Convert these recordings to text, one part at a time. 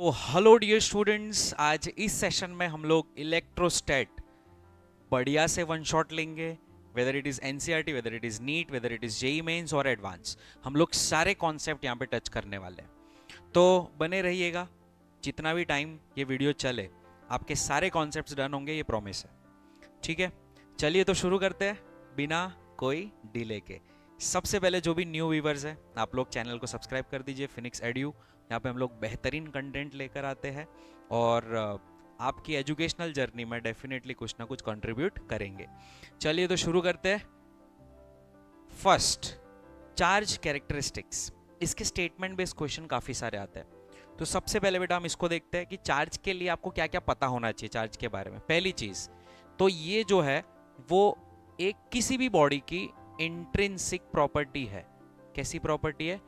तो hello dear students, आज इस सेशन में हम लोग इलेक्ट्रोस्टैट बढ़िया से वन शॉट लेंगे। Whether it is NCERT, whether it is NEET, whether it is JEE mains और एडवांस, हम लोग सारे कॉन्सेप्ट यहाँ पे टच करने वाले हैं। तो बने रहिएगा, जितना भी टाइम ये वीडियो चले आपके सारे कॉन्सेप्ट्स डन होंगे, ये प्रॉमिस है। ठीक है, चलिए तो शुरू करते हैं बिना कोई डिले के। सबसे पहले जो भी न्यू व्यूवर्स हैं, आप लोग चैनल को सब्सक्राइब कर दीजिए। फिनिक्स एड्यू, यहाँ पे हम लोग बेहतरीन कंटेंट लेकर आते हैं और आपकी एजुकेशनल जर्नी में डेफिनेटली कुछ ना कुछ कंट्रीब्यूट करेंगे। चलिए तो शुरू करते हैं। First, charge characteristics. इसके स्टेटमेंट बेस्ड क्वेश्चन काफ़ी सारे आते हैं। तो सबसे पहले बेटा हम इसको देखते हैं कि चार्ज के लिए आपको क्या क्या पता होना चाहिए चार्ज के बारे में। पहली चीज़ तो ये जो है वो एक किसी भी बॉडी की इंट्रिंसिक प्रॉपर्टी है। कैसी प्रॉपर्टी है?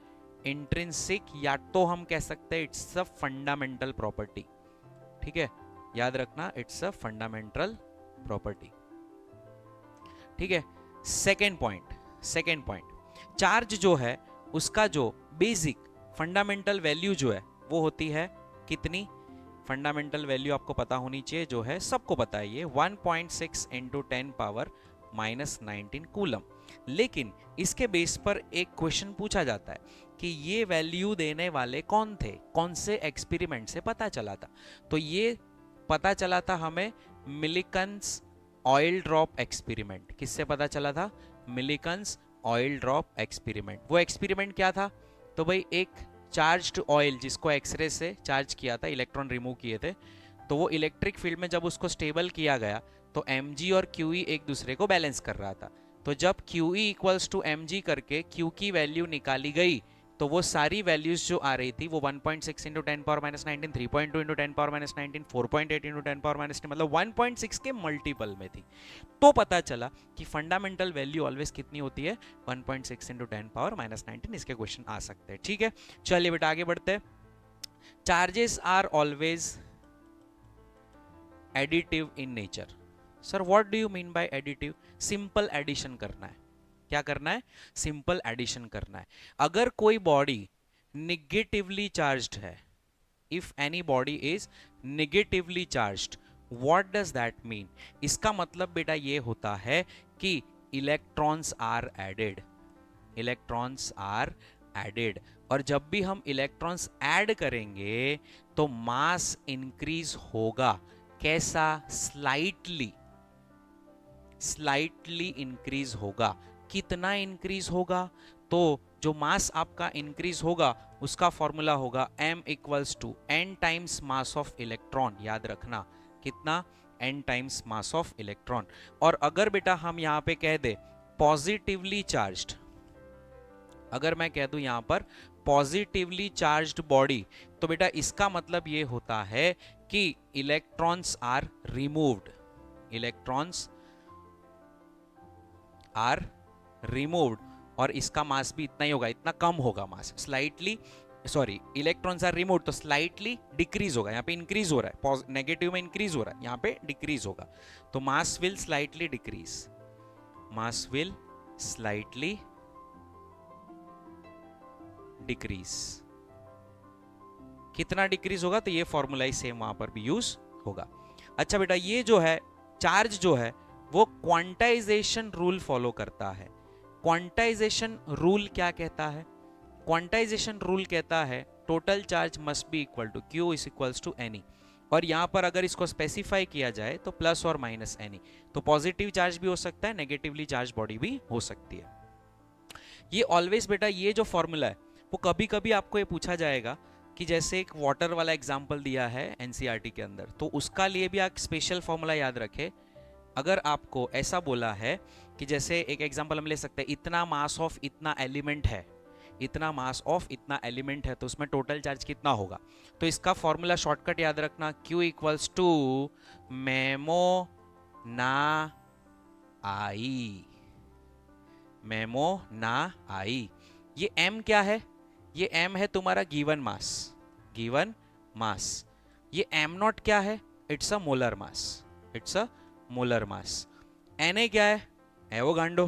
इंट्रिंसिक, या तो हम कह सकते हैं इट्स अ फंडामेंटल प्रॉपर्टी। ठीक है, याद रखना, इट्स अ फंडामेंटल प्रॉपर्टी। ठीक है, सेकेंड पॉइंट, चार्ज जो है उसका जो बेसिक फंडामेंटल वैल्यू जो है वो होती है कितनी? फंडामेंटल वैल्यू आपको पता होनी चाहिए, जो है सबको पता है, ये 1.6 इंटू 10 पावर -19 कूलम। लेकिन इसके बेस पर एक क्वेश्चन पूछा जाता है कि ये वैल्यू देने वाले कौन थे, कौन से एक्सपेरिमेंट से पता चला था? तो ये पता चला था हमें मिलिकन्स ऑयल ड्रॉप एक्सपेरिमेंट। किससे पता चला था? Millikan's oil drop experiment. वो एक्सपेरिमेंट क्या था? तो भाई एक चार्ज्ड ऑयल जिसको एक्सरे से चार्ज किया था, इलेक्ट्रॉन रिमूव किए थे, तो वो इलेक्ट्रिक फील्ड में जब उसको स्टेबल किया गया तो mg और qe एक दूसरे को बैलेंस कर रहा था। तो जब qe इक्वल्स टू mg करके q की वैल्यू निकाली गई तो वो सारी वैल्यूज जो आ रही थी वो 1.6 into 10 power -19, 3.2 into 10 power -19, 4.8 into 10 power -10, मतलब 1.6 के मल्टीपल में थी। तो पता चला कि फंडामेंटल वैल्यू ऑलवेज कितनी होती है? 1.6 इंटू 10 पावर -19। इसके क्वेश्चन आ सकते हैं। ठीक है, चलिए बेटा आगे बढ़ते हैं। Charges are always additive in nature. Sir what do you mean by additive? Simple addition करना है। क्या करना है? सिंपल एडिशन करना है। अगर कोई बॉडी निगेटिवली चार्ज्ड है, if any body is negatively charged, what does that mean? इसका मतलब बेटा ये होता है कि electrons are added. Electrons are added, और जब भी हम इलेक्ट्रॉन्स ऐड करेंगे तो मास इंक्रीज होगा। कैसा? स्लाइटली, स्लाइटली इंक्रीज होगा। कितना इंक्रीज होगा? तो जो मास आपका इंक्रीज होगा उसका फॉर्मूला होगा m equals to n times mass of electron. याद रखना, कितना? n times mass of electron. और अगर बेटा हम यहां पे कह दे पॉजिटिवली चार्ज्ड, अगर मैं कह दूं यहां पर पॉजिटिवली चार्ज्ड बॉडी, तो बेटा इसका मतलब ये होता है कि electrons are removed. Electrons are removed, और इसका मास भी इतना ही होगा, इतना कम होगा mass, slightly, sorry, electrons are removed तो स्लाइटली डिक्रीज होगा। यहाँ पे इंक्रीज हो रहा है, नेगेटिव में इंक्रीज हो रहा है, यहाँ पे डिक्रीज होगा। तो mass will slightly decrease, mass will slightly decrease. कितना डिक्रीज होगा? तो ये फॉर्मूला ही सेम वहां पर भी यूज होगा। अच्छा बेटा, ये जो है चार्ज जो है वो क्वांटाइजेशन रूल फॉलो करता है। क्वांटाइजेशन रूल क्या कहता है? क्वांटाइजेशन रूल कहता है total charge must be equal to Q is equals to n e, और यहां पर अगर इसको स्पेसिफाई किया जाए तो प्लस और माइनस एनी। तो पॉजिटिव चार्ज भी हो सकता है, नेगेटिवली चार्ज बॉडी भी हो सकती है। ये ऑलवेज बेटा, ये जो फॉर्मूला है वो कभी कभी आपको ये पूछा जाएगा कि जैसे एक वाटर वाला एग्जाम्पल दिया है एनसीईआरटी के अंदर, तो उसका लिए भी आप स्पेशल फॉर्मूला याद रखें। अगर आपको ऐसा बोला है कि जैसे एक एग्जांपल हम ले सकते हैं, इतना मास ऑफ इतना एलिमेंट है, इतना मास ऑफ इतना एलिमेंट है, तो उसमें टोटल चार्ज कितना होगा? तो इसका फॉर्मूला शॉर्टकट याद रखना, Q इक्वल्स टू मेमो ना आई। मेमो ना आई। ये m क्या है? ये m है तुम्हारा गिवन मास, गिवन मास। ये m नॉट क्या है? It's a molar mass, it's a molar mass. Na क्या है? एवोगांडो,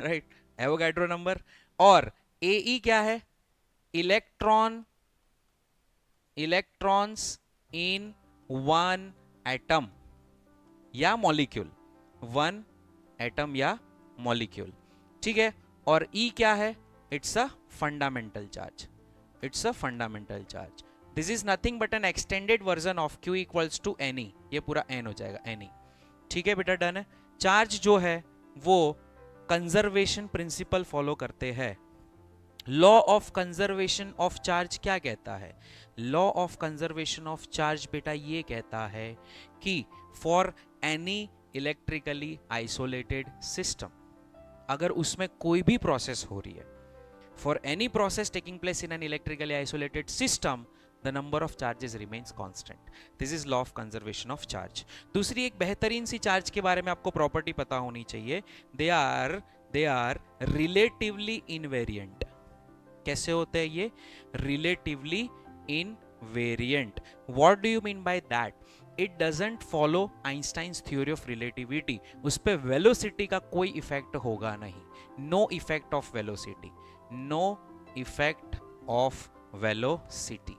राइट, एवोगाड्रो नंबर। और Ae क्या है? Electron electrons in one atom या मॉलिक्यूल, वन एटम या मॉलिक्यूल, ठीक है। और ई क्या है? It's a fundamental charge, it's a fundamental charge. This is nothing but an extended version of Q equals to n e, ये पूरा एन हो जाएगा, एनी, ठीक है बेटा, डन है। चार्ज जो है वो कंजर्वेशन प्रिंसिपल फॉलो करते हैं। Law of conservation of charge क्या कहता है? Law of conservation of charge बेटा ये कहता है कि for any electrically isolated system, अगर उसमें कोई भी प्रोसेस हो रही है, for any process taking place in an electrically isolated system, the number of charges remains constant. This is law of conservation of charge. दूसरी एक बेहतरीन सी चार्ज के बारे में आपको प्रॉपर्टी पता होनी चाहिए, दे आर रिलेटिवली इनवेरिएंट। कैसे होते हैं ये? Relatively invariant. What do you mean by that? It doesn't follow Einstein's theory of relativity, उस पे वेलोसिटी का कोई इफेक्ट होगा नहीं, no effect of velocity, no effect of velocity.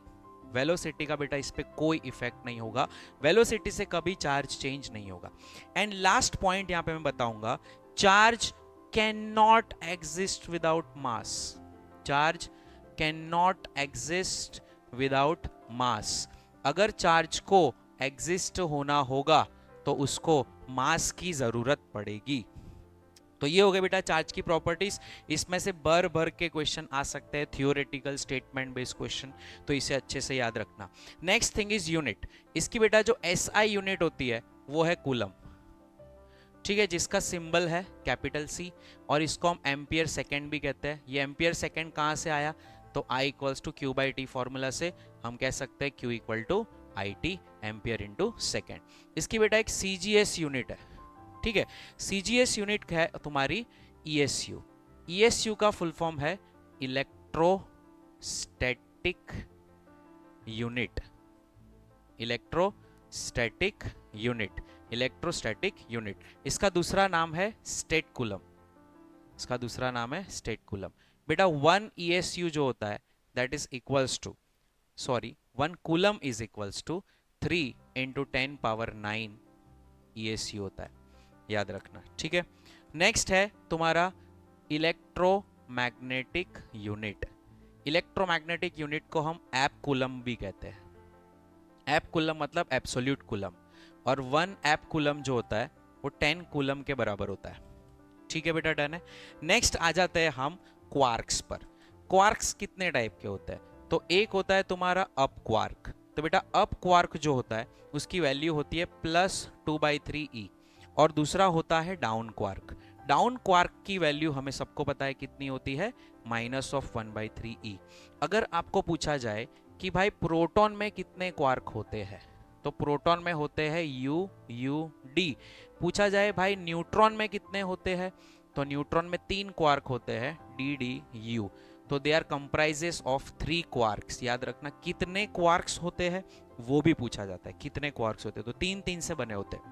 Velocity का बेटा इस पे कोई इफेक्ट नहीं होगा, वेलोसिटी से कभी चार्ज चेंज नहीं होगा। एंड लास्ट पॉइंट यहां पे मैं बताऊंगा, charge can not exist without mass, charge can not exist without mass. अगर चार्ज को एग्जिस्ट होना होगा तो उसको मास की जरूरत पड़ेगी। तो ये हो गया बेटा चार्ज की प्रॉपर्टीज। इसमें से भर भर के क्वेश्चन आ सकते हैं, थियोरेटिकल स्टेटमेंट बेस्ड क्वेश्चन, तो इसे अच्छे से याद रखना। Next thing is unit. इसकी बेटा जो एसआई यूनिट होती है वो है कूलम, ठीक है, जिसका सिंबल है कैपिटल सी, और इसको हम एम्पियर सेकेंड भी कहते हैं। ये एम्पियर सेकेंड कहां से आया? तो I equals to Q by T formula से हम कह सकते हैं Q equal to I T, ampere into second. इसकी बेटा एक सीजीएस यूनिट है, ठीक है। सीजीएस यूनिट है तुम्हारी ईएसयू। ईएसयू का फुल फॉर्म है electrostatic unit, electrostatic unit, electrostatic unit. इसका दूसरा नाम है स्टेट कूलम, इसका दूसरा नाम है स्टेट कूलम। बेटा 1 ESU जो होता है that is equals to, sorry 1 coulomb is equals to 3 into 10 power 9 ESU होता है, याद रखना, ठीक है। नेक्स्ट है तुम्हारा इलेक्ट्रोमैग्नेटिक यूनिट। इलेक्ट्रोमैग्नेटिक यूनिट को हम एप कूलम भी कहते हैं। एप कूलम मतलब एब्सोल्यूट कूलम, और 1 एप कूलम जो होता है वो 10 कूलम के बराबर होता है, ठीक है बेटा, डन है। नेक्स्ट आ जाते हैं हम क्वार्क्स पर। क्वार्क्स कितने टाइप के होते हैं? तो एक होता है तुम्हारा अप क्वार्क। तो बेटा अप क्वार्क जो होता है उसकी वैल्यू होती है +2/3e, और दूसरा होता है डाउन क्वार्क। डाउन क्वार्क की वैल्यू हमें सबको पता है कितनी होती है, -1/3e। अगर आपको पूछा जाए कि भाई प्रोटॉन में कितने क्वार्क होते हैं, तो प्रोटॉन में होते हैं U D। पूछा जाए भाई न्यूट्रॉन में कितने होते हैं, तो न्यूट्रॉन में 3 क्वार्क होते हैं DDU। तो they are comprises of 3 quarks. याद रखना कितने क्वार्क्स होते हैं वो भी पूछा जाता है, कितने क्वार्क्स होते हैं, तो 3 से बने होते हैं।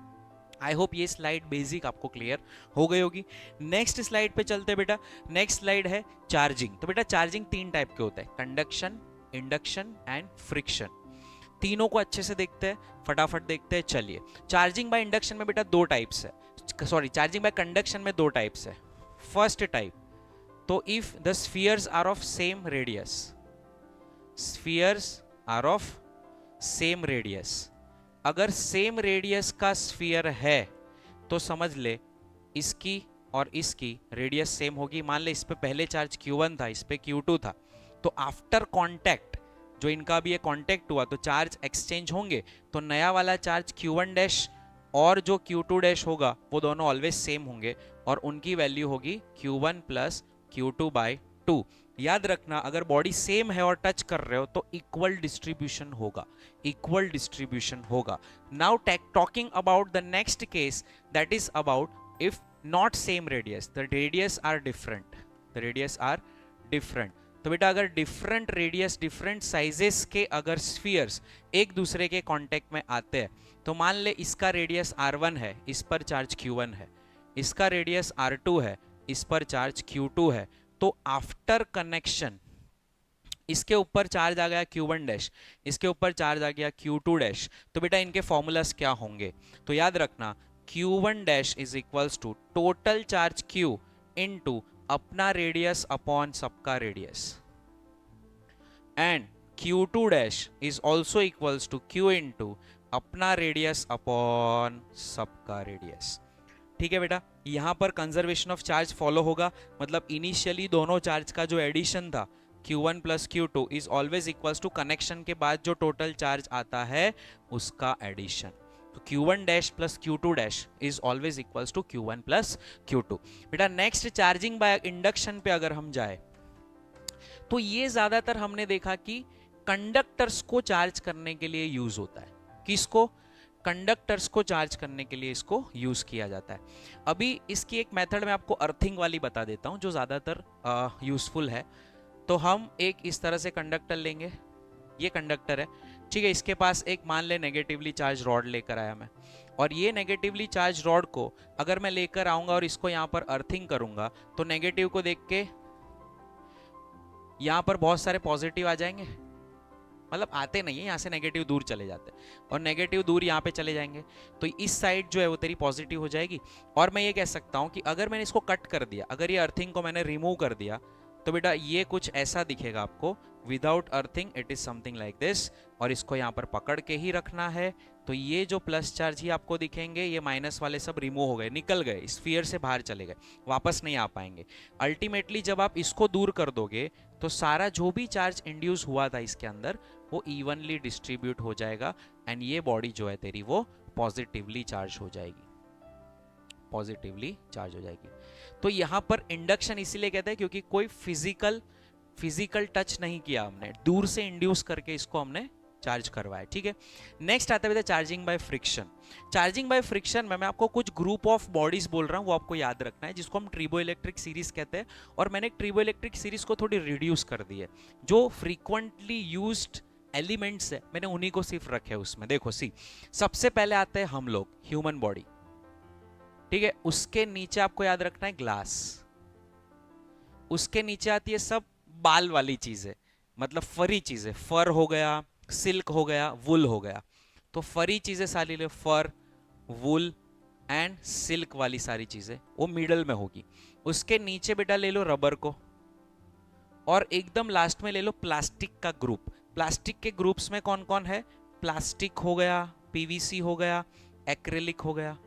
आई होप ये स्लाइड बेसिक आपको क्लियर हो गई होगी। नेक्स्ट स्लाइड पे चलते हैं बेटा। नेक्स्ट स्लाइड है चार्जिंग। तो बेटा चार्जिंग 3 टाइप के होते हैं, कंडक्शन, इंडक्शन एंड फ्रिक्शन। तीनों को अच्छे से देखते हैं, फटाफट देखते हैं, चलिए। चार्जिंग बाय इंडक्शन में बेटा 2 टाइप्स है, सॉरी चार्जिंग बाय कंडक्शन में 2 टाइप्स है। फर्स्ट टाइप, तो if the spheres are of same radius, spheres are of same radius, अगर सेम रेडियस का स्फीयर है तो समझ ले इसकी और इसकी रेडियस सेम होगी। मान ले इस पे पहले चार्ज Q1 था, इस पे Q2 था, तो आफ्टर कांटेक्ट जो इनका भी ये कांटेक्ट हुआ तो चार्ज एक्सचेंज होंगे, तो नया वाला चार्ज Q1 डैश और जो Q2 डैश होगा वो दोनों ऑलवेज सेम होंगे, और उनकी वैल्यू होगी Q1 प्लस Q2/2। याद रखना अगर बॉडी सेम है और टच कर रहे हो तो इक्वल डिस्ट्रीब्यूशन होगा, इक्वल डिस्ट्रीब्यूशन होगा। Now talking about the next case, that is about if not same radius, the radius are different, the radius are different. तो बेटा अगर डिफरेंट रेडियस, डिफरेंट साइजेस के अगर स्फीयर्स एक दूसरे के कांटेक्ट में आते हैं, तो मान ले इसका रेडियस R1 है, इस पर चार्ज Q1 है, इसका रेडियस R2 है, इस पर चार्ज Q2 है, तो आफ्टर कनेक्शन इसके ऊपर चार्ज आ गया Q1 डैश, इसके ऊपर चार्ज आ गया Q2 डैश, तो बेटा इनके फॉर्मूलास क्या होंगे? तो याद रखना Q1 dash is equals to total charge Q into अपना रेडियस अपॉन सबका radius, and Q2 dash is also equals to Q into अपना रेडियस अपॉन सबका रेडियस। ठीक है बेटा, यहां पर कंजर्वेशन ऑफ चार्ज फॉलो होगा, मतलब इनिशियली दोनों चार्ज का जो एडिशन था Q1 plus Q2 is always equals to connection के बाद जो टोटल चार्ज आता है उसका एडिशन। तो Q1 dash plus Q2 dash is always equals to Q1 plus Q2। बेटा नेक्स्ट चार्जिंग बाय इंडक्शन पे अगर हम जाए तो ये ज्यादातर हमने देखा कि कंडक्टर्स को चार्ज करने के लिए यूज होता है। किसको? कंडक्टर्स को चार्ज करने के लिए इसको यूज किया जाता है। अभी इसकी एक मेथड मैं आपको अर्थिंग वाली बता देता हूं जो ज्यादातर यूजफुल है। तो हम एक इस तरह से कंडक्टर लेंगे, ये कंडक्टर है, ठीक है, इसके पास एक मान ले नेगेटिवली चार्ज रॉड लेकर आया मैं, और ये नेगेटिवली चार्ज रॉड को अगर मैं लेकर आऊंगा और इसको यहां पर अर्थिंग करूंगा तो नेगेटिव को देख के यहां पर बहुत सारे पॉजिटिव आ जाएंगे, मतलब आते नहीं है, यहां से नेगेटिव दूर चले जाते हैं और नेगेटिव दूर यहां पे चले जाएंगे, तो इस साइड जो है वो तेरी पॉजिटिव हो जाएगी। और मैं ये कह सकता हूं कि अगर मैंने इसको कट कर दिया, अगर ये अर्थिंग को मैंने रिमूव कर दिया, तो बेटा ये कुछ ऐसा दिखेगा आपको, without earthing it is something like this, और इसको यहां पर पकड़ के ही रखना है। तो ये जो प्लस चार्ज ही आपको दिखेंगे, ये माइनस वाले सब रिमूव हो गए, निकल गए, स्फीयर से बाहर चले गए, वापस नहीं आ पाएंगे। अल्टीमेटली जब आप इसको दूर कर दोगे तो सारा जो भी चार्ज इंड्यूस हुआ था इसके अंदर वो इवनली डिस्ट्रीब्यूट हो जाएगा, एंड ये बॉडी जो है तेरी वो पॉजिटिवली चार्ज हो जाएगी, पॉजिटिवली चार्ज हो जाएगी। तो यहां पर इंडक्शन इसीलिए कहते हैं क्योंकि कोई फिजिकल टच नहीं किया हमने, दूर से इंड्यूस करके इसको हमने चार्ज करवाया। ठीक है, नेक्स्ट आता है charging by friction. Charging by friction में मैं आपको कुछ ग्रुप ऑफ बॉडीज बोल रहा हूं, वो आपको याद रखना है, जिसको हम ट्रिबो इलेक्ट्रिक सीरीज कहते हैं, और मैंने ट्रिबो इलेक्ट्रिक सीरीज को थोड़ी रिड्यूस कर दी है। जो फ्रीक्वेंटली यूज्ड एलिमेंट्स है मैंने उन्हीं को सिर्फ रखे उसमें। देखो सी, सबसे पहले आते हैं हम लोग, ह्यूमन बॉडी, ठीक है, उसके नीचे आपको याद रखना है ग्लास, उसके नीचे आती है सब बाल वाली चीजें, मतलब फरी चीजें, फर हो गया, सिल्क हो गया, वुल हो गया। तो फरी चीजें सारी ले, फर, वुल एंड सिल्क वाली सारी चीजें वो मिडल में होगी। उसके नीचे बेटा ले लो रबर को, और एकदम लास्ट में ले लो प्लास्टिक का ग्रुप। प्लास्टिक के ग्रुप्स में कौन कौन है? प्लास्टिक हो गया, पीवीसी हो गया, एक्रिलिक हो गया,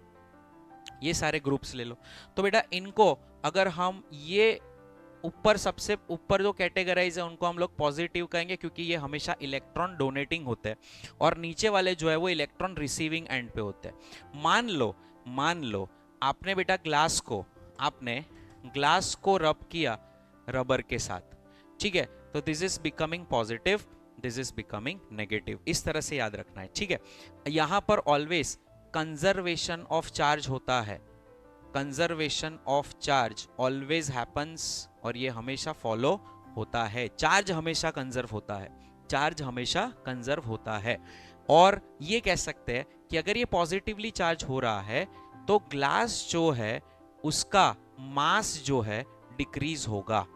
ये सारे ग्रुप्स ले लो। तो बेटा इनको अगर हम ये ऊपर सबसे ऊपर जो कैटेगराइज है उनको हम लोग पॉजिटिव कहेंगे, क्योंकि ये हमेशा इलेक्ट्रॉन डोनेटिंग होते हैं, और नीचे वाले जो है वो इलेक्ट्रॉन रिसीविंग एंड पे होते हैं। मान लो आपने बेटा ग्लास को रब किया रबर के साथ, ठीक है, तो this is becoming positive, this is becoming negative, इस तरह से याद रखना है। ठीक है, यहां पर ऑलवेज कंजर्वेशन ऑफ चार्ज होता है, conservation of charge always happens, और ये हमेशा फॉलो होता है। चार्ज हमेशा कंजर्व होता है, चार्ज हमेशा कंजर्व होता है। और ये कह सकते हैं कि अगर ये पॉजिटिवली चार्ज हो रहा है तो ग्लास जो है उसका मास जो है डिक्रीज होगा,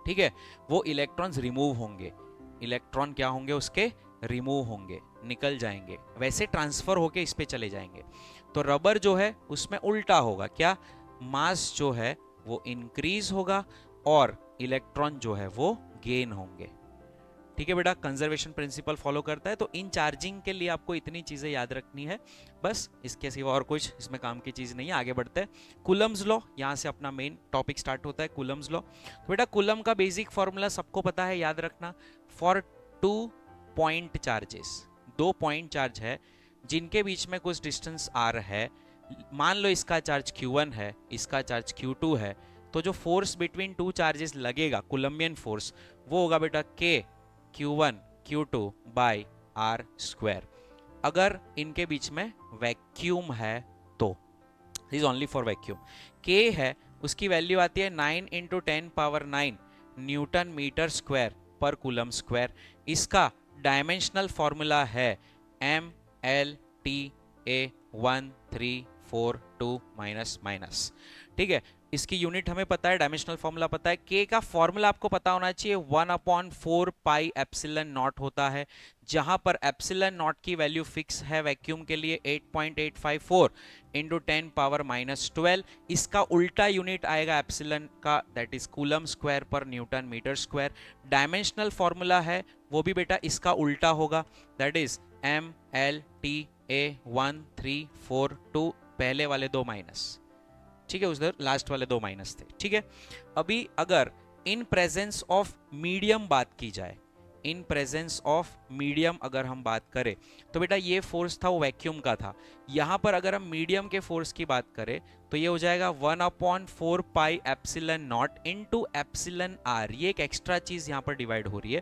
ठीक है, वो इलेक्ट्रॉन्स रिमूव होंगे, इलेक्ट्रॉन क्या होंगे उसके? रिमूव होंगे, निकल जाएंगे, वैसे ट्रांसफर होके इस पे चले जाएंगे। तो रबर जो है उसमें उल्टा होगा, क्या? मास जो है वो इंक्रीज होगा और इलेक्ट्रॉन जो है वो गेन होंगे। ठीक है बेटा, कंजर्वेशन प्रिंसिपल फॉलो करता है। तो इन चार्जिंग के लिए आपको इतनी चीजें याद रखनी है, बस इसके सिवा और कुछ इसमें काम की चीज नहीं है। आगे बढ़ते हैं, कूलम्स लॉ, यहां से अपना मेन टॉपिक स्टार्ट होता है, कूलम्स लॉ। तो बेटा कूलम का बेसिक फॉर्मूला सबको पता है, याद रखना, for 2 point charges, 2 point charge है जिनके बीच में कुछ डिस्टेंस r है, मान लो इसका चार्ज Q1 है, इसका चार्ज Q2 है, तो जो फोर्स बिटवीन 2 चार्जेस लगेगा, कूलम्बियन फोर्स, वो होगा बेटा K Q1 Q2 bye r²। अगर इनके बीच में वैक्यूम है तो, is only for vacuum. K है, उसकी वैल्यू आती है 9 × 10⁹ न्यूटन मीटर स्क्वायर पर कूलम स्क्वायर। इसका डायमेंशनल फॉर्मूला है MLTA 1342 माइनस। ठीक है, इसकी यूनिट हमें पता है, डायमेंशनल फॉर्मूला पता है, के का फॉर्मूला आपको पता होना चाहिए, 1/4 पाई एप्सिलन नॉट होता है, जहां पर एप्सिलन नॉट की वैल्यू फिक्स है वैक्यूम के लिए 8.854 इंटू 10⁻⁻12। इसका उल्टा यूनिट आएगा एप्सिलन का, that is coulomb square per newton metre square. Dimensional formula है वो भी बेटा इसका उल्टा होगा, दैट इज MLTA1342, पहले वाले दो माइनस, ठीक है, उधर लास्ट वाले दो माइनस थे, ठीक है। अभी अगर इन प्रेजेंस ऑफ मीडियम बात की जाए, इन प्रेजेंस ऑफ मीडियम अगर हम बात करें तो बेटा ये फोर्स था वो वैक्यूम का था, यहां पर अगर हम मीडियम के फोर्स की बात करें तो ये हो जाएगा 1/4 pi epsilon naught into epsilon r, ये एक एक्स्ट्रा चीज यहां पर डिवाइड हो रही है,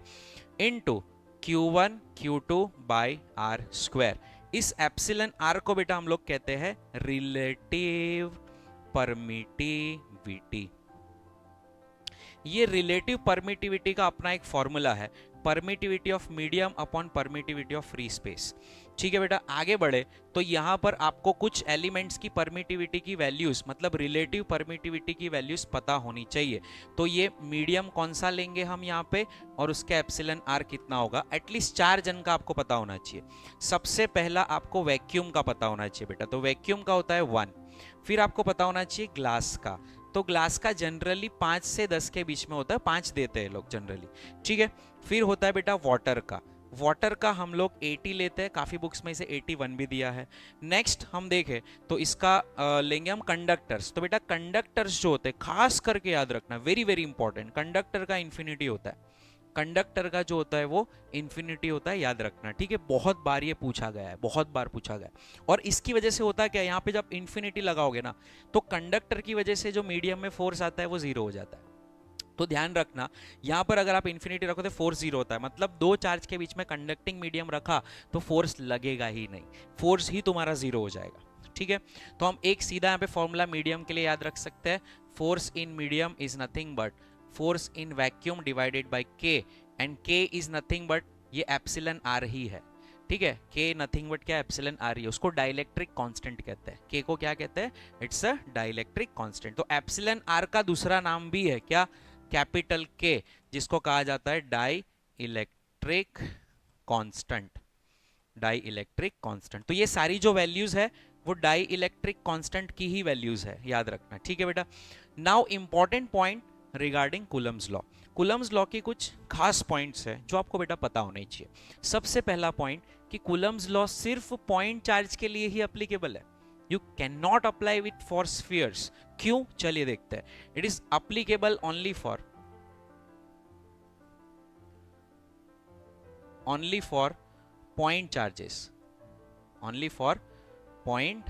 into Q1 Q2 by are square. इस एप्सिलन आर को बेटा हम लोग कहते हैं रिलेटिव परमिटिविटी। ये रिलेटिव परमिटिविटी का अपना एक फॉर्मूला है, permittivity of medium upon permittivity of free space, ठीक है बेटा। आगे बढ़े तो यहां पर आपको कुछ एलिमेंट्स की परमिटिविटी की वैल्यूज, मतलब रिलेटिव परमिटिविटी की वैल्यूज पता होनी चाहिए। तो ये मीडियम कौन सा लेंगे हम यहाँ पे, और उसका एप्सिलन आर कितना होगा, एटलीस्ट 4 जन का आपको पता होना चाहिए। सबसे पहला आपको वैक्यूम का पता होना चाहिए बेटा, तो वैक्यूम का होता है 1। फिर आपको पता होना चाहिए ग्लास का, तो ग्लास का जनरली 5 से 10 के बीच में होता है, 5 देते हैं लोग जनरली, ठीक है। फिर होता है बेटा वाटर का, वाटर का हम लोग 80 लेते हैं, काफी बुक्स में इसे 81 भी दिया है। नेक्स्ट हम देखें तो इसका लेंगे हम कंडक्टर्स, तो बेटा कंडक्टर्स जो होते हैं खास करके याद रखना, वेरी वेरी इंपॉर्टेंट, कंडक्टर का इंफिनिटी होता है, कंडक्टर का जो होता है वो इंफिनिटी होता है, याद रखना, ठीक है। बहुत बार ये पूछा गया है, बहुत बार पूछा गया है। और इसकी वजह से होता है क्या, यहाँ पे जब इंफिनिटी लगाओगे ना तो कंडक्टर की वजह से जो मीडियम में फोर्स आता है वो जीरो हो जाता है। तो ध्यान रखना, यहां पर अगर आप इंफिनिटी रखो तो फोर्स जीरो होता है, मतलब दो चार्ज के बीच में कंडक्टिंग मीडियम रखा तो फोर्स लगेगा ही नहीं, फोर्स ही तुम्हारा जीरो हो जाएगा, ठीक है। तो हम एक सीधा यहाँ पे फॉर्मूला मीडियम के लिए याद रख सकते हैं, force in medium is nothing but force in vacuum divided by के, एंड के इज नथिंग बट ये एप्सिलन आर ही है, ठीक है। के नथिंग बट क्या, एप्सिलन आर ही है, उसको डाइलेक्ट्रिक कांस्टेंट कहते हैं, के को क्या कहते हैं, इट्स अ डाइलेक्ट्रिक कांस्टेंट। तो एप्सिलन आर का दूसरा नाम भी है क्या, कैपिटल के, जिसको कहा जाता है dielectric constant, dielectric constant. तो ये सारी जो वैल्यूज है वो डाई इलेक्ट्रिक कांस्टेंट की ही वैल्यूज है, याद रखना, ठीक है बेटा। Now important point regarding Coulomb's law, Coulomb's law के कुछ खास पॉइंट्स है जो आपको बेटा पता होने चाहिए। सबसे पहला पॉइंट कि कूलम्स लॉ सिर्फ पॉइंट चार्ज के लिए ही एप्लीकेबल है, you can not apply with for spheres. क्यों, चलिए देखते हैं। It is applicable only for point charges, only for point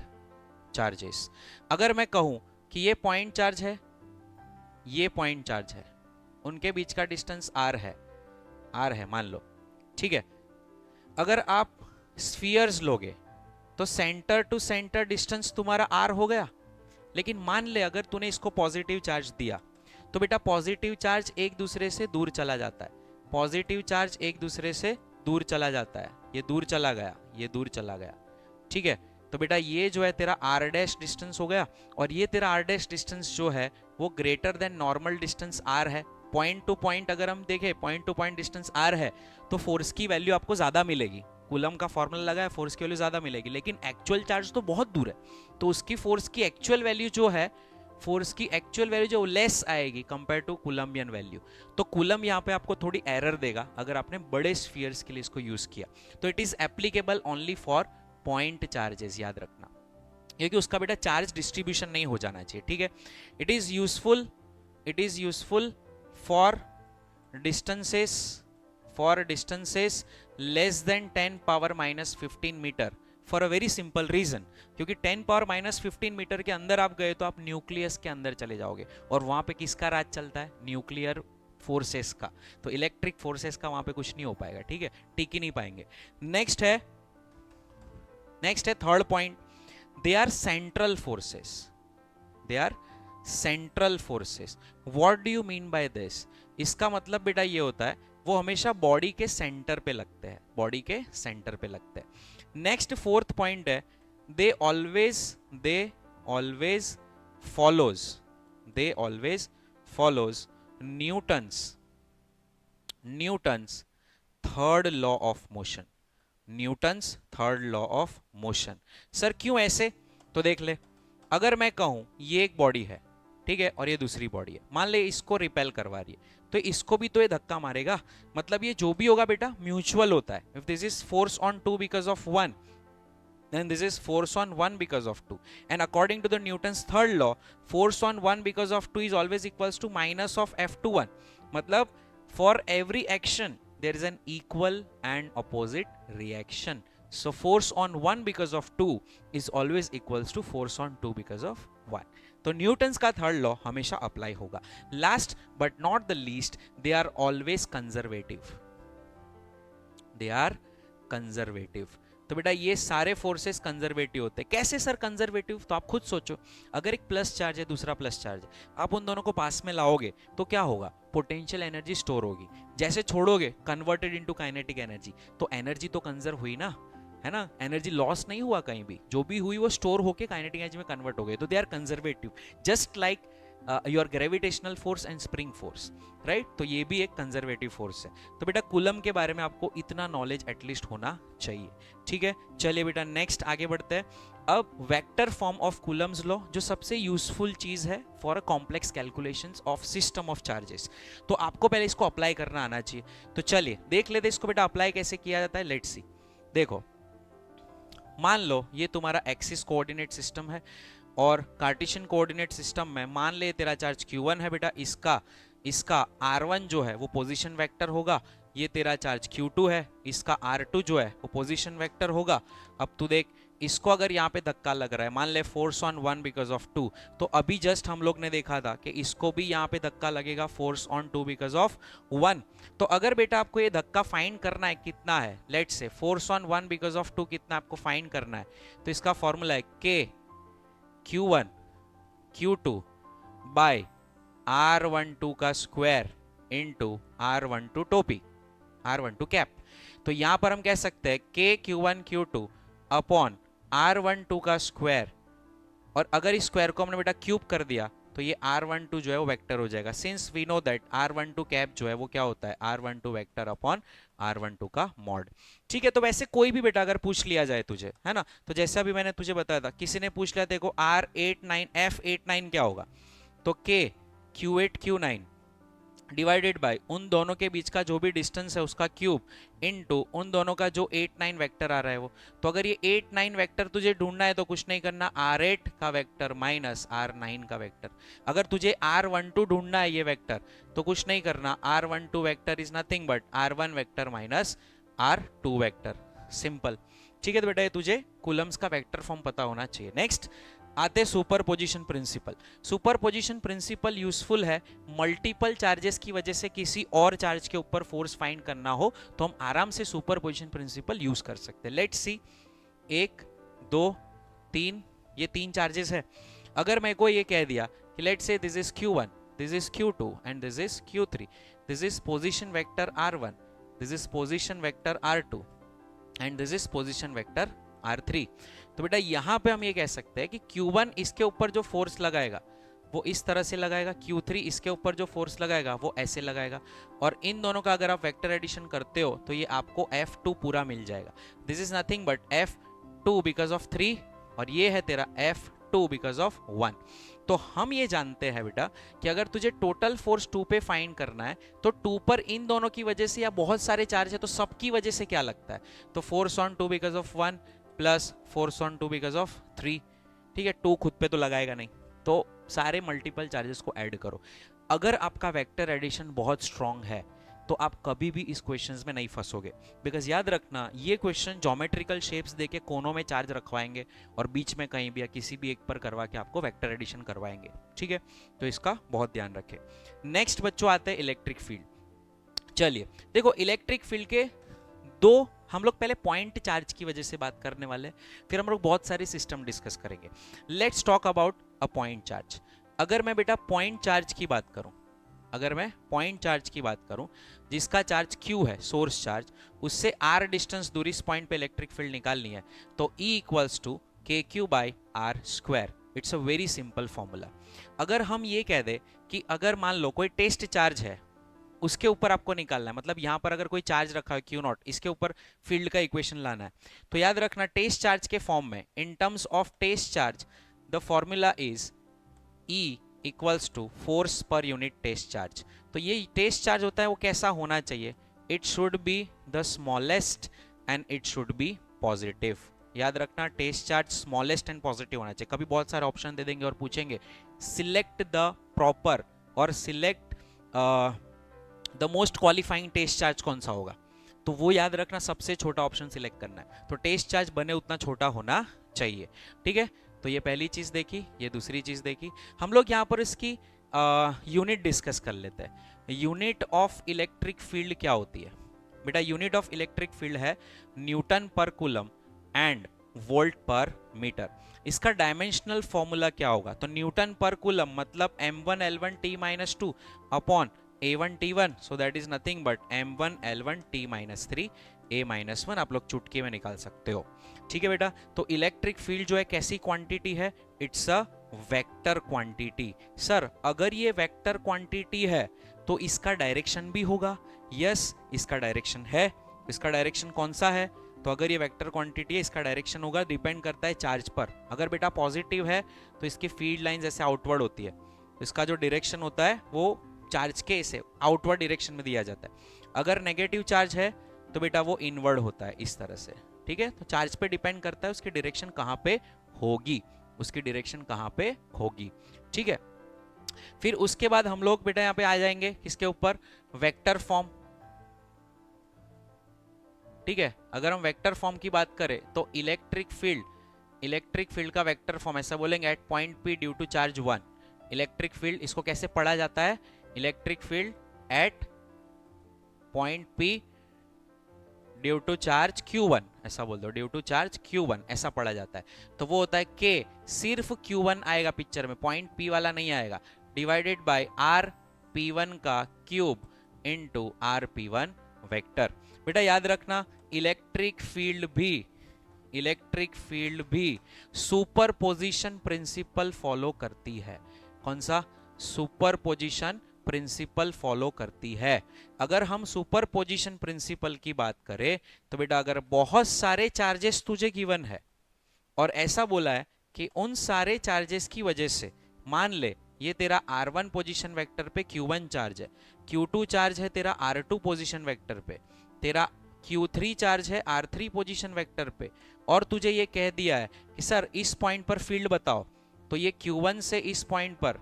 charges. अगर मैं कहूं कि ये पॉइंट चार्ज है, ये पॉइंट चार्ज है, उनके बीच का डिस्टेंस r है मान लो, ठीक है। अगर आप स्फीयर्स लोगे तो सेंटर टू सेंटर डिस्टेंस तुम्हारा r हो गया, लेकिन मान ले अगर तूने इसको पॉजिटिव चार्ज दिया तो बेटा पॉजिटिव चार्ज एक दूसरे से दूर चला जाता है, पॉजिटिव चार्ज एक दूसरे से दूर चला जाता है, ये दूर चला गया, ये दूर चला गया, ठीक है। तो बेटा ये जो है तेरा r डैश डिस्टेंस हो गया, और ये तेरा r डैश डिस्टेंस जो है वो greater than normal distance r है। पॉइंट टू पॉइंट अगर हम देखें, point two point distance r है तो फोर्स की वैल्यू आपको ज्यादा मिलेगी, कूलम का फॉर्मूला लगा है, फोर्स की वैल्यू ज्यादा मिलेगी, लेकिन एक्चुअल चार्ज तो बहुत दूर है, तो उसकी फोर्स की एक्चुअल वैल्यू जो है, फोर्स की एक्चुअल वैल्यू जो लेस आएगी कंपेयर टू कूलम्बियन वैल्यू। तो कूलम यहाँ पे आपको थोड़ी एरर देगा अगर आपने बड़े स्फीयर्स के लिए इसको यूज किया। तो it is applicable only for point charges, याद रखना, क्योंकि उसका बेटा चार्ज डिस्ट्रीब्यूशन नहीं हो जाना चाहिए, ठीक है। It is useful for distances less than 10⁻⁻15 metre for a very simple reason, क्योंकि 10⁻⁻15 मीटर के अंदर आप गए तो आप न्यूक्लियस के अंदर चले जाओगे, और वहां पे किसका राज चलता है, न्यूक्लियर फोर्सेस का, तो इलेक्ट्रिक फोर्सेस का वहां पे कुछ नहीं हो पाएगा, ठीक है, टिक ही नहीं पाएंगे। नेक्स्ट है third point, they are central forces. What do you mean by this, इसका मतलब बेटा ये होता है वो हमेशा बॉडी के सेंटर पे लगते हैं, नेक्स्ट फोर्थ पॉइंट है, they always they always follows Newton's third law of motion. Newton's third law of motion. Sir क्यों ऐसे? तो देख ले, अगर मैं कहूं ये एक बॉडी है, ठीक है, और ये दूसरी बॉडी है, मान ले इसको रिपेल करवा रही है, तो इसको भी तो ये धक्का मारेगा. मतलब ये जो भी होगा बेटा म्यूचुअल होता है. If this is force on two because of one, then this is force on 1 because of 2, and according to the Newton's third law, force on 1 because of 2 is always equals to minus of F21. मतलब for every action there is an equal and opposite reaction. So force on 1 because of 2 is always equals to force on 2 because of 1. तो Newton's का third law हमेशा apply होगा. Last but not the least, they are always conservative. They are conservative. तो बेटा ये सारे forces conservative होते हैं. कैसे सर कंजर्वेटिव? तो आप खुद सोचो, अगर एक प्लस चार्ज है दूसरा प्लस चार्ज है, आप उन दोनों को पास में लाओगे तो क्या होगा? पोटेंशियल एनर्जी स्टोर होगी. जैसे छोड़ोगे कन्वर्टेड इनटू काइनेटिक एनर्जी, तो एनर्जी तो कंजर्व हुई ना, है ना. एनर्जी लॉस नहीं हुआ कहीं भी, जो भी हुई वो स्टोर होके काइनेटिक एनर्जी में कन्वर्ट हो गई. तो they are conservative, just like your gravitational force and spring force, right. तो ये भी एक कंजर्वेटिव फोर्स है. तो बेटा कूलम के बारे में आपको इतना नॉलेज एटलीस्ट होना चाहिए. ठीक है, चलिए बेटा नेक्स्ट आगे बढ़ते हैं. अब vector form of Coulomb's law, जो सबसे यूजफुल चीज है for a complex calculations of system of charges. तो आपको पहले इसको अप्लाई करना आना चाहिए. तो चलिए देख लेते इसको बेटा अप्लाई कैसे किया जाता है. Let's see. देखो, मान लो ये तुम्हारा एक्सिस कोऑर्डिनेट सिस्टम है, और कार्टेशियन कोऑर्डिनेट सिस्टम में मान ले तेरा चार्ज q1 है बेटा. इसका r1 जो है वो पोजीशन वेक्टर होगा. ये तेरा चार्ज q2 है, इसका r2 जो है वो पोजीशन वेक्टर होगा. अब तू देख, इसको अगर यहाँ पे धक्का लग रहा है, मान ले फोर्स ऑन 1 बिकॉज ऑफ 2, तो अभी जस्ट हम लोग ने देखा था कि इसको भी यहाँ पे धक्का लगेगा फोर्स ऑन 2 बिकॉज ऑफ 1. तो अगर बेटा आपको ये धक्का फाइंड करना है कितना है, let's say force on 1 because of 2 कितना आपको फाइंड करना है, तो इसका फॉर्मूला है k q1 q2 bye r12 का स्क्वायर इंटू r12 टोपी, r12 कैप. तो यहां पर हम कह सकते हैं k q1 q2 upon r12 का स्क्वायर, और अगर इस स्क्वायर को हमने बेटा क्यूब कर दिया तो ये r12 जो है वो वेक्टर हो जाएगा. Since we know that r12 cap जो है वो क्या होता है, r12 वेक्टर अपॉन r12 का मॉड. ठीक है, तो वैसे कोई भी बेटा अगर पूछ लिया जाए तुझे, है ना, तो जैसे अभी मैंने तुझे बताया था, किसी ने पूछ लिया देखो r89 f89 क्या होगा, तो k q8 q9 divided by उन दोनों के बीच का जो भी डिस्टेंस है उसका क्यूब इनटू उन दोनों का जो 8 9 वेक्टर आ रहा है वो. तो अगर ये 8 9 वेक्टर तुझे ढूंढना है तो कुछ नहीं करना, r8 का वेक्टर माइनस r9 का वेक्टर. अगर तुझे r12 ढूंढना है ये वेक्टर, तो कुछ नहीं करना, r12 vector is nothing but r1 vector minus r2 vector. Simple. ठीक है, तो बेटा ये तुझे कूलम्स का वेक्टर फॉर्म पता होना चाहिए. नेक्स्ट आते superposition principle. Superposition principle useful है मल्टीपल चार्जेस की वजह से किसी और चार्ज के ऊपर फोर्स फाइंड करना हो तो हम आराम से सुपरपोजिशन प्रिंसिपल यूज कर सकते हैं. लेट्स सी, 1 2 3 ये 3 चार्जेस है. अगर मैं को ये कह दिया कि let's say this is q1, this is q2 and this is q3, this is position vector r1, this is position vector r2 and this is position vector r3. तो बेटा यहां पे हम ये कह सकते हैं कि q1 इसके ऊपर जो फोर्स लगाएगा वो इस तरह से लगाएगा, q3 इसके ऊपर जो फोर्स लगाएगा वो ऐसे लगाएगा, और इन दोनों का अगर आप वेक्टर एडिशन करते हो तो ये आपको f2 पूरा मिल जाएगा. This is nothing but f2 because of 3, और ये है तेरा f2 बिकॉज ऑफ 1. तो हम ये जानते हैं बेटा कि अगर तुझे टोटल फोर्स 2 पे फाइंड करना है तो 2 पर इन दोनों की वजह से या बहुत सारे चार्ज है तो सबकी वजह से क्या लगता है, तो force on 2 because of 1 plus force on 2 because of 3. ठीक है, 2 खुद पे तो लगाएगा नहीं, तो सारे मल्टीपल चार्जेस को ऐड करो. अगर आपका वेक्टर एडिशन बहुत स्ट्रांग है तो आप कभी भी इस क्वेश्चंस में नहीं फंसोगे, बिकॉज याद रखना ये क्वेश्चन ज्योमेट्रिकल शेप्स देके कोनों में चार्ज रखवाएंगे और बीच में कहीं भी या किसी भी एक पर करवा के आपको वेक्टर एडिशन करवाएंगे. ठीक है, तो इसका बहुत ध्यान रखें. नेक्स्ट बच्चों आते हैं इलेक्ट्रिक फील्ड. चलिए देखो, इलेक्ट्रिक फील्ड के दो हम लोग पहले पॉइंट चार्ज की वजह से बात करने वाले हैं, फिर हम लोग बहुत सारे सिस्टम डिस्कस करेंगे. Let's talk about a point charge. अगर मैं बेटा पॉइंट चार्ज की बात करूं, अगर मैं पॉइंट चार्ज की बात करूं जिसका चार्ज q है, सोर्स चार्ज, उससे r डिस्टेंस दूरी इस पॉइंट पे इलेक्ट्रिक फील्ड निकालनी है, तो E equals to kq by r square. It's a very simple formula. अगर हम ये कह दे कि अगर मान लो कोई टेस्ट चार्ज है, उसके ऊपर आपको निकालना है, मतलब यहां पर अगर कोई चार्ज रखा है क्यू नॉट, इसके ऊपर फील्ड का इक्वेशन लाना है, तो याद रखना टेस्ट चार्ज के फॉर्म में, in terms of test charge the formula is E equals to force per unit test charge. तो ये टेस्ट चार्ज होता है वो कैसा होना चाहिए, it should be the smallest and it should be positive. याद रखना test charge smallest and positive होना चाहिए। कभी बहुत सारे ऑप्शन दे देंगे और पूछेंगे सिलेक्ट द प्रॉपर और select the most qualifying test charge कौन सा होगा, तो वो याद रखना सबसे छोटा ऑप्शन सिलेक्ट करना है। तो टेस्ट चार्ज बने उतना छोटा होना चाहिए, ठीक है। तो ये पहली चीज देखी, ये दूसरी चीज देखी। हम लोग यहाँ पर इसकी यूनिट डिस्कस कर लेते हैं। यूनिट ऑफ इलेक्ट्रिक फील्ड क्या होती है बेटा? यूनिट ऑफ इलेक्ट्रिक फील्ड है न्यूटन पर कूलम एंड वोल्ट पर मीटर। इसका डायमेंशनल फॉर्मूला क्या होगा? तो न्यूटन पर कूलम मतलब m1 l1 t minus 2 upon a1 t1, so that is nothing but m1 l1 t minus 3 a minus 1। आप लोग चुटकी में निकाल सकते हो, ठीक है बेटा। तो इलेक्ट्रिक फील्ड जो है कैसी क्वांटिटी है? It's a vector quantity. Sir अगर ये वेक्टर क्वांटिटी है तो इसका डायरेक्शन भी होगा। यस, इसका डायरेक्शन है। इसका डायरेक्शन कौन सा है? तो अगर ये वेक्टर क्वांटिटी है, इसका डायरेक्शन होगा, डिपेंड करता है चार्ज पर। अगर बेटा पॉजिटिव है तो इसकी फील्ड लाइंस ऐसे आउटवर्ड होती है, तो इसका जो डायरेक्शन होता है वो चार्ज के ऐसे आउटवर्ड डायरेक्शन में दिया जाता है। अगर नेगेटिव चार्ज है तो बेटा वो इनवर्ड होता है इस तरह से, ठीक है। तो चार्ज पे डिपेंड करता है उसकी डायरेक्शन कहां पे होगी, उसकी डायरेक्शन कहां पे होगी, ठीक है। फिर उसके बाद हम लोग बेटा यहां पे आ जाएंगे किसके ऊपर? वेक्टर फॉर्म, ठीक है। अगर हम वेक्टर फॉर्म की बात करें तो इलेक्ट्रिक फील्ड का वेक्टर फॉर्म ऐसा बोलेंगे at point P due to charge 1। Electric field इसको कैसे पढ़ा जाता है? Electric field at point P due to charge Q1, ऐसा बोल दो, ड्यू टू चार्ज Q1 ऐसा पढ़ा जाता है। तो वो होता है K, सिर्फ Q1 आएगा पिक्चर में, पॉइंट P वाला नहीं आएगा, डिवाइडेड बाय R P1 का cube into R P1 vector. बेटा याद रखना इलेक्ट्रिक फील्ड भी सुपरपोजिशन प्रिंसिपल फॉलो करती है। कौन सा? सुपरपोजिशन प्रिंसिपल फॉलो करती है। अगर हम सुपरपोजिशन प्रिंसिपल की बात करें तो बेटा अगर बहुत सारे चार्जेस तुझे गिवन है और ऐसा बोला है कि उन सारे चार्जेस की वजह से, मान ले ये तेरा R1 पोजीशन वेक्टर पे Q1 चार्ज है, Q2 चार्ज है तेरा R2 पोजीशन वेक्टर पे, तेरा Q3 चार्ज है R3 पोजीशन वेक्टर पे, और तुझे ये कह दिया है कि सर इस पॉइंट पर फील्ड बताओ, तो ये Q1 से इस पॉइंट पर,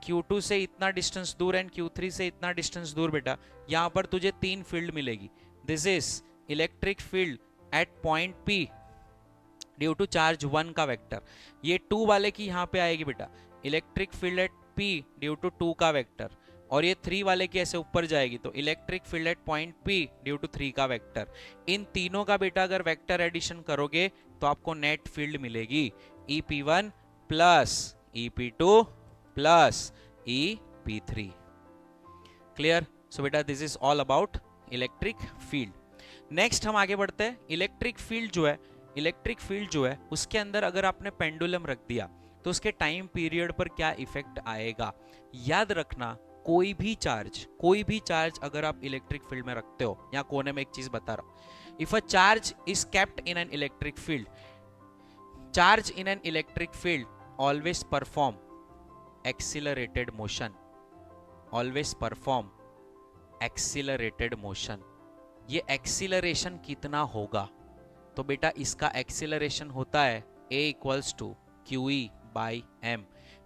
Q2 से इतना डिस्टेंस दूर एंड Q3 से इतना डिस्टेंस दूर, बेटा यहां पर तुझे 3 फील्ड मिलेगी। This is electric field at point P due to charge 1 का वेक्टर। ये 2 वाले की यहां पे आएगी बेटा electric field at P due to 2 का वेक्टर, और ये 3 वाले की ऐसे ऊपर जाएगी तो electric field at point P due to 3 का वेक्टर। इन तीनों का बेटा अगर वेक्टर एडिशन करोगे तो आपको नेट फील्ड मिलेगी EP1 plus EP2 plus EP3। Clear? सो बेटा this is all about electric field. Next हम आगे बढ़ते हैं। इलेक्ट्रिक फील्ड जो है उसके अंदर अगर आपने पेंडुलम रख दिया तो उसके टाइम पीरियड पर क्या इफेक्ट आएगा? याद रखना कोई भी चार्ज अगर आप इलेक्ट्रिक फील्ड में रखते हो, या कोने में एक चीज बता रहा हूं, if a charge is kept in an electric field, charge in an electric field always perform accelerated motion. ये एक्सीलरेशन कितना होगा? तो बेटा इसका एक्सीलरेशन होता है A equals to QE by M।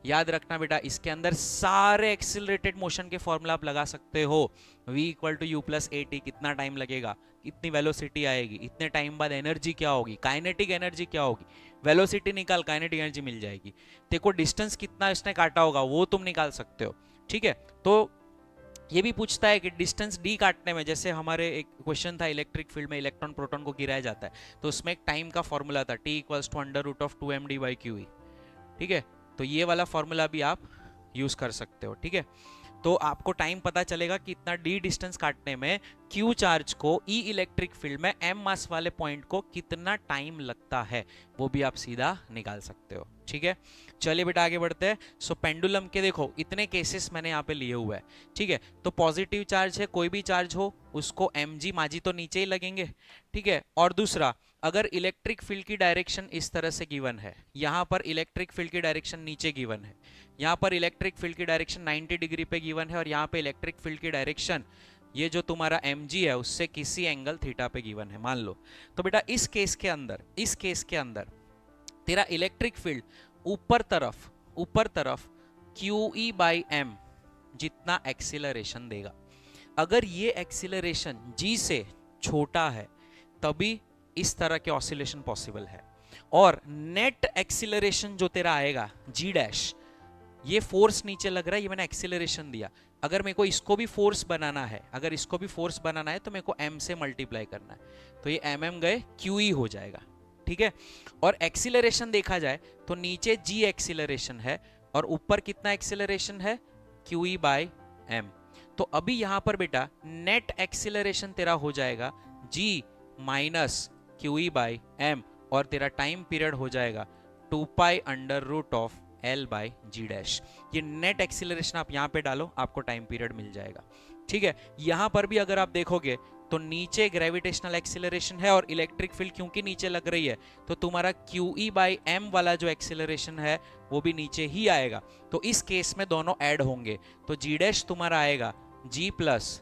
याद रखना बेटा इसके अंदर सारे एक्सीलरेटेड मोशन के फॉर्मूला आप लगा सकते हो। V equal to U plus AT, कितना टाइम लगेगा, इतनी वेलोसिटी आएगी, इतने टाइम बाद एनर्जी क्या होगी, काइनेटिक एनर्जी क्या होगी, वेलोसिटी निकाल, काइनेटिक एनर्जी मिल जाएगी। देखो डिस्टेंस कितना इसने काटा होगा वो तुम निकाल सकते हो, ठीक है। तो ये भी पूछता है कि डिस्टेंस d काटने में, जैसे हमारे एक क्वेश्चन था इलेक्ट्रिक फील्ड में इलेक्ट्रॉन प्रोटॉन को गिराया जाता है, तो उसमें एक टाइम का फॉर्मूला था T equals to under root of 2md by QE, ठीक है। तो ये वाला फॉर्मूला भी आप यूज कर सकते हो, ठीक है। तो आपको टाइम पता चलेगा कि इतना डी डिस्टेंस काटने में क्यू चार्ज को ई इलेक्ट्रिक फील्ड में एम मास वाले पॉइंट को कितना टाइम लगता है, वो भी आप सीधा निकाल सकते हो। ठीक है, चलिए बेटा आगे बढ़ते हैं। सो पेंडुलम के देखो इतने केसेस मैंने यहाँ पे लिए हुए हैं। ठीक है, तो पॉजिटिव चार्ज है, कोई भी चार्ज हो उसको एम जी माजी तो नीचे ही लगेंगे। ठीक है, और दूसरा, अगर इलेक्ट्रिक फील्ड की डायरेक्शन इस तरह से गिवन है, यहाँ पर इलेक्ट्रिक फील्ड की डायरेक्शन नीचे गिवन है, यहाँ पर इलेक्ट्रिक फील्ड की डायरेक्शन 90 डिग्री पे गिवन है, और यहाँ पे इलेक्ट्रिक फील्ड की डायरेक्शन ये जो तुम्हारा mg है उससे किसी एंगल थीटा पे गिवन है मान लो। तो बेटा इस केस के अंदर तेरा इलेक्ट्रिक फील्ड ऊपर तरफ QE बाई एम जितना एक्सीलरेशन देगा। अगर ये एक्सीलरेशन g से छोटा है तभी इस तरह के ऑसिलेशन पॉसिबल है। और नेट एक्सीलरेशन जो तेरा आएगा g डैश, ये फोर्स नीचे लग रहा है, ये मैंने एक्सीलरेशन दिया। अगर मेरे को इसको भी फोर्स बनाना है, तो मेरे को m से मल्टीप्लाई करना है, तो ये mm गए QE हो जाएगा। ठीक है, और एक्सीलरेशन देखा जाए तो नीचे g एक्सीलरेशन है और ऊपर कितना एक्सीलरेशन है, QE बाय m। तो अभी यहां पर बेटा नेट एक्सीलरेशन तेरा हो जाएगा g minus QE by m, और तेरा टाइम पीरियड हो जाएगा 2 pi under root of L by g dash. ये नेट एक्सीलरेशन आप यहां पे डालो, आपको टाइम पीरियड मिल जाएगा। ठीक है, यहां पर भी अगर आप देखोगे तो नीचे ग्रेविटेशनल एक्सीलरेशन है और इलेक्ट्रिक फील्ड क्योंकि नीचे लग रही है तो तुम्हारा QE बाई m वाला जो एक्सीलरेशन है वो भी नीचे ही आएगा। तो इस केस में दोनों ऐड होंगे, तो जी डैश तुम्हारा आएगा g plus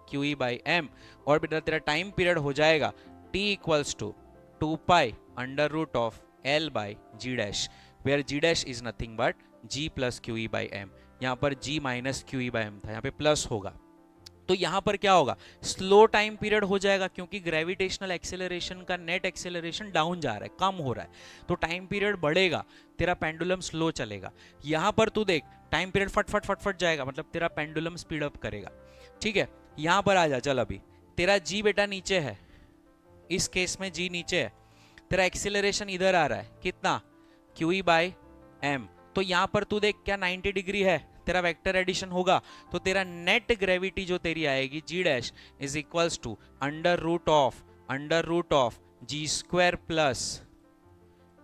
QE by m, और बेटा तेरा टाइम पीरियड हो जाएगा t equals to 2 pi under root of L by g dash, where g dash is nothing but g plus QE by m। यहाँ पर g minus QE by m था, यहाँ पे प्लस होगा। तो यहाँ पर क्या होगा, स्लो टाइम पीरियड हो जाएगा क्योंकि ग्रेविटेशनल एक्सेलरेशन का नेट एक्सेलरेशन डाउन जा रहा है, कम हो रहा है, तो टाइम पीरियड बढ़ेगा, तेरा पेंडुलम स्लो चलेगा। यहाँ पर तू देख टाइम पीरियड फट जाएगा, मतलब तेरा पेंडुलम स्पीड अप करेगा। ठीक है, यहाँ पर आ जा, चल अभी तेरा g बेटा नीचे है, इस केस में g नीचे है, तेरा एक्सेलरेशन इधर आ रहा है कितना, QE बाय m। तो यहां पर तू देख क्या 90 डिग्री है, तेरा वेक्टर एडिशन होगा, तो तेरा नेट ग्रेविटी जो तेरी आएगी g dash is equals to under root of g square plus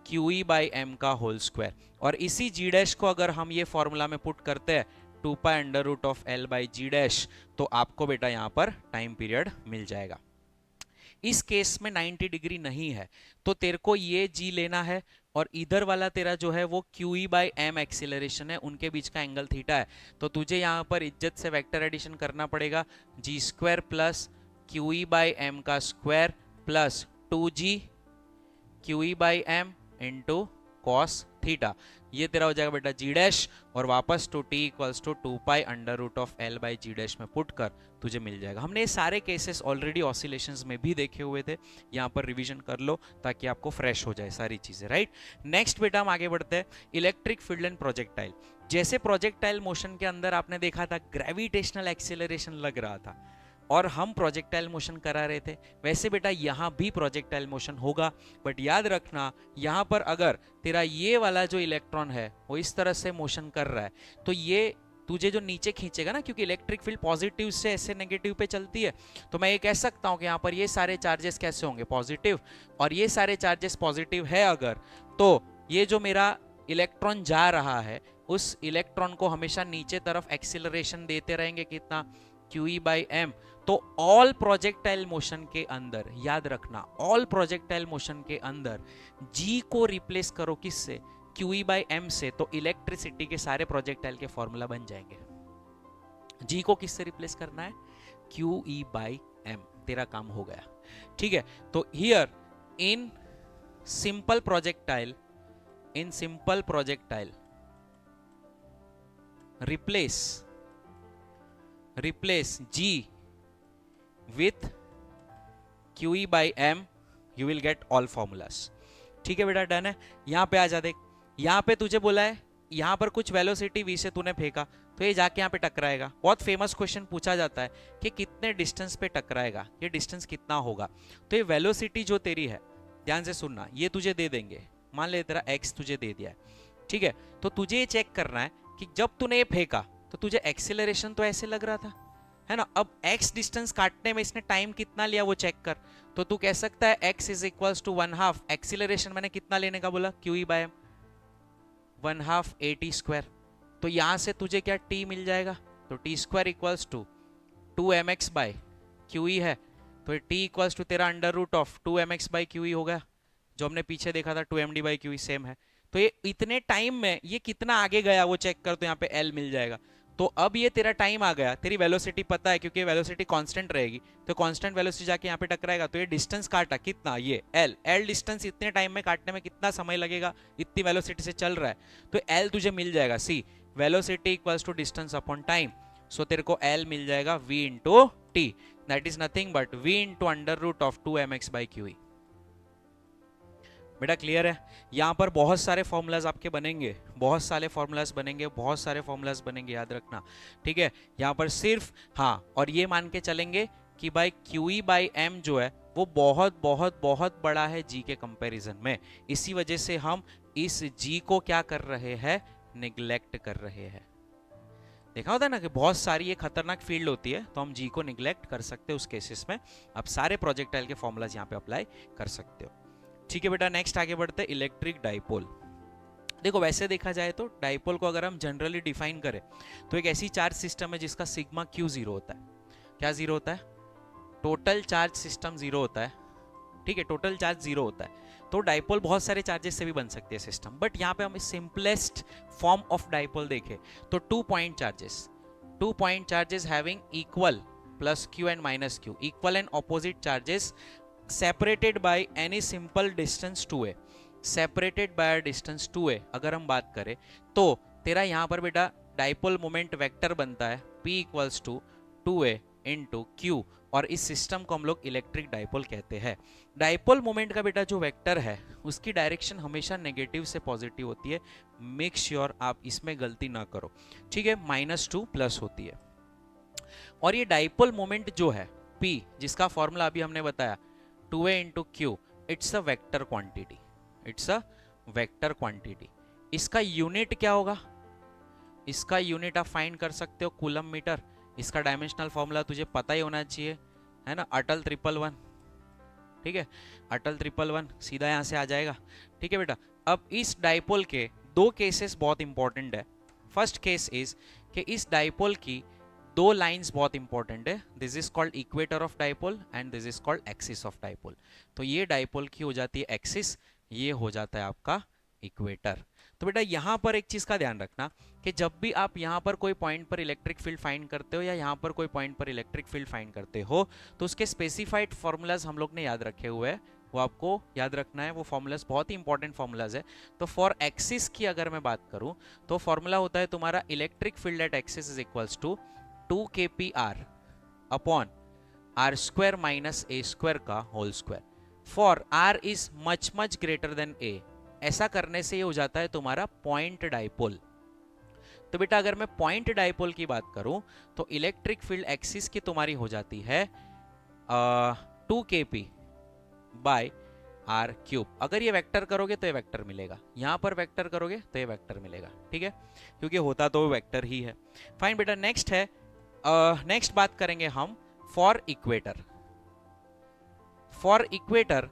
QE by m का होल स्क्वायर। और इसी g डैश को अगर हम ये फॉर्मूला में पुट करते हैं 2 pi under root of L by g dash, तो आपको बेटा यहां पर टाइम पीरियड मिल जाएगा। इस केस में 90 डिग्री नहीं है तो तेरे को ये g लेना है, और इधर वाला तेरा जो है वो QE बाय m एक्सीलरेशन है, उनके बीच का एंगल थीटा है। तो तुझे यहाँ पर इज्जत से वेक्टर एडिशन करना पड़ेगा, g square plus QE by m का square plus 2g QE by m into cos theta, ये तेरा हो जाएगा बेटा g डैश, और वापस to t equals to 2 pi under root of L by g dash में पुट कर तुझे मिल जाएगा। हमने ये सारे केसेस ऑलरेडी ऑसिलेशंस में भी देखे हुए थे, यहाँ पर रिवीजन कर लो ताकि आपको फ्रेश हो जाए सारी चीजें, राइट। नेक्स्ट बेटा हम आगे बढ़ते हैं, इलेक्ट्रिक फील्ड एंड प्रोजेक्टाइल। जैसे प्रोजेक्टाइल मोशन के अंदर आपने देखा था ग्रेविटेशनल एक्सेलरेशन लग रहा था और हम प्रोजेक्टाइल मोशन करा रहे थे, वैसे बेटा यहाँ भी प्रोजेक्टाइल मोशन होगा। बट याद रखना यहाँ पर अगर तेरा ये वाला जो इलेक्ट्रॉन है वो इस तरह से मोशन कर रहा है तो ये तुझे जो नीचे खींचेगा ना, क्योंकि इलेक्ट्रिक फील्ड पॉजिटिव से ऐसे नेगेटिव पे चलती है, तो मैं ये कह सकता हूँ कि यहाँ पर ये सारे चार्जेस कैसे होंगे, पॉजिटिव, और ये सारे चार्जेस पॉजिटिव है अगर, तो ये जो मेरा इलेक्ट्रॉन जा रहा है उस इलेक्ट्रॉन को हमेशा नीचे तरफ एक्सीलरेशन देते रहेंगे, कितना, QE बाई m। तो ऑल प्रोजेक्टाइल मोशन के अंदर याद रखना, ऑल प्रोजेक्टाइल मोशन के अंदर g को रिप्लेस करो किससे, QE बाई m से, तो इलेक्ट्रिसिटी के सारे प्रोजेक्टाइल के फॉर्मूला बन जाएंगे। g को किससे रिप्लेस करना है, QE बाई m, तेरा काम हो गया। ठीक है, तो here in simple projectile replace g with QE by m, you will get all formulas। ठीक है बेटा, डन है। यहां पे आ जा, देख यहां पे तुझे बोला है यहां पर कुछ वेलोसिटी v से तूने फेंका तो ये जाके यहां पे टकराएगा। बहुत फेमस क्वेश्चन पूछा जाता है कि कितने डिस्टेंस पे टकराएगा, ये डिस्टेंस कितना होगा। तो ये वेलोसिटी जो तेरी है, ध्यान से सुनना, ये तुझे दे देंगे, मान ले तेरा x तुझे दे दिया है, ठीक है। तो तुझे ये चेक करना है कि जब तूने ये फेंका तो तुझे एक्सीलरेशन तो ऐसे लग रहा था, है ना। अब x डिस्टेंस काटने में इसने टाइम कितना लिया वो चेक कर। तो तू कह सकता है x is equals to 1/2 acceleration मैंने कितना लेने का बोला, QE by m 1/2 AT square. तो यहां से तुझे क्या t मिल जाएगा, तो t square equals to 2mx by QE है, तो t इक्वल्स टू तेरा under root of 2mx by QE हो गया, जो हमने पीछे देखा था 2md बाय QE सेम है। तो ये इतने टाइम में ये कितना आगे गया वो चेक कर, तो यहाँ पे l मिल जाएगा। तो अब ये तेरा टाइम आ गया, तेरी वेलोसिटी पता है क्योंकि वेलोसिटी कांस्टेंट रहेगी, तो कांस्टेंट वेलोसिटी जाके यहाँ पे टकराएगा, तो ये डिस्टेंस काटा कितना, ये l डिस्टेंस इतने टाइम में काटने में कितना समय लगेगा, इतनी वेलोसिटी से चल रहा है, तो l तुझे मिल जाएगा। See velocity equals to distance upon time, so तेरे को l मिल जाएगा v into T, that is nothing but v into under root of 2mx by QE। बेटा क्लियर है। यहाँ पर बहुत सारे फॉर्मूलाज आपके बनेंगे, बहुत सारे फॉर्मूलाज बनेंगे, बहुत सारे फॉर्मूलाज बनेंगे, याद रखना, ठीक है। यहाँ पर सिर्फ हाँ, और ये मान के चलेंगे कि भाई QE बाई m जो है वो बहुत बहुत बहुत बड़ा है g के कंपैरिजन में, इसी वजह से हम इस g को क्या कर रहे हैं, निग्लेक्ट कर रहे हैं। देखा होता है ना कि बहुत सारी ये खतरनाक फील्ड होती है, तो हम जी को निग्लेक्ट कर सकते हैं उस केसेस में। आप सारे प्रोजेक्टाइल के फॉर्मूलाज यहाँ पे अप्लाई कर सकते हो, ठीक है बेटा। नेक्स्ट आगे बढ़ते हैं, इलेक्ट्रिक डाइपोल। देखो वैसे देखा जाए तो डाइपोल को अगर हम जनरली डिफाइन करें तो एक ऐसी चार्ज सिस्टम है जिसका सिग्मा क्यू जीरो होता है। क्या जीरो होता है, टोटल चार्ज सिस्टम जीरो होता है, ठीक है, टोटल चार्ज जीरो होता है। तो डाइपोल बहुत सारे चार्जेस से भी बन सकती है सिस्टम, बट यहाँ पे हम सिंपलेस्ट फॉर्म ऑफ डाइपोल देखें तो 2 point charges having equal plus Q and minus Q, equal and opposite charges separated by any simple distance 2a, separated by distance 2a अगर हम बात करें तो तेरा यहाँ पर बेटा डाइपोल मोमेंट वेक्टर बनता है p equals to 2a into Q, और इस सिस्टम को हम लोग इलेक्ट्रिक डाइपोल कहते हैं। डाइपोल मोमेंट का बेटा जो वेक्टर है उसकी डायरेक्शन हमेशा नेगेटिव से पॉजिटिव होती है, मेक श्योर आप इसमें गलती ना करो, ठीक है। -2 प्लस होती है, और ये डाइपोल मोमेंट जो है p, जिसका फॉर्मूला अभी हमने बताया 2a into Q, it's a vector quantity, it's a vector quantity. इसका यूनिट क्या होगा, इसका यूनिट आप फाइंड कर सकते हो कूलम मीटर। इसका डायमेंशनल फॉर्मूला तुझे पता ही होना चाहिए, है ना, अटल 111, ठीक है, अटल 111 सीधा यहां से आ जाएगा, ठीक है बेटा। अब इस डाइपोल के दो केसेस बहुत इंपॉर्टेंट है। फर्स्ट केस इज कि इस डाइपोल की दो लाइंस बहुत इंपॉर्टेंट है, this is called equator of dipole and this is called axis of dipole. तो ये डाइपोल की हो जाती है एक्सिस, ये हो जाता है आपका इक्वेटर। तो बेटा यहाँ पर एक चीज का ध्यान रखना कि जब भी आप यहाँ पर कोई पॉइंट पर इलेक्ट्रिक फील्ड फाइंड करते हो या यहाँ पर कोई पॉइंट पर इलेक्ट्रिक फील्ड फाइंड करते हो तो उसके स्पेसिफाइड फॉर्मूलाज हम लोग ने याद रखे हुए हैं, वो आपको याद रखना है। वो फॉर्मूलाज बहुत ही इंपॉर्टेंट फॉर्मूलाज है। तो फॉर एक्सिस की अगर मैं बात करूं तो फॉर्मूला होता है तुम्हारा electric field at axis is equals to 2kpr upon r square minus a square का whole square for r is much much greater than a। ऐसा करने से ये हो जाता है तुम्हारा पॉइंट डाइपोल। तो बेटा अगर मैं पॉइंट डाइपोल की बात करूं तो इलेक्ट्रिक फील्ड एक्सिस की तुम्हारी हो जाती है 2kp बाय r क्यूब। अगर ये वेक्टर करोगे तो ये वेक्टर मिलेगा, यहां पर वेक्टर करोगे तो ये वेक्टर मिलेगा, ठीक है, क्योंकि होता तो वेक्टर ही है। फाइन बेटा, नेक्स्ट है, नेक्स्ट बात करेंगे हम for equator. For equator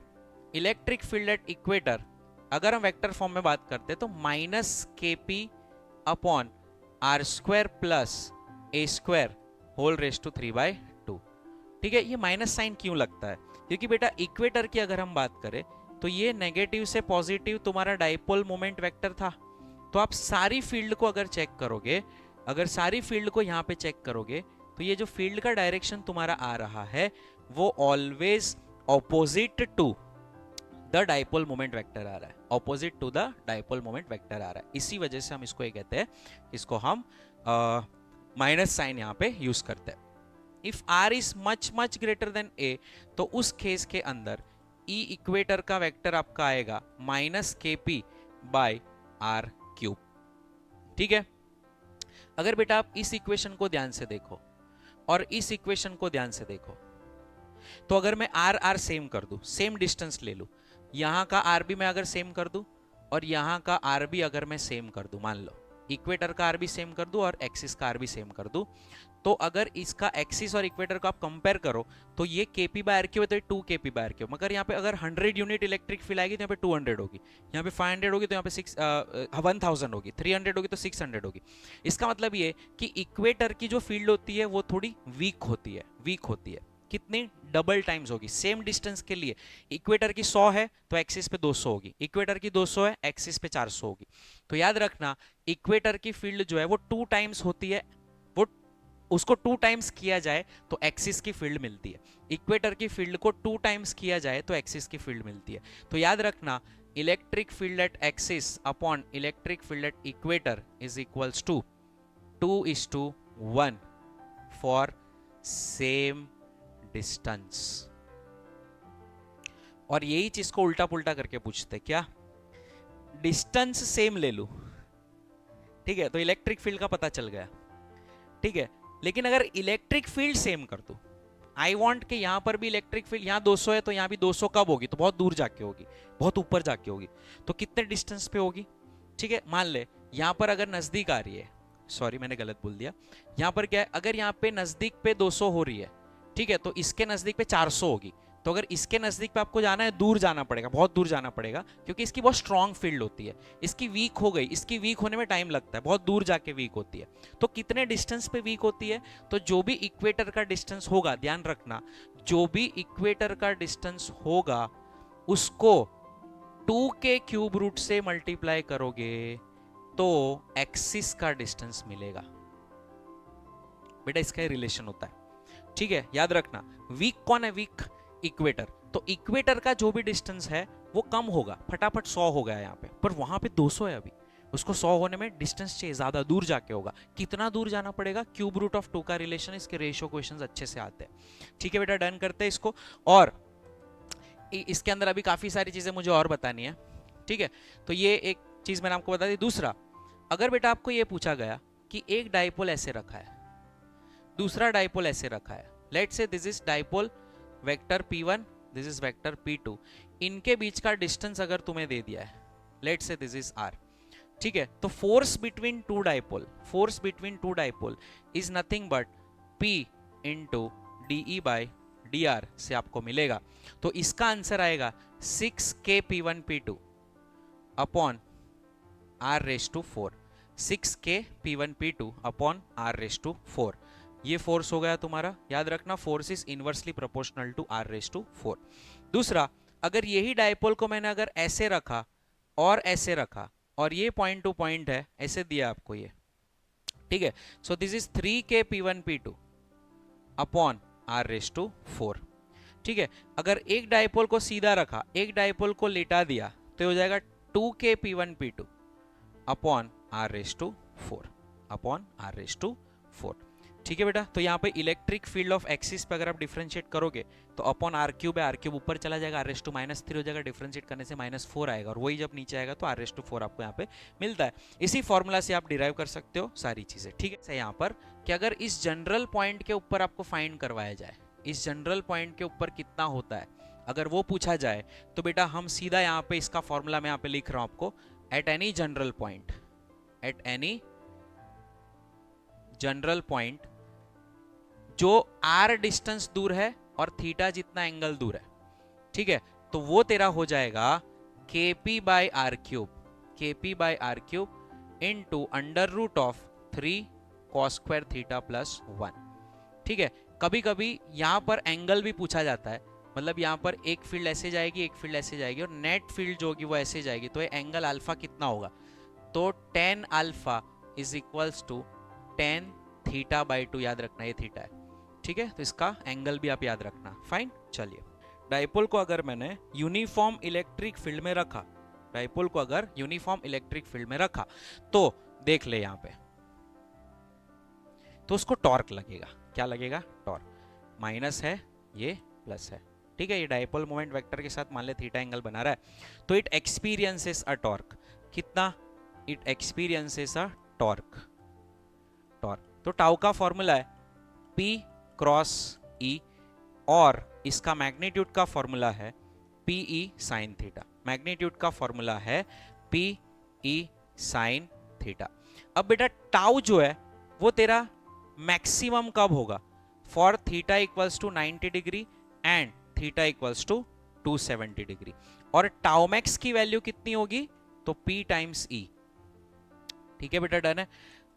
electric field at equator अगर हम वेक्टर फॉर्म में बात करते हैं तो -kp upon r square plus a square whole raise to 3/2, ठीक है। ये माइनस साइन क्यों लगता है, क्योंकि बेटा इक्वेटर की अगर हम बात करें तो ये नेगेटिव से पॉजिटिव तुम्हारा डाइपोल मोमेंट वेक्टर था। तो आप सारी फील्ड को अगर चेक करोगे, अगर सारी फील्ड को यहाँ पे चेक करोगे तो ये जो फील्ड का डायरेक्शन तुम्हारा आ रहा है वो always opposite to the dipole moment vector आ रहा है, opposite to the dipole moment vector आ रहा है। इसी वजह से हम इसको ये कहते हैं, इसको हम माइनस साइन यहाँ पे यूज करते हैं। If r is much much greater than a तो उस केस के अंदर e इक्वेटर का वेक्टर आपका आएगा -kp बाय r क्यूब, ठीक है। अगर बेटा आप इस इक्वेशन को ध्यान से देखो और इस इक्वेशन को ध्यान से देखो तो अगर मैं r सेम कर दूं, सेम डिस्टेंस ले लूं, यहां का r भी मैं अगर सेम कर दूं और यहां का r भी अगर मैं सेम कर दूं, मान लो इक्वेटर का आर भी सेम कर दूं और एक्सिस का आर भी सेम कर दूं, तो अगर इसका एक्सिस और इक्वेटर को आप कंपेयर करो तो ये केपी बाय आर क्यू है तो ये 2 केपी बाय आर क्यू, मगर यहाँ पे अगर 100 यूनिट इलेक्ट्रिक फील्ड आएगी तो यहाँ पे 200 होगी, यहाँ पे 500 होगी तो यहाँ पे 1000 होगी, 300 होगी तो 600 होगी। इसका मतलब ये कि इक्वेटर की जो फील्ड होती है वो थोड़ी वीक होती है। कितनी? डबल टाइम्स होगी। सेम डिस्टेंस के लिए इक्वेटर की 100 है तो एक्सिस पे 200 होगी, इक्वेटर की 200 है एक्सिस पे 400 होगी। तो याद रखना इक्वेटर की फील्ड जो है वो 2 टाइम्स होती है, वो उसको 2 टाइम्स किया जाए तो एक्सिस की फील्ड मिलती है। इक्वेटर की फील्ड को 2 टाइम्स किया जाए तो एक्सिस की फील्ड मिलती है। तो याद रखना electric field at axis upon electric field at equator is equals to 2:1 for same distance. और यही चीज को उल्टा पुल्टा करके पूछते क्या, डिस्टेंस सेम ले लू, ठीक है, तो इलेक्ट्रिक फील्ड का पता चल गया, ठीक है। लेकिन अगर इलेक्ट्रिक फील्ड सेम कर दो, आई वांट कि यहां पर भी इलेक्ट्रिक फील्ड, यहां 200 है तो यहां भी 200 कब होगी, तो बहुत दूर जाके होगी, बहुत ऊपर जाके होगी, तो कितने डिस्टेंस पे होगी, ठीक है। मान ले यहां पर अगर नजदीक आ रही है, सॉरी मैंने गलत बोल दिया, यहां पर क्या है, अगर यहां पे नजदीक पे 200 हो रही है, ठीक है, तो इसके नजदीक पे 400 होगी। तो अगर इसके नजदीक पे आपको जाना है, दूर जाना पड़ेगा, बहुत दूर जाना पड़ेगा, क्योंकि इसकी बहुत स्ट्रांग फील्ड होती है। इसकी वीक हो गई, इसकी वीक होने में टाइम लगता है, बहुत दूर जाके वीक होती है। तो कितने डिस्टेंस पे वीक होती है, तो जो भी इक्वेटर का डिस्टेंस होगा, ध्यान रखना, जो भी इक्वेटर का डिस्टेंस होगा उसको 2 के क्यूब रूट से मल्टीप्लाई करोगे तो एक्सिस का डिस्टेंस मिलेगा। बेटा इसका रिलेशन होता है, ठीक है, याद रखना। वीक कौन है? Week equator. तो इक्वेटर का जो भी डिस्टेंस है वो कम होगा, फटाफट 100 हो गया यहाँ पे, पर वहां पे 200 है अभी, उसको 100 होने में डिस्टेंस चाहिए, ज्यादा दूर जाके होगा। कितना दूर जाना पड़ेगा? क्यूब रूट ऑफ 2 का रिलेशन, इसके रेशियो क्वेश्चंस अच्छे से आते हैं, ठीक है बेटा। डन करते हैं इसको। और इसके अंदर अभी काफी सारी चीजें मुझे और बतानी है, ठीक है। तो ये एक चीज मैंने आपको बता दी। दूसरा, अगर बेटा आपको ये पूछा गया कि एक डाइपोल ऐसे रखा है, दूसरा डाइपोल ऐसे रखा है, let's say this is dipole vector p1, this is vector p2, इनके बीच का डिस्टेंस अगर तुम्हें दे दिया है, let's say this is r, ठीक है, तो force between two dipole is nothing but p into D by D R से आपको मिलेगा। तो इसका आंसर आएगा 6k p1 p2 upon r raise to 4, 6k p1 p2 upon r raise to 4। ये फोर्स हो गया तुम्हारा, याद रखना, force is inversely proportional to r raise to 4। दूसरा, अगर यही डाइपोल को मैंने अगर ऐसे रखा और ऐसे रखा और ये पॉइंट टू पॉइंट है, ऐसे दिया आपको ये, ठीक है, so this is 3k p1 p2 upon r raise to 4, ठीक है। अगर एक डाइपोल को सीधा रखा, एक डाइपोल को लेटा दिया, तो हो जाएगा 2k p1 p2 upon r raise to 4 upon r raise to 4, ठीक है बेटा। तो यहाँ पे इलेक्ट्रिक फील्ड ऑफ एक्सिस पे अगर आप डिफरेंशिएट करोगे तो अपॉन r क्यूब है, r क्यूब ऊपर चला जाएगा, r रेज टू -3 हो जाएगा, डिफरेंशिएट करने से -4 आएगा, और वही जब नीचे आएगा तो r रेज टू 4 आपको यहाँ पे मिलता है। इसी फॉर्मूला से आप डिराइव कर सकते हो सारी चीजें, ठीक है। यहाँ पर कि अगर इस जनरल पॉइंट के ऊपर आपको फाइंड करवाया जाए, इस जनरल पॉइंट के ऊपर कितना होता है, अगर वो पूछा जाए, तो बेटा हम सीधा यहाँ पे इसका फॉर्मूला मैं यहाँ पे लिख रहा हूँ आपको, at any general point, at any general point जो r डिस्टेंस दूर है और थीटा जितना एंगल दूर है, ठीक है, तो वो तेरा हो जाएगा kp by R cube, kp by R cube into under root of 3 cos square theta plus 1, ठीक है। कभी कभी यहां पर एंगल भी पूछा जाता है, मतलब यहां पर एक फील्ड ऐसे जाएगी, एक फील्ड ऐसे जाएगी, और नेट फील्ड जो होगी वो ऐसे जाएगी, तो ये एंगल अल्फा कितना होगा, तो tan alpha is equals to tan theta by 2, याद रखना ये थीटा है, ठीक है। तो इसका एंगल भी आप याद रखना, फाइन। चलिए, डाइपोल को अगर मैंने यूनिफॉर्म इलेक्ट्रिक फील्ड में रखा, डाइपोल को अगर यूनिफॉर्म इलेक्ट्रिक फील्ड में रखा, तो देख ले यहां पे, तो उसको टॉर्क लगेगा, क्या लगेगा, टॉर्क। माइनस है, ये प्लस है, ठीक है, ये डाइपोल मोमेंट वेक्टर के साथ मान ले थीटा एंगल बना रहा है, तो इट एक्सपीरियंसेस अ टॉर्क, कितना, इट एक्सपीरियंसेस अ टॉर्क, तो टाउ का फॉर्मूला है P क्रॉस E, और इसका मैग्नीट्यूड का फॉर्मूला है PE साइन थीटा, मैग्नीट्यूड का फॉर्मूला है PE साइन थीटा। अब बेटा टाउ जो है वो तेरा मैक्सिमम कब होगा? For theta equals to 90 degree and theta equals to 270 degree. और टाउ मैक्स की वैल्यू कितनी होगी? तो P टाइम्स E। ठीक है बेटा, डन है।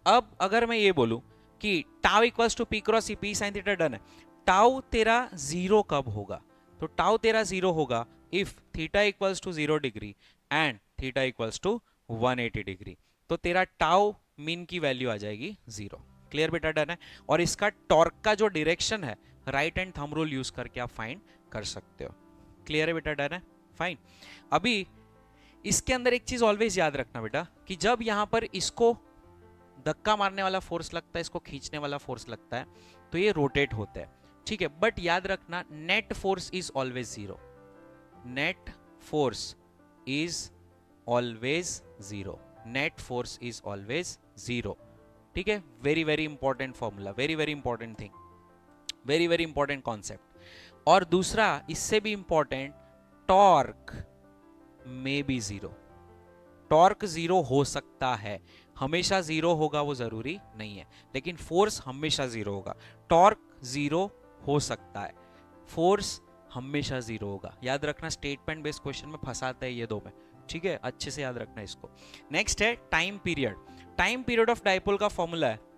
अब अगर मैं ये बोलूं कि tau equals to P cross E, P sine theta, done है। टाउ तेरा जीरो कब होगा? तो टाउ तेरा जीरो होगा if theta equals to 0 degree and theta equals to 180 degree. तो तेरा टाउ मीन की वैल्यू आ जाएगी 0। क्लियर बेटा, डन है। और इसका टॉर्क का जो डायरेक्शन है right and thumb rule use करके आप फाइंड कर सकते हो। क्लियर है बेटा, डन है, फाइन। अभी इसके अंदर एक चीज ऑलवेज याद रखना बेटा कि जब यहां पर इसको धक्का मारने वाला फोर्स लगता है, इसको खींचने वाला फोर्स लगता है, तो ये रोटेट होता है, ठीक है। बट याद रखना net force is always zero. Net force is always zero. Net force is always zero. ठीक है, very very important formula, very very important thing, very very important concept. और दूसरा इससे भी इंपॉर्टेंट, टॉर्क में भी जीरो। टॉर्क जीरो हो सकता है, हमेशा जीरो होगा वो जरूरी नहीं है, लेकिन फोर्स हमेशा जीरो होगा। टॉर्क जीरो हो सकता है, फोर्स हमेशा जीरो होगा। याद रखना, स्टेटमेंट बेस्ड क्वेश्चन में फंसाता है ये दो में, ठीक है, अच्छे से याद रखना इसको। नेक्स्ट है time period. Time period of dipole का फॉर्मूला है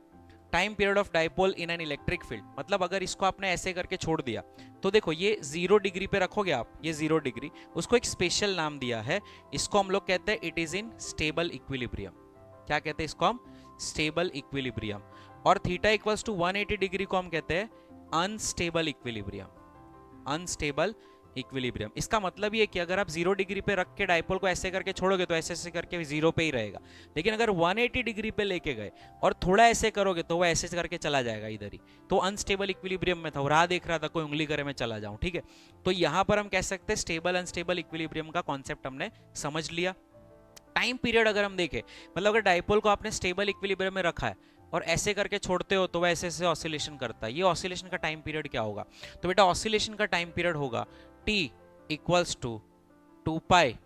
time period of dipole in an electric field. मतलब अगर इसको आपने ऐसे करके छोड़ दिया तो देखो ये 0 डिग्री पे रखोगे आप, ये 0 डिग्री, उसको एक स्पेशल नाम दिया है, इसको हम लोग कहते हैं it is in stable equilibrium. क्या कहते हैं इसको हम? Stable equilibrium. और थीटा इक्वल्स टू 180 डिग्री को हम कहते हैं अनस्टेबल इक्विलिब्रियम। Unstable equilibrium. इसका मतलब ये कि अगर आप 0 डिग्री पे रख के डाइपोल को ऐसे करके छोड़ोगे तो ऐसे ऐसे करके 0 पे ही रहेगा, लेकिन अगर 180 डिग्री पे लेके गए और थोड़ा ऐसे करोगे तो वो ऐसे करके चला जाएगा इधर ही। तो अनस्टेबल इक्विलिब्रियम में था, वो राह देख रहा था कोई उंगली करे मैं चला जाऊं, ठीक है। तो यहां पर हम कह सकते हैं स्टेबल अनस्टेबल इक्विलिब्रियम का कॉन्सेप्ट हमने समझ लिया। टाइम पीरियड अगर हम देखें, मतलब अगर डाइपोल को आपने स्टेबल इक्विलिब्रियम में रखा है और ऐसे करके छोड़ते हो तो वह ऐसे ऐसे ऑसिलेशन करता है, ये ऑसिलेशन का टाइम पीरियड क्या होगा? तो बेटा ऑसिलेशन का टाइम पीरियड होगा t equals to 2 pi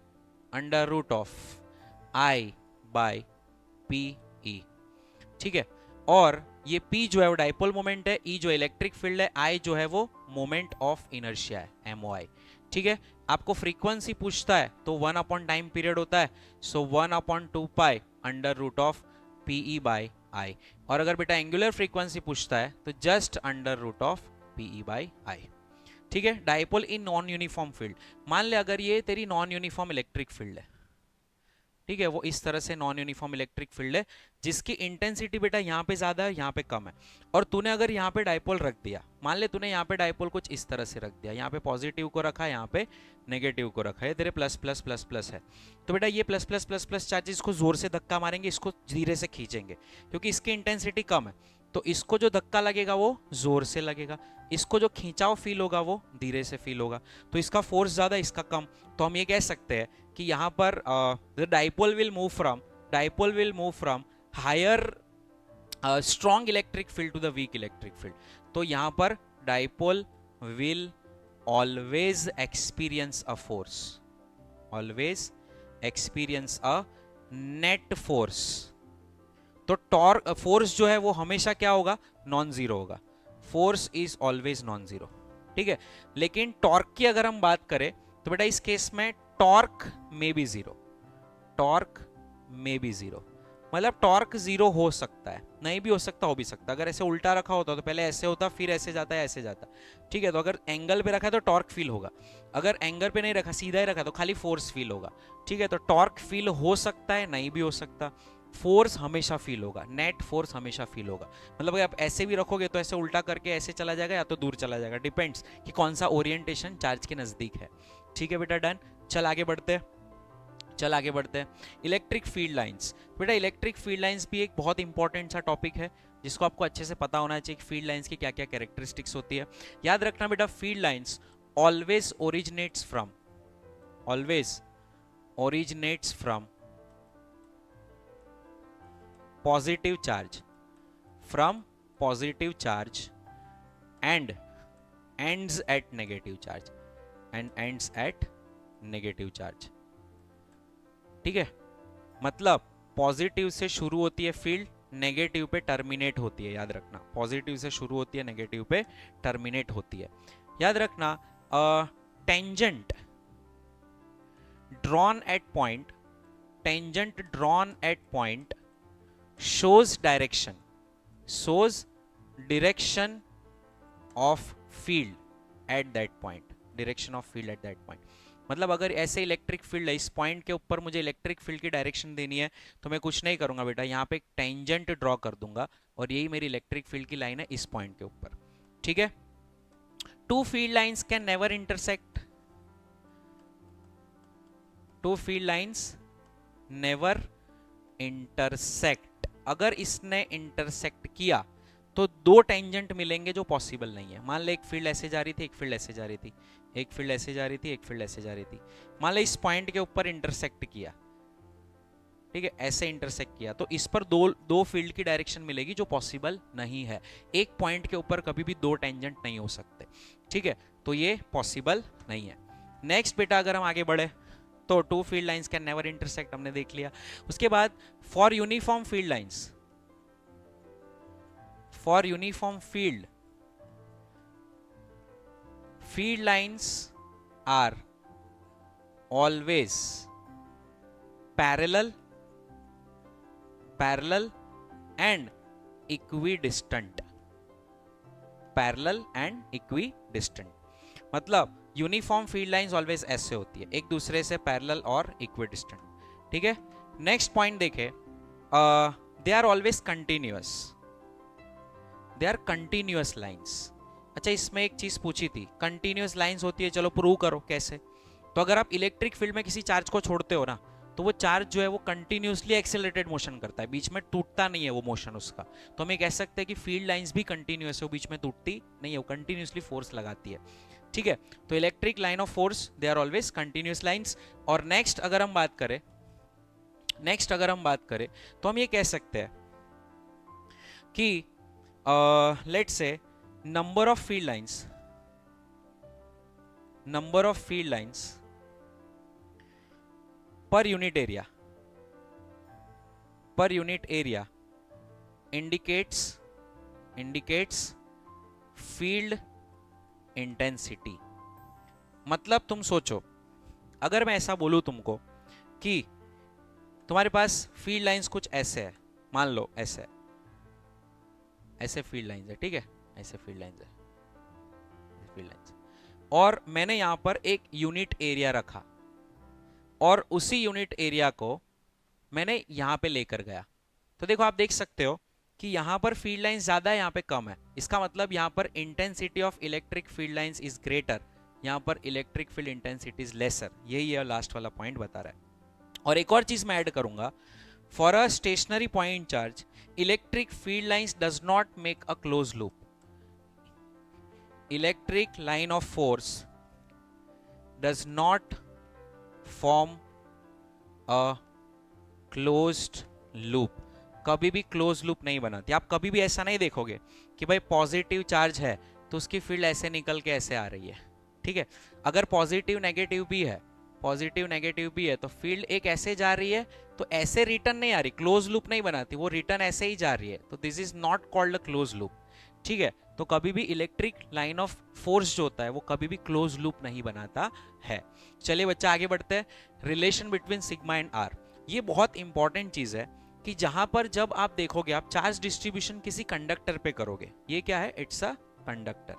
under root of I by P E, ठीक है। और ये P जो है वो डाइपोल मोमेंट है, E जो इलेक्ट्रिक फील्ड है, I जो है वो मोमेंट ऑफ इनर्शिया है, MOI, ठीक है। आपको फ्रीक्वेंसी पूछता है तो 1 अपॉन टाइम पीरियड होता है, so 1 upon 2 pi under root of PE by I। और अगर बेटा एंगुलर फ्रीक्वेंसी पूछता है तो just under root of PE by I, ठीक है। Dipole in non uniform field, मान ले अगर ये तेरी नॉन यूनिफॉर्म इलेक्ट्रिक फील्ड है, ठीक है, वो इस तरह से नॉन यूनिफॉर्म इलेक्ट्रिक फील्ड है जिसकी इंटेंसिटी बेटा यहाँ पे ज्यादा है, यहाँ पे कम है, और तूने अगर यहाँ पे डाइपोल रख दिया, मान ले तूने यहाँ पे डाइपोल कुछ इस तरह से रख दिया, यहाँ पे पॉजिटिव को रखा, यहाँ पे नेगेटिव को रखा है, तेरे प्लस प्लस प्लस प्लस है, तो बेटा ये plus plus plus plus charges को जोर से धक्का मारेंगे, इसको धीरे से खींचेंगे क्योंकि इसकी इंटेंसिटी कम है, तो इसको जो धक्का लगेगा वो जोर से लगेगा, इसको जो खींचाव फील होगा वो धीरे से फील होगा, तो इसका फोर्स ज्यादा, इसका कम। तो हम ये कह सकते हैं कि यहाँ पर dipole will move from higher strong electric field to the weak electric field. तो यहाँ पर dipole will always experience a force, always experience a net force. तो टॉर्क फोर्स जो है वो हमेशा क्या होगा? नॉन जीरो होगा, force is always non zero, ठीक है। लेकिन टॉर्क की अगर हम बात करें तो बेटा इस केस में टॉर्क में भी जीरो, टॉर्क में भी जीरो, मतलब टॉर्क जीरो हो सकता है, नहीं भी हो सकता, हो भी सकता। अगर ऐसे उल्टा रखा होता तो पहले ऐसे होता फिर ऐसे जाता है, ऐसे जाता, ठीक है। तो अगर एंगल पे रखा है तो टॉर्क फील होगा, अगर एंगल पे नहीं रखा, सीधा ही रखा तो खाली फोर्स फील होगा, ठीक है। तो टॉर्क फील हो सकता है, नहीं भी हो सकता, फोर्स हमेशा फील होगा, नेट फोर्स हमेशा फील होगा। मतलब अगर आप ऐसे भी रखोगे तो ऐसे उल्टा करके ऐसे चला जाएगा या तो दूर चला जाएगा, डिपेंड्स कि कौन सा ओरिएंटेशन चार्ज के नजदीक है, ठीक है बेटा, डन। चल आगे बढ़ते हैं, चल आगे बढ़ते हैं। इलेक्ट्रिक फील्ड लाइंस, बेटा इलेक्ट्रिक फील्ड लाइंस भी एक बहुत इंपॉर्टेंट सा टॉपिक है जिसको आपको अच्छे से पता होना चाहिए कि फील्ड लाइंस की क्या क्या कैरेक्टरिस्टिक्स होती है। याद रखना बेटा, field lines always originates from, always originates from positive charge, from positive charge and ends at negative charge, and ends at negative charge, ठीक है। मतलब पॉजिटिव से शुरू होती है फील्ड, नेगेटिव पे टर्मिनेट होती है, याद रखना। पॉजिटिव से शुरू होती है, नेगेटिव पे टर्मिनेट होती है, याद रखना। Tangent drawn at point, tangent drawn at point shows direction of field at that point, direction of field at that point। मतलब अगर ऐसे इलेक्ट्रिक फील्ड है, इस पॉइंट के ऊपर मुझे इलेक्ट्रिक फील्ड की डायरेक्शन देनी है, तो मैं कुछ नहीं करूंगा बेटा, यहाँ पे एक टेंजेंट ड्रॉ कर दूंगा और यही मेरी इलेक्ट्रिक फील्ड की लाइन है इस पॉइंट के ऊपर, ठीक है। Two field lines can never intersect, two field lines never intersect. अगर इसने इंटरसेक्ट किया तो दो टेंजेंट मिलेंगे जो पॉसिबल नहीं है। मान ले एक फील्ड ऐसे जा रही थी, एक फील्ड ऐसे जा रही थी, एक फील्ड ऐसे जा रही थी, एक फील्ड ऐसे जा रही थी। मान ले इस पॉइंट के ऊपर इंटरसेक्ट किया, ठीक है, ऐसे इंटरसेक्ट किया, तो इस पर दो फील्ड की डायरेक्शन मिलेगी जो पॉसिबल नहीं है। एक पॉइंट के ऊपर कभी भी दो टेंजेंट नहीं हो सकते, ठीक है, तो ये पॉसिबल नहीं है। नेक्स्ट बेटा अगर हम आगे बढ़े तो two field lines can never intersect, हमने देख लिया। उसके बाद for uniform field lines, for uniform field lines are always parallel and equidistant, parallel and equidistant. मतलब यूनिफॉर्म फील्ड लाइंस ऑलवेज ऐसे होती है, एक दूसरे से पैरेलल और इक्विडिस्टेंट, ठीक है। नेक्स्ट पॉइंट देखे, they are always continuous, they are continuous lines. अच्छा, इसमें एक चीज पूछी थी, कंटिन्यूअस लाइंस होती है, चलो प्रूव करो कैसे। तो अगर आप इलेक्ट्रिक फील्ड में किसी चार्ज को छोड़ते हो ना, तो वो चार्ज जो है वो कंटिन्यूअसली एक्सेलरेटेड मोशन करता है, बीच में टूटता नहीं है वो मोशन उसका। तो हम ये कह सकते हैं कि फील्ड लाइंस भी कंटिन्यूअस है, वो बीच में टूटती नहीं है, वो कंटिन्यूअसली फोर्स लगाती है, ठीक है। तो electric line of force they are always continuous lines. और नेक्स्ट अगर हम बात करें तो हम ये कह सकते हैं कि let's say number of field lines per unit area indicates field intensity। मतलब तुम सोचो, अगर मैं ऐसा बोलूं तुमको कि तुम्हारे पास फील्ड लाइंस कुछ ऐसे है, मान लो ऐसे फील्ड लाइंस है, ठीक है, ऐसे फील्ड लाइंस, और मैंने यहां पर एक यूनिट एरिया रखा और उसी यूनिट एरिया को मैंने यहां पे लेकर गया, तो देखो आप देख सकते हो कि यहां पर फील्ड लाइंस ज्यादा है, यहां पे कम है। इसका मतलब यहां पर intensity of electric field lines is greater, यहां पर electric field intensity is lesser. यही है लास्ट वाला पॉइंट बता रहा है। और एक और चीज मैं ऐड करूंगा, for a stationary point charge electric field lines does not make a close loop. Electric line of force does not form a closed loop, कभी भी क्लोज लूप नहीं बनाती। आप कभी भी ऐसा नहीं देखोगे कि भाई पॉजिटिव चार्ज है तो उसकी फील्ड ऐसे निकल के ऐसे आ रही है, ठीक है। अगर पॉजिटिव नेगेटिव भी है तो फील्ड एक ऐसे जा रही है तो ऐसे रिटर्न नहीं आ रही, क्लोज लूप नहीं बनाती, वो रिटर्न ऐसे ही जा रही है, तो this is not called a close loop, ठीक है। तो कभी भी इलेक्ट्रिक लाइन ऑफ फोर्स जो होता है वो कभी भी क्लोज लूप नहीं बनाता है। चलिए बच्चा आगे बढ़ते हैं। Relation between sigma and R, ये बहुत इंपॉर्टेंट चीज है कि जहां पर जब आप देखोगे, आप चार्ज डिस्ट्रीब्यूशन किसी कंडक्टर पे करोगे, ये क्या है, इट्स अ कंडक्टर।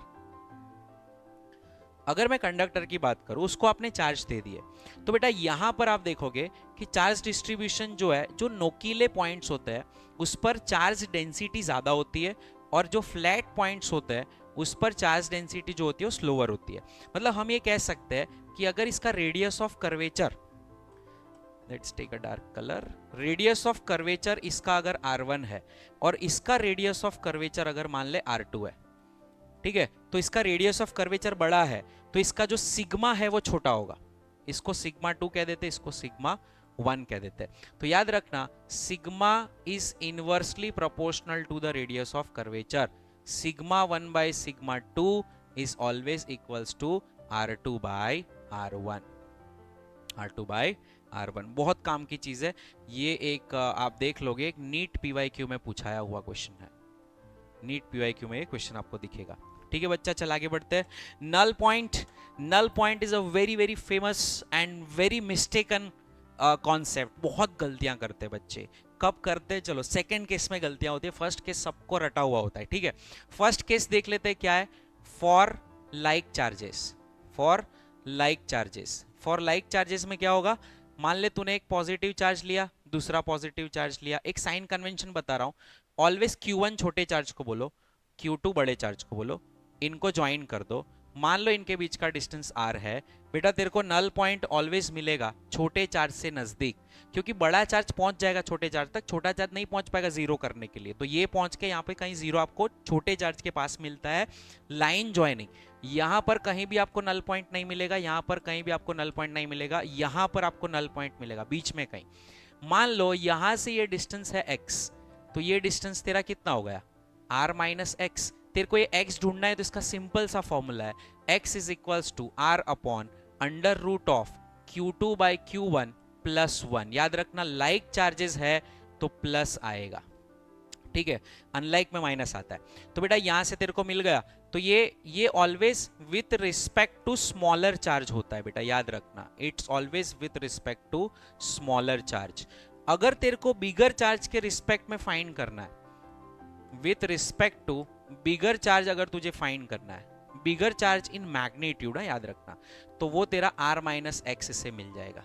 अगर मैं कंडक्टर की बात करूं, उसको आपने चार्ज दे दिए, तो बेटा यहां पर आप देखोगे कि चार्ज डिस्ट्रीब्यूशन जो है, जो नोकीले पॉइंट्स होते हैं उस पर चार्ज डेंसिटी ज्यादा होती है, और जो फ्लैट पॉइंट्स होते हैं उस पर चार्ज डेंसिटी जो होती है वो स्लोअर होती है। मतलब हम ये कह सकते हैं कि अगर इसका radius of curvature, let's take a dark colour, radius of curvature इसका अगर r1 है और इसका रेडियस ऑफ कर्वेचर अगर मान ले r2 है, ठीक है, तो इसका रेडियस ऑफ कर्वेचर बड़ा है तो इसका जो सिग्मा है वो छोटा होगा। इसको सिग्मा 2 कह देते, इसको सिग्मा 1 कह देते हैं। तो याद रखना, sigma is inversely proportional to the radius of curvature. Sigma 1 by sigma 2 is always equals to r2 by r1। R2 by R1। बहुत काम की चीज है ये। एक आप देख लोगे, एक नीट पीवाईक्यू में पूछाया हुआ क्वेश्चन है। नीट पीवाईक्यू में ये क्वेश्चन आपको दिखेगा। ठीक है बच्चा, चल आगे बढ़ते हैं। Null point. Null point is a very very famous and very mistaken concept. बहुत गलतियां करते हैं बच्चे। कब करते हैं? चलो सेकंड केस में गलतियां होती है, फर्स्ट केस सबको रटा हुआ होता है। ठीक है, फर्स्ट केस देख लेते हैं क्या है। For like charges. For like charges. For like charges में क्या होगा? मान ले तूने एक पॉजिटिव चार्ज लिया, दूसरा पॉजिटिव चार्ज लिया। एक साइन कन्वेंशन बता रहा हूं, ऑलवेज Q1 छोटे चार्ज को बोलो, Q2 बड़े चार्ज को बोलो, इनको ज्वाइन कर दो। मान लो इनके बीच का डिस्टेंस r है, बेटा तेरे को नल पॉइंट ऑलवेज मिलेगा छोटे चार्ज से नजदीक, क्योंकि बड़ा चार्ज पहुंच जाएगा छोटे चार्ज तक, छोटा चार्ज नहीं पहुंच पाएगा जीरो करने के लिए। तो ये पहुंच के यहाँ पे कहीं जीरो आपको छोटे चार्ज के पास मिलता है। लाइन ज्वाइनिंग, यहां पर कहीं भी आपको नल पॉइंट नहीं मिलेगा, यहां पर कहीं भी आपको नल पॉइंट नहीं मिलेगा, यहां पर आपको नल पॉइंट मिलेगा बीच में कहीं। मान लो यहां से ये डिस्टेंस है x, तो ये डिस्टेंस तेरा कितना हो गया? r minus x. तेरे को ये x ढूंढना है तो इसका सिंपल सा फॉर्मूला है, x is equals to r upon under root of Q2 by Q1 plus 1। याद रखना लाइक चार्जेस है तो प्लस आएगा, ठीक है, अनलाइक में माइनस आता है। तो बेटा यहां से तेरे को मिल गया, तो ये always with respect to smaller charge होता है बेटा, याद रखना, it's always with respect to smaller charge. अगर तेरे को बिगर चार्ज के रिस्पेक्ट में फाइंड करना है, with respect to bigger charge अगर तुझे फाइंड करना है, बिगर चार्ज इन मैग्नीट्यूड है याद रखना, तो वो तेरा r माइनस एक्स से मिल जाएगा।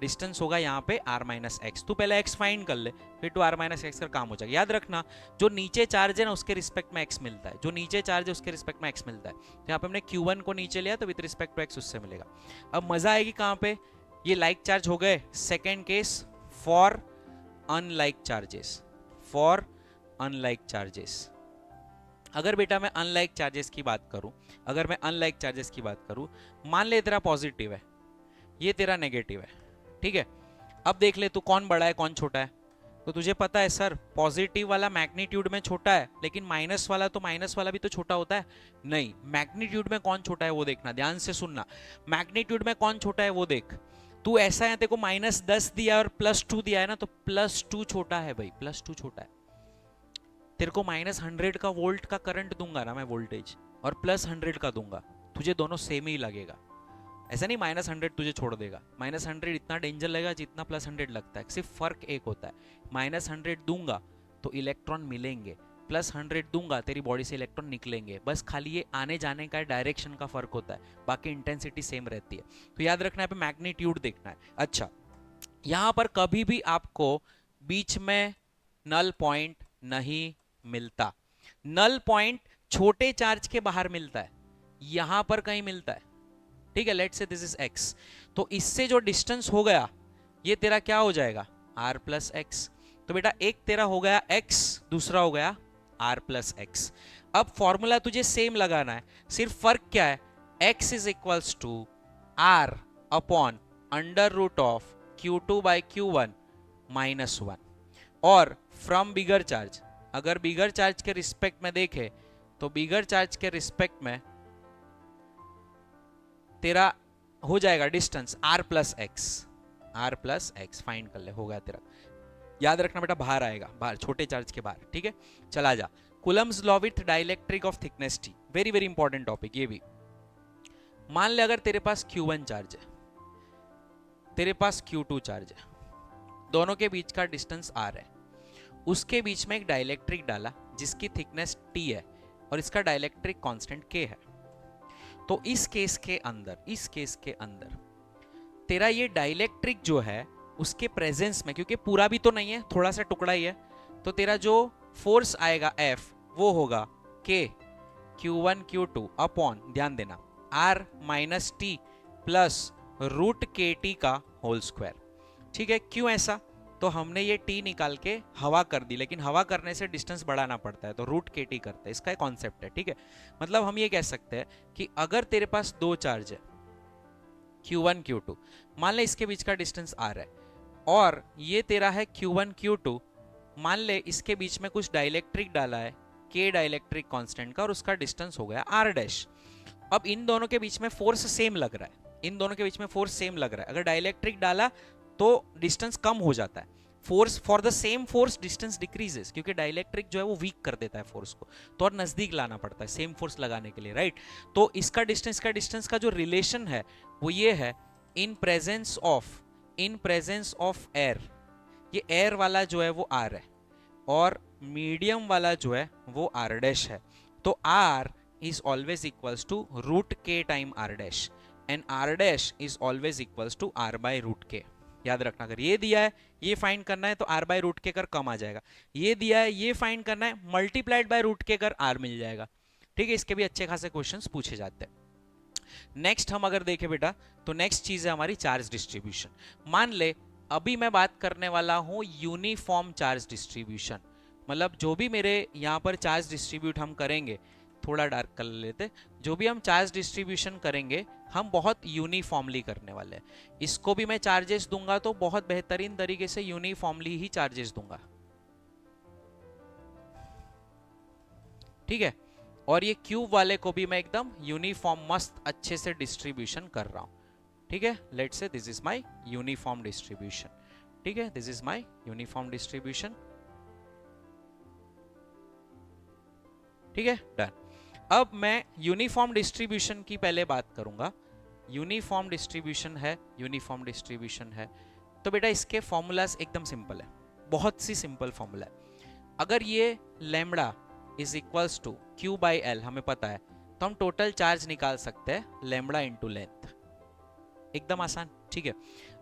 डिस्टेंस होगा यहाँ पे r माइनस एक्स। तू पहले x फाइंड कर ले, फिर तू r माइनस एक्स का काम हो जाएगा। याद रखना जो नीचे चार्ज है ना उसके रिस्पेक्ट में x मिलता है, जो नीचे चार्ज है उसके रिस्पेक्ट में x मिलता है। तो यहाँ पे हमने Q1 को नीचे लिया तो विद रिस्पेक्ट टू x उससे मिलेगा। अब मजा आएगी कहाँ पे? ये लाइक चार्ज हो गए। Second case for unlike charges. For unlike charges, अगर बेटा मैं अनलाइक चार्जेस की बात करूं, अगर मैं अनलाइक चार्जेस की बात करूं, मान ले तेरा पॉजिटिव है, ये तेरा नेगेटिव है, ठीक है। अब देख ले तू कौन बड़ा है कौन छोटा है। तो तुझे पता है सर पॉजिटिव वाला मैग्नीट्यूड में छोटा है, लेकिन माइनस वाला, तो माइनस वाला भी तो छोटा होता है। नहीं, मैग्नीट्यूड में कौन छोटा है वो देखना, ध्यान से सुनना। मैग्नीट्यूड में कौन छोटा है वो देख। तू ऐसा है, तेरे को -10 दिया और +2 दिया है ना, तो +2 छोटा है भाई, +2 छोटा है। तेरे को -100 का वोल्ट का करंट दूंगा ना मैं वोल्टेज, और +100 का दूंगा, तुझे दोनों सेम ही लगेगा। ऐसा नहीं -100 तुझे छोड़ देगा, -100 इतना डेंजर लगेगा जितना +100 लगता है, सिर्फ फर्क एक होता है, -100 दूंगा तो इलेक्ट्रॉन मिलेंगे, +100 दूंगा तेरी बॉडी से इलेक्ट्रॉन निकलेंगे, बस खाली ये आने जाने का डायरेक्शन का फर्क होता है, बाकी इंटेंसिटी सेम रहती है। तो याद रखना है, मैग्नीट्यूड देखना है। अच्छा, यहां पर कभी भी आपको बीच में नल पॉइंट नहीं मिलता। नल पॉइंट छोटे चार्ज के बाहर मिलता है, यहां पर कहीं मिलता है, ठीक है। Let's say this is x, तो इससे जो डिस्टेंस हो गया ये तेरा क्या हो जाएगा? r plus x. तो बेटा एक तेरा हो गया x, दूसरा हो गया r प्लस एक्स। अब फॉर्मूला तुझे सेम लगाना है, सिर्फ फर्क क्या है? x is equals to r upon under root of Q2 by Q1 minus 1। और फ्रॉम बिगर चार्ज, अगर बिगर चार्ज के रिस्पेक्ट में देखे तो बिगर चार्ज के रिस्पेक्ट में तेरा हो जाएगा distance r plus x. r plus x find कर ले, हो गया तेरा। याद रखना बेटा बाहर आएगा, बाहर छोटे चार्ज के बाहर, ठीक है। चला जा, Coulomb's law with dielectric of thickness T, very very important topic ये भी। मान ले अगर तेरे पास Q1 चार्ज है, तेरे पास Q2 चार्ज है, दोनों के बीच का डिस्टेंस r है, उसके बीच में एक डाइलेक्ट्रिक डाला जिसकी थिकनेस T है और इसका डाइलेक्ट्रिक कांस्टेंट K है। तो इस केस के अंदर तेरा ये डाइलेक्ट्रिक जो है उसके प्रेजेंस में, क्योंकि पूरा भी तो नहीं है, थोड़ा सा टुकड़ा ही है, तो तेरा जो फोर्स आएगा F वो होगा K Q1 Q2 अपॉन, ध्यान देना, R minus T plus root KT का होल स्क्वायर, ठीक है। क्यों ऐसा? तो हमने ये T निकाल के हवा कर दी, लेकिन हवा करने से डिस्टेंस बढ़ाना पड़ता है, तो रूट KT करते हैं, इसका एक कॉन्सेप्ट है, ठीक है। मतलब हम ये कह सकते हैं कि अगर तेरे पास दो चार्ज है Q1 Q2, मान ले इसके बीच का डिस्टेंस r है, और ये तेरा है Q1 Q2, मान ले इसके बीच में कुछ डाइलेक्ट्रिक डाला है K डाइलेक्ट्रिक कांस्टेंट का, और उसका डिस्टेंस हो गया r डैश। अब इन दोनों के बीच में फोर्स सेम लग रहा है, इन दोनों के बीच में फोर्स सेम लग रहा है, अगर डाइलेक्ट्रिक डाला तो डिस्टेंस कम हो जाता है, force for the same force distance decreases, क्योंकि डाइलेक्ट्रिक जो है वो वीक कर देता है फोर्स को, तो और नजदीक लाना पड़ता है सेम फोर्स लगाने के लिए, राइट। तो इसका डिस्टेंस का जो रिलेशन है वो ये है, इन प्रेजेंस ऑफ एयर, ये एयर वाला जो है वो आर है और मीडियम वाला जो है वो आर डैश है। तो R is always equals to root K time R dash, and R dash is always equals to R by root K. याद रखना, अगर ये दिया है ये फाइंड करना है तो आर बाय रूट के कर कम आ जाएगा, ये दिया है ये फाइंड करना है मल्टीप्लाइड बाय रूट के कर आर मिल जाएगा, ठीक है। इसके भी अच्छे खासे क्वेश्चंस पूछे जाते हैं। नेक्स्ट हम अगर देखें बेटा तो नेक्स्ट चीज है हमारी चार्ज डिस्ट्रीब्यूशन। मान ले अभी मैं बात करने वाला हूं यूनिफॉर्म चार्ज डिस्ट्रीब्यूशन, मतलब जो भी मेरे यहां पर चार्ज डिस्ट्रीब्यूट हम करेंगे, थोड़ा डार्क कलर लेते, जो भी हम चार्ज डिस्ट्रीब्यूशन करेंगे हम बहुत यूनिफॉर्मली करने वाले हैं। इसको भी मैं चार्जेस दूंगा तो बहुत बेहतरीन तरीके से यूनिफॉर्मली ही चार्जेस दूंगा, ठीक है। और ये क्यूब वाले को भी मैं एकदम यूनिफॉर्म मस्त अच्छे से डिस्ट्रीब्यूशन कर रहा हूं, ठीक है। Let's say this is my uniform distribution, ठीक है, this is my uniform distribution, ठीक है, डन। अब मैं यूनिफॉर्म डिस्ट्रीब्यूशन की पहले बात करूंगा। यूनिफॉर्म डिस्ट्रीब्यूशन है तो बेटा इसके फॉर्मूलाज एकदम सिंपल है, बहुत सी सिंपल फॉर्मूला है। अगर ये lambda is equals to Q by L हमें पता है, तो हम टोटल चार्ज निकाल सकते हैं लैम्बडा इंटू लेंथ, एकदम आसान, ठीक है।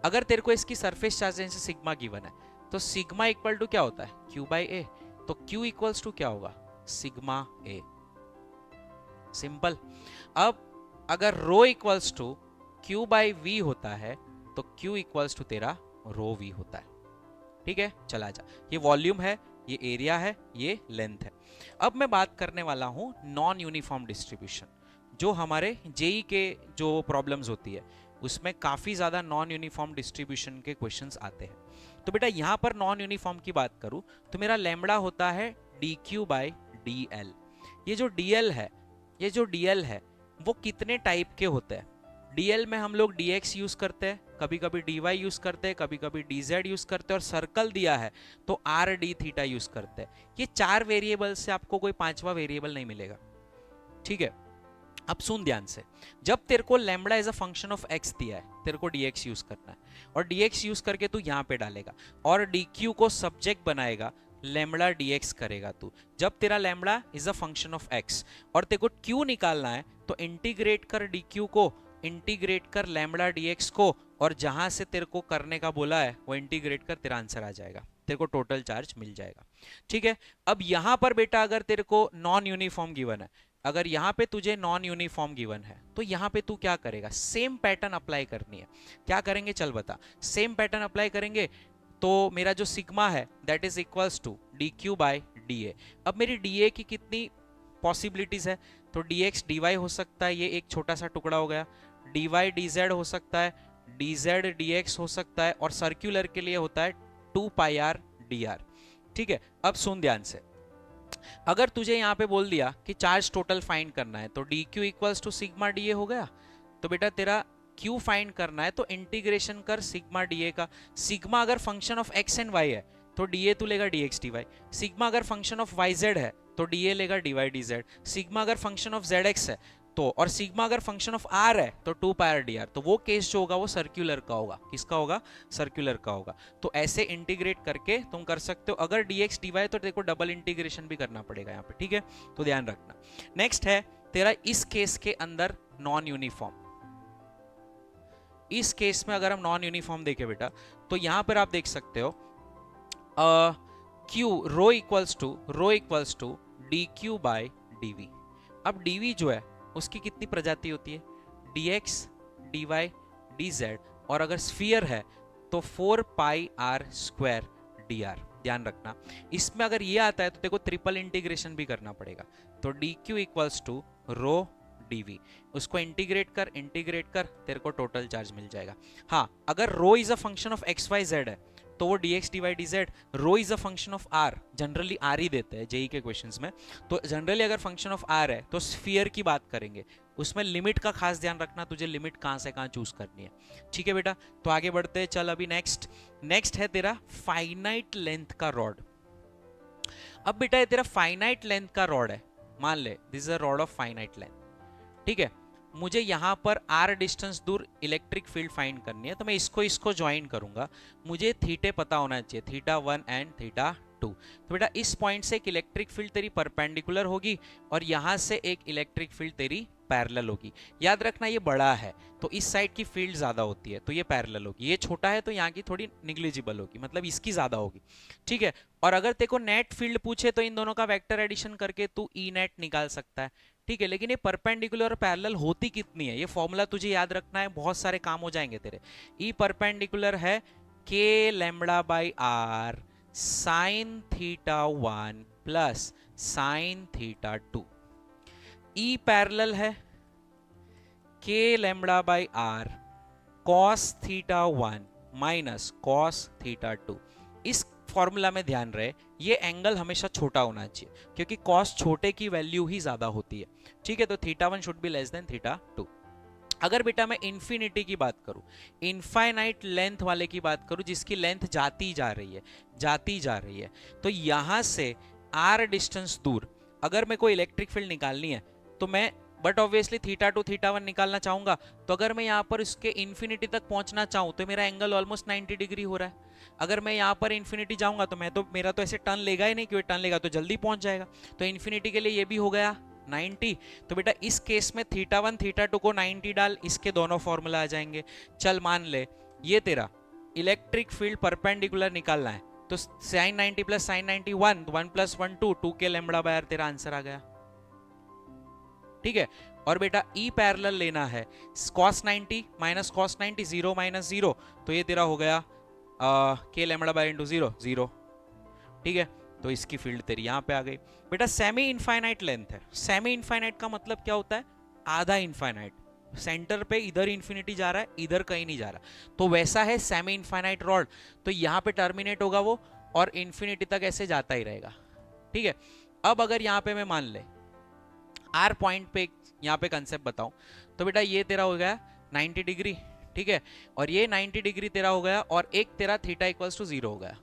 अगर तेरे को इसकी सरफेस चार्ज जैसे सिग्मा गिवन है तो सिग्मा इक्वल टू क्या होता है, क्यू बाई ए, तो क्यू इक्वल्स टू क्या होगा, सिग्मा ए, सिंपल। अब अगर rho equals to Q by V होता है तो क्यू इक्वल्स टू तेरा रो वी होता है, ठीक है। चला जा, ये वॉल्यूम है, ये एरिया है, ये लेंथ है। अब मैं बात करने वाला हूं नॉन यूनिफॉर्म डिस्ट्रीब्यूशन, जो हमारे जेई के जो प्रॉब्लम्स होती है उसमें काफी ज्यादा नॉन यूनिफॉर्म डिस्ट्रीब्यूशन के क्वेश्चंस आते हैं। तो बेटा यहां पर नॉन यूनिफॉर्म की बात करूं तो मेरा लैम्बडा होता है D Q by D L. ये जो डीएल है वो कितने टाइप के होते हैं, डीएल में हम लोग dx यूज करते हैं, कभी कभी dy यूज करते हैं, कभी कभी dz यूज करते हैं, और सर्कल दिया है तो r d थीटा यूज करते हैं। ये 4 वेरिएबल से आपको कोई 5वां वेरिएबल नहीं मिलेगा, ठीक है। अब सुन ध्यान से, जब तेरे को lambda as a function of x दिया है, तेरे को dx यूज करना है, और dx यूज करके तू यहां पे डालेगा और dq को सब्जेक्ट बनाएगा, लैम्बडा dx करेगा तू। जब तेरा lambda is a function of x और तेरे को q निकालना है तो इंटीग्रेट कर dq को, इंटीग्रेट कर लैम्बडा dx को, और जहां से तेरे को करने का बोला है वो इंटीग्रेट कर, तेरा आंसर आ जाएगा, तेरे को टोटल चार्ज मिल जाएगा, ठीक है। अब यहां पर बेटा अगर तेरे को नॉन यूनिफॉर्म गिवन है, अगर यहां पे तुझे नॉन यूनिफॉर्म गिवन है तो यहां पे तू क्या करेगा, सेम पैटर्न अप्लाई करनी है। क्या करेंगे चल बता, सेम पैटर्न अप्लाई करेंगे तो मेरा जो सिग्मा है that is equals to D Q by D A. अब मेरी डी ए की कितनी पॉसिबिलिटीज है, तो dx dy हो सकता है, ये एक छोटा सा टुकड़ा हो गया, dy dz हो सकता है, dz dx हो सकता है, और सर्कुलर के लिए होता है 2 पाई r dr, ठीक है। अब सुन ध्यान से, अगर तुझे यहां पे बोल दिया कि चार्ज टोटल फाइंड करना है तो dq equals to sigma dA हो गया, तो बेटा तेरा q फाइंड करना है तो इंटीग्रेशन कर सिग्मा dA का। सिग्मा अगर function of x and y है तो dA तू लेगा dx dy, सिग्मा अगर फंक्शन ऑफ yz है तो dA लेगा dy dz, सिग्मा अगर फंक्शन ऑफ zx है तो, और सिग्मा अगर फंक्शन ऑफ r है तो 2 पाई r dr। तो वो केस जो होगा वो सर्कुलर का होगा, किसका होगा, सर्कुलर का होगा। तो ऐसे इंटीग्रेट करके तुम कर सकते हो। अगर dx dy तो देखो डबल इंटीग्रेशन भी करना पड़ेगा यहाँ पे, ठीक है, तो ध्यान रखना। नेक्स्ट है तेरा इस केस के अंदर नॉन यूनिफॉर्म। इस केस में अगर हम नॉन यूनिफॉर्म देखें बेटा तो यहां पर आप देख सकते हो q rho equals to D Q by D V. अब dv जो है उसकी कितनी प्रजाति होती है, dx dy dz, और अगर स्फीयर है तो 4 पाई r स्क्वायर dr। ध्यान रखना, इसमें अगर ये आता है तो देखो ट्रिपल इंटीग्रेशन भी करना पड़ेगा, तो dq equals to rho dv, उसको इंटीग्रेट कर तेरे को टोटल चार्ज मिल जाएगा। हाँ, अगर rho is a function of x y z है तो वो dx dy dz, rho is a function of r, generally r ही देते हैं जेई के क्वेश्चंस में, तो जनरली अगर फंक्शन ऑफ r है तो स्फीयर की बात करेंगे, उसमें लिमिट का खास ध्यान रखना, तुझे लिमिट कहां से कहां चूज करनी है, ठीक है बेटा। तो आगे बढ़ते हैं, चल अभी नेक्स्ट है तेरा फाइनाइट लेंथ का रॉड। अब बेटा ये तेरा फाइनाइट लेंथ का रॉड है, मान ले this is a rod of finite length, ठीक है। मुझे यहां पर r डिस्टेंस दूर इलेक्ट्रिक फील्ड फाइंड करनी है, तो मैं इसको ज्वाइन करूंगा, मुझे थीटे पता होना चाहिए, थीटा 1 एंड थीटा 2। तो बेटा इस पॉइंट से एक इलेक्ट्रिक फील्ड तेरी परपेंडिकुलर होगी और यहां से एक इलेक्ट्रिक फील्ड तेरी पैरेलल होगी। याद रखना ये बड़ा है तो इस साइड की फील्ड ज्यादा होती है, तो ये पैरेलल होगी, ये छोटा है तो यहाँ की थोड़ी निग्लिजिबल होगी, मतलब इसकी ज्यादा होगी, ठीक है। और अगर तेरे को नेट फील्ड पूछे तो इन दोनों का वेक्टर एडिशन करके तू ई नेट निकाल सकता है, ठीक है। लेकिन ये परपेंडिकुलर और पैरेलल होती कितनी है, ये फॉर्मूला तुझे याद रखना है, बहुत सारे काम हो जाएंगे तेरे। ई परपेंडिकुलर है K lambda by R sine theta 1 plus sine theta 2। E parallel है K lambda by R cos theta 1 minus cos theta 2। इस फॉर्मूला में ध्यान रहे ये एंगल हमेशा छोटा होना चाहिए, क्योंकि कॉस छोटे की वैल्यू ही ज्यादा होती है, ठीक है। तो theta 1 should be less than theta 2। अगर बेटा मैं इंफिनिटी की बात करूं, इनफाइनाइट लेंथ वाले की बात करूं, जिसकी लेंथ जाती जा रही है, तो यहां से r डिस्टेंस दूर अगर मैं कोई इलेक्ट्रिक फील्ड निकालनी है तो मैं, बट ऑब्वियसली थीटा 2 थीटा 1 निकालना चाहूंगा, तो अगर मैं यहां पर इसके इंफिनिटी तक पहुंचना चाहूं तो मेरा एंगल ऑलमोस्ट 90 डिग्री हो रहा है। अगर मैं यहां पर इंफिनिटी जाऊंगा तो मेरा तो ऐसे टर्न लेगा ही नहीं, क्योंकि टर्न लेगा तो जल्दी पहुंच जाएगा, तो इंफिनिटी के लिए ये भी हो गया 90। तो बेटा इस केस में थीटा 1 थीटा 2 को 90 डाल, इसके दोनों फॉर्मूला आ जाएंगे। चल मान ले ये तेरा इलेक्ट्रिक फील्ड परपेंडिकुलर निकालना है, तो साइन 90 प्लस साइन 90 1 प्लस 1 2 के लैम्बडा बाय आर तेरा आंसर आ गया, ठीक है। और बेटा ई पैरेलल लेना है, cos 90 माइनस cos 90 0 माइनस 0, तो ये तेरा हो गया के लैम्बडा बाय इंटू 0 0, ठीक है। तो इसकी फील्ड तेरी यहां पे आ गई। बेटा सेमी इनफाइनाइट लेंथ है, सेमी इनफाइनाइट का मतलब क्या होता है, आधा इनफाइनाइट, सेंटर पे इधर इंफिनिटी जा रहा है इधर कहीं नहीं जा रहा, तो वैसा है सेमी इनफाइनाइट रॉड, तो यहां पे टर्मिनेट होगा वो और इंफिनिटी तक ऐसे जाता ही रहेगा, ठीक है। अब अगर यहां पे मैं मान ले आर पॉइंट पे यहां पे कंसेप्ट बताऊं, तो बेटा ये तेरा हो गया 90 डिग्री, ठीक है, और ये 90 डिग्री तेरा हो गया, और एक तेरा थीटा इक्वल्स टू 0 हो गया,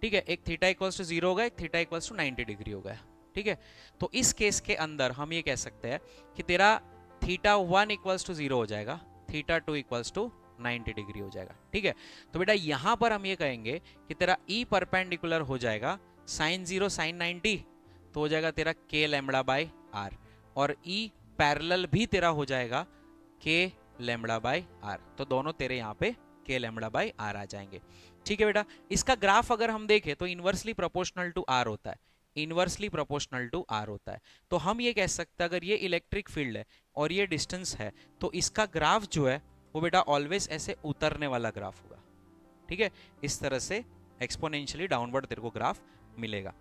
ठीक है। एक थीटा इक्वल्स टू 0 हो गया, एक थीटा इक्वल्स टू 90 डिग्री हो गया, ठीक है। तो इस केस के अंदर हम ये कह सकते हैं कि तेरा थीटा 1 इक्वल्स टू 0 हो जाएगा, थीटा 2 इक्वल्स टू 90 डिग्री हो जाएगा, ठीक है। तो बेटा यहां पर हम ये कहेंगे कि तेरा ई परपेंडिकुलर हो जाएगा साइन 0 साइन 90, तो हो जाएगा तेरा के लैम्बडा बाय आर, और ई पैरेलल भी तेरा हो जाएगा के लैम्बडा बाय आर, तो दोनों तेरे यहाँ पे के लैम्बडा बाय आर आ जाएंगे, ठीक है बेटा। इसका ग्राफ अगर हम देखें तो इनवर्सली प्रोपोर्शनल टू आर होता है, इनवर्सली प्रोपोर्शनल टू आर होता है, तो हम ये कह सकते हैं अगर ये इलेक्ट्रिक फील्ड है और ये डिस्टेंस है, तो इसका ग्राफ जो है वो बेटा ऑलवेज ऐसे उतरने वाला ग्राफ होगा, ठीक है। इस तरह से एक्सपोनेंशियली डाउनवर्ड तेरे को ग्राफ मिलेगा,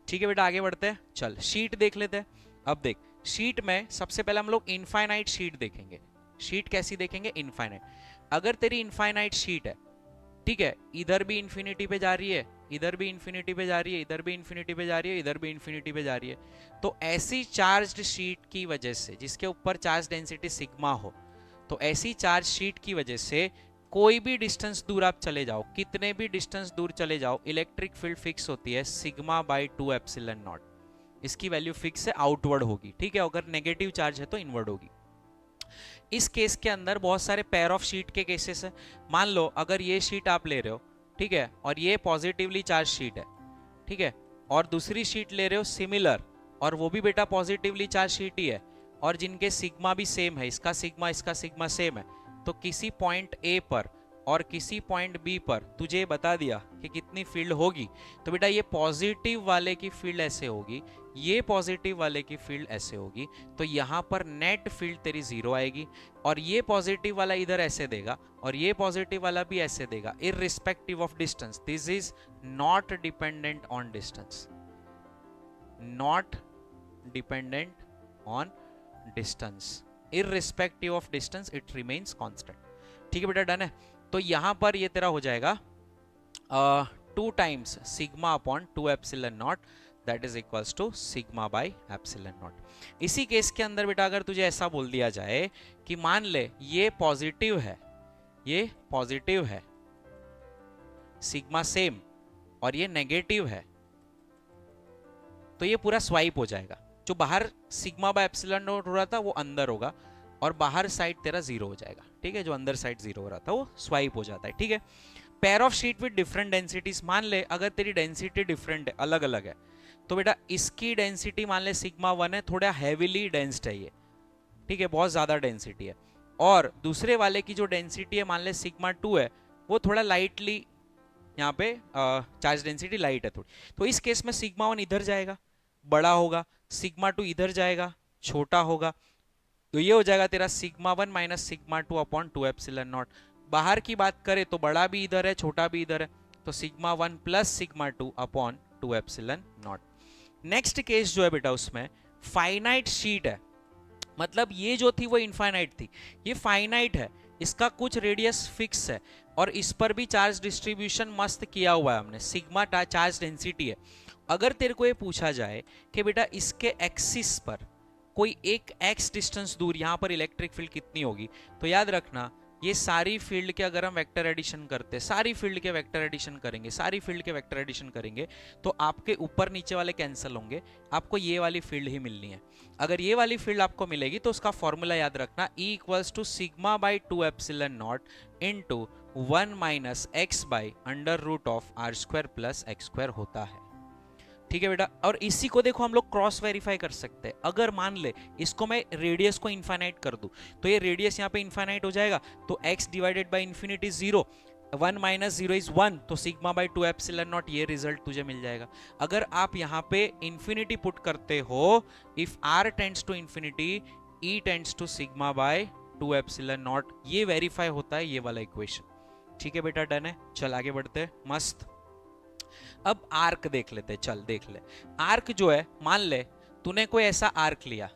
ठीक है बेटा। आगे बढ़ते हैं, चल शीट देख लेते हैं। अब देख शीट में सबसे पहले हम लोग इनफाइनाइट शीट देखेंगे। शीट कैसी देखेंगे, इनफाइनाइट। अगर तेरी इनफाइनाइट शीट है, ठीक है, इधर भी इंफिनिटी पे जा रही है, इधर भी इंफिनिटी पे जा रही है, इधर भी इंफिनिटी पे जा रही है, इधर भी इंफिनिटी पे जा रही है, तो ऐसी चार्ज्ड शीट की वजह से, जिसके ऊपर चार्ज डेंसिटी सिग्मा हो, तो ऐसी चार्ज शीट की वजह से कोई भी डिस्टेंस दूर आप चले जाओ, कितने भी डिस्टेंस दूर चले जाओ, इलेक्ट्रिक फील्ड फिक्स होती है सिग्मा बाई 2 एप्सिलॉन नॉट, इसकी वैल्यू फिक्स है, आउटवर्ड होगी, ठीक है। अगर नेगेटिव चार्ज है तो इनवर्ड होगी। इस केस के अंदर बहुत सारे पेयर ऑफ शीट के केसेस है। मान लो अगर ये शीट आप ले रहे हो, ठीक है, और ये पॉजिटिवली चार्ज शीट है, ठीक है, और दूसरी शीट ले रहे हो सिमिलर, और वो भी बेटा पॉजिटिवली चार्ज शीट ही है, और जिनके सिग्मा भी सेम है, इसका सिग्मा सेम है, तो किसी पॉइंट ए पर और किसी पॉइंट बी पर तुझे बता दिया कि कितनी फील्ड होगी, तो बेटा ये पॉजिटिव वाले की फील्ड ऐसे होगी, ये पॉजिटिव वाले की फील्ड ऐसे होगी, तो यहां पर नेट फील्ड तेरी 0 आएगी, और ये पॉजिटिव वाला इधर ऐसे देगा और ये पॉजिटिव वाला भी ऐसे देगा, irrespective of distance. This is not dependent on distance, not dependent on distance, irrespective of distance it remains constant, ठीक है बेटा, डन है। तो यहां पर ये तेरा हो जाएगा 2 times sigma upon 2 epsilon naught, that is equals to sigma by epsilon naught. इसी केस के अंदर बेटा अगर तुझे ऐसा बोल दिया जाए कि मान ले ये पॉजिटिव है, ये पॉजिटिव है, सिग्मा सेम, और ये नेगेटिव है, तो ये पूरा स्वाइप हो जाएगा। जो बाहर सिग्मा बाय एप्सिलॉन नॉट हो रहा था वो अंदर होगा, और बाहर साइड तेरा जीरो हो जाएगा, ठीक है। जो अंदर साइड जीरो हो रहा था वो स्वाइप हो जाता है, ठीक है। Pair of sheet with different densities, मान ले अगर तेरी डेंसिटी डिफरेंट है, अलग अलग है, तो बेटा इसकी डेंसिटी मान ले सिग्मा 1 है, थोड़ा हैवीली डेंस्ड है ये, ठीक है, बहुत ज्यादा डेंसिटी है, और दूसरे वाले की जो डेंसिटी है मान ले सिग्मा 2 है, वो थोड़ा लाइटली यहाँ पे चार्ज डेंसिटी लाइट है थोड़ी, तो इस केस में सिग्मा 1 इधर जाएगा, बड़ा होगा, सिग्मा 2 इधर जाएगा, छोटा होगा, तो ये हो जाएगा तेरा sigma 1 minus sigma 2 upon 2 epsilon not. बाहर की बात करें तो बड़ा भी इधर है, छोटा भी इधर है, तो sigma 1 plus sigma 2 upon 2 epsilon not. Next case जो है बेटा उसमें फाइनाइट शीट है, मतलब ये जो थी वो इनफाइनाइट थी, ये फाइनाइट है, इसका कुछ रेडियस फिक्स है, और इस पर भी चार्ज डिस्ट्रीब्यूशन मस्त किया हुआ है हमने, सिग्मा चार्ज डेंसिटी है। अगर तेरे को ये पूछा जाए कि बेटा इसके एक्सिस पर कोई एक एक्स डिस्टेंस दूर यहाँ पर इलेक्ट्रिक फील्ड कितनी होगी, तो याद रखना ये सारी फील्ड के अगर हम वेक्टर एडिशन करते हैं, सारी फील्ड के वेक्टर एडिशन करेंगे, सारी फील्ड के वेक्टर एडिशन करेंगे, तो आपके ऊपर नीचे वाले कैंसिल होंगे, आपको ये वाली फील्ड ही मिलनी है। अगर ये वाली फील्ड आपको मिलेगी तो उसका फॉर्मूला याद रखना, E equals to sigma by 2 epsilon not into 1 minus X by under root of R square plus X square होता है, ठीक है बेटा। और इसी को देखो हम लोग क्रॉस वेरीफाई कर सकते हैं, अगर मान ले इसको मैं रेडियस को इनफाइनाइट कर दूं, तो ये रेडियस यहाँ पे इनफाइनाइट हो जाएगा, तो x divided by infinity 0, 1 minus 0 is 1, तो सिग्मा बाय 2 एप्सिलॉन नॉट ये रिजल्ट तुझे मिल जाएगा। अगर आप यहाँ पे इंफिनिटी पुट करते हो, if r tends to infinity e tends to sigma by 2 epsilon naught, ये वेरीफाई होता है ये वाला इक्वेशन, ठीक है बेटा, डन है। चल आगे बढ़ते हैं, मस्त। अब आर्क देख लेते, चल देख ले। आर्क जो है, मान ले तूने कोई ऐसा आर्क लिया,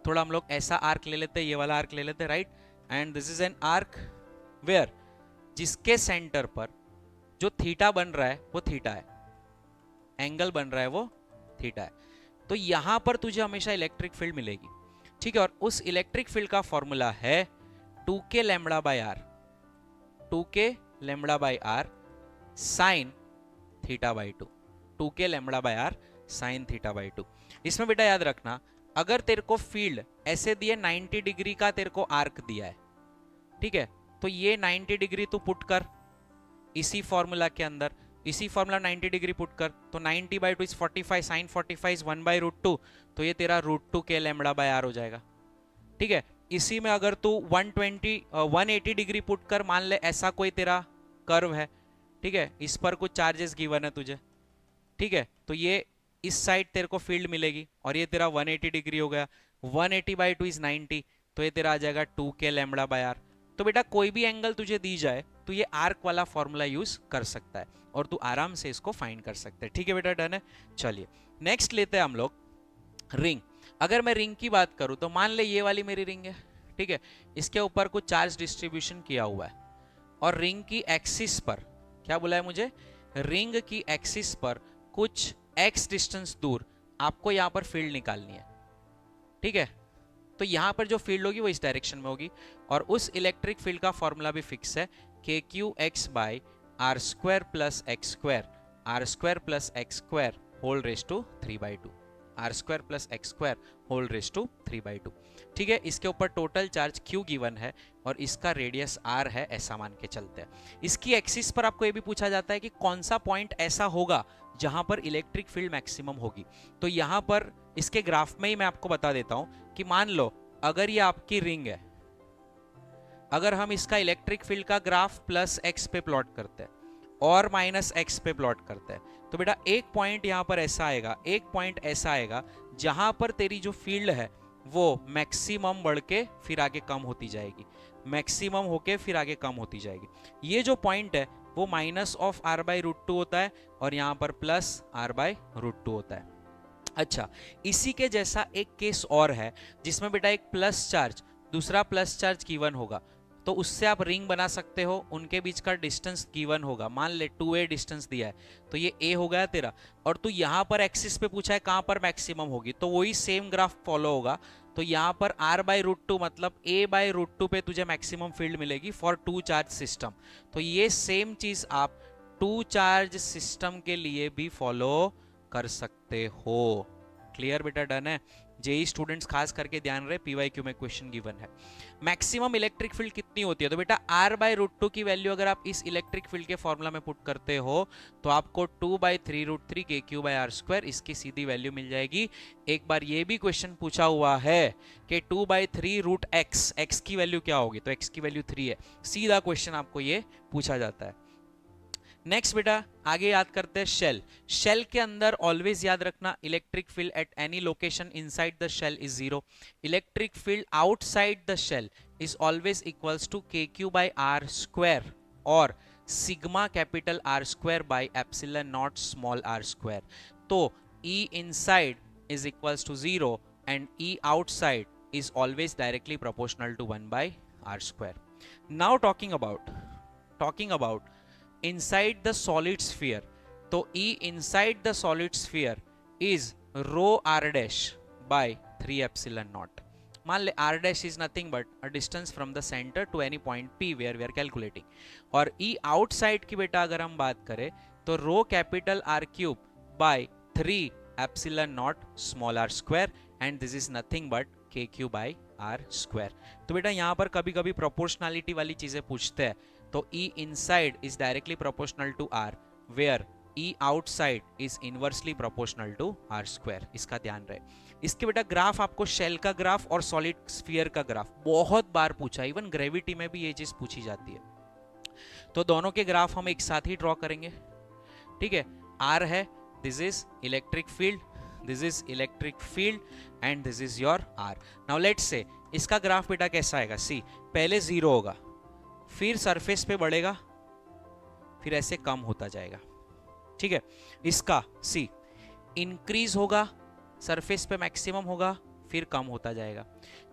थोड़ा हम लोग ऐसा आर्क ले लेते, ये वाला आर्क ले लेते, right, and this is an arc where, जिसके सेंटर पर जो थीटा बन रहा है वो थीटा है, एंगल बन रहा है वो थीटा है, तो यहां पर तुझे हमेशा इलेक्ट्रिक फील्ड मिलेगी, ठीक है। और उस इलेक्ट्रिक फील्ड का फॉर्मूला है 2k lambda by R, 2k lambda by R sine theta by 2, 2k lambda by R sine theta by 2। इसमें बेटा याद रखना, अगर तेरे को फील्ड ऐसे दिए 90 डिग्री का तेरे को आर्क दिया है, ठीक है, तो ये 90 डिग्री तू पुट कर इसी फॉर्मूला के अंदर, इसी फॉर्मूला 90 डिग्री पुट कर, तो 90 by 2 is 45, sine 45 is 1 by root 2, तो ये तेरा root 2 k lambda by R हो जाएगा, ठीक है। इसी में अगर तू 180 डिग्री पुट कर, मान ले ऐसा कोई तेरा कर्व है, ठीक है, इस पर कुछ चार्जेस गिवन है तुझे, ठीक है, तो ये इस साइड तेरे को फील्ड मिलेगी, और ये तेरा 180 डिग्री हो गया, 180 बाई 2 इज 90, तो ये तेरा आ जाएगा 2k लैम्बडा बाय आर। तो बेटा कोई भी एंगल तुझे दी जाए तो ये आर्क वाला फॉर्मूला यूज कर सकता है, और तू आराम से इसको फाइंड कर सकते हैं, ठीक है बेटा, डन है। चलिए नेक्स्ट लेते हैं हम लोग रिंग। अगर मैं रिंग की बात करूं तो मान ले ये वाली मेरी रिंग है, ठीक है, इसके ऊपर कुछ चार्ज डिस्ट्रीब्यूशन किया हुआ है, और रिंग की एक्सिस पर क्या बोला है मुझे, रिंग की एक्सिस पर कुछ x डिस्टेंस दूर आपको यहां पर फील्ड निकालनी है, ठीक है। तो यहां पर जो फील्ड होगी वो इस डायरेक्शन में होगी, और उस इलेक्ट्रिक फील्ड का फॉर्मूला भी फिक्स है, kqx by are square plus X square, R square plus X square whole raise to 3/2, R square plus X square whole raise to 3/2, ठीक है। इसके ऊपर टोटल चार्ज q गिवन है, और इसका रेडियस r है, ऐसा मान के चलते हैं। इसकी एक्सिस पर आपको ये भी पूछा जाता है कि कौन सा पॉइंट ऐसा होगा जहां पर इलेक्ट्रिक फील्ड मैक्सिमम होगी, तो यहां पर इसके ग्राफ में ही मैं आपको बता देता हूं कि मान लो अगर ये आपकी रिंग है, अगर हम इसका इलेक्ट्रिक फील्ड का ग्राफ प्लस x पे प्लॉट करते हैं और माइनस x पे प्लॉट करते हैं, तो बेटा एक पॉइंट यहां पर ऐसा आएगा, एक पॉइंट ऐसा आएगा जहां पर तेरी जो फील्ड है वो मैक्सिमम बढ़ के फिर आगे कम होती जाएगी, मैक्सिमम होके फिर आगे कम होती जाएगी। ये जो पॉइंट है वो minus of r by root 2 होता है, और यहां पर प्लस r बाई रूट 2 होता है। अच्छा, इसी के जैसा एक केस और है जिसमें बेटा एक प्लस चार्ज, दूसरा प्लस चार्ज गिवन होगा, तो उससे आप रिंग बना सकते हो, उनके बीच का डिस्टेंस गिवन होगा, मान ले 2a डिस्टेंस दिया है तो ये a हो गया तेरा, और तू यहाँ पर एक्सिस पे पूछा है कहाँ पर मैक्सिमम होगी, तो वही सेम ग्राफ फॉलो होगा। तो यहाँ पर r/√2 मतलब a/√2 पे तुझे मैक्सिमम फील्ड मिलेगी फॉर टू चार्ज सिस्टम। तो ये सेम चीज आप टू चार्ज सिस्टम के लिए भी फॉलो कर सकते हो। क्लियर बेटा, डन है। जेई स्टूडेंट्स खास करके ध्यान रहे, पीवाईक्यू में क्वेश्चन गिवन है। मैक्सिमम इलेक्ट्रिक फील्ड कितनी होती है, तो बेटा r/√2 की वैल्यू अगर आप इस इलेक्ट्रिक फील्ड के फॉर्मूला में पुट करते हो तो आपको 2/3√3 kq/r², इसकी सीधी वैल्यू मिल जाएगी। एक बार ये भी क्वेश्चन पूछा हुआ है कि 2/3√x, x की वैल्यू क्या होगी, तो x की वैल्यू 3 है। सीधा क्वेश्चन आपको ये पूछा जाता है। नेक्स्ट बेटा आगे याद करते हैं शेल। शेल के अंदर ऑलवेज याद रखना electric field at any location inside the shell is 0। Electric field outside the shell is always equals to kq/r² और sigma capital R² by epsilon naught small r²। तो E inside is equals to 0 and E outside is always directly proportional to 1/r²। Now talking about inside the solid sphere, तो E inside the solid sphere is rho r dash by 3 epsilon naught। मान ले r dash is nothing but a distance from the center to any point P where we are calculating। और E outside की बेटा अगर हम बात करें तो rho capital R³ by 3 epsilon naught small r² and this is nothing but kq/r²। तो बेटा यहाँ पर कभी कभी प्रोपोर्शनलिटी वाली चीजें पूछते हैं, तो E inside is directly proportional to R where E outside is inversely proportional to R²। इसका ध्यान रहे। इसके बेटा ग्राफ आपको शेल का ग्राफ और सॉलिड स्फीयर का ग्राफ बहुत बार पूछा, इवन ग्रेविटी में भी ये चीज पूछी जाती है। तो दोनों के ग्राफ हम एक साथ ही ड्रॉ करेंगे, ठीक है। R है, this is electric field, this is electric field and this is your R। Now let's say इसका ग्राफ बेटा कैसा आएगा, सी पहले 0 होगा, फिर सरफेस पे बढ़ेगा, फिर ऐसे कम होता जाएगा, ठीक है। इसका सी इंक्रीज होगा, सरफेस पे मैक्सिमम होगा, फिर कम होता जाएगा।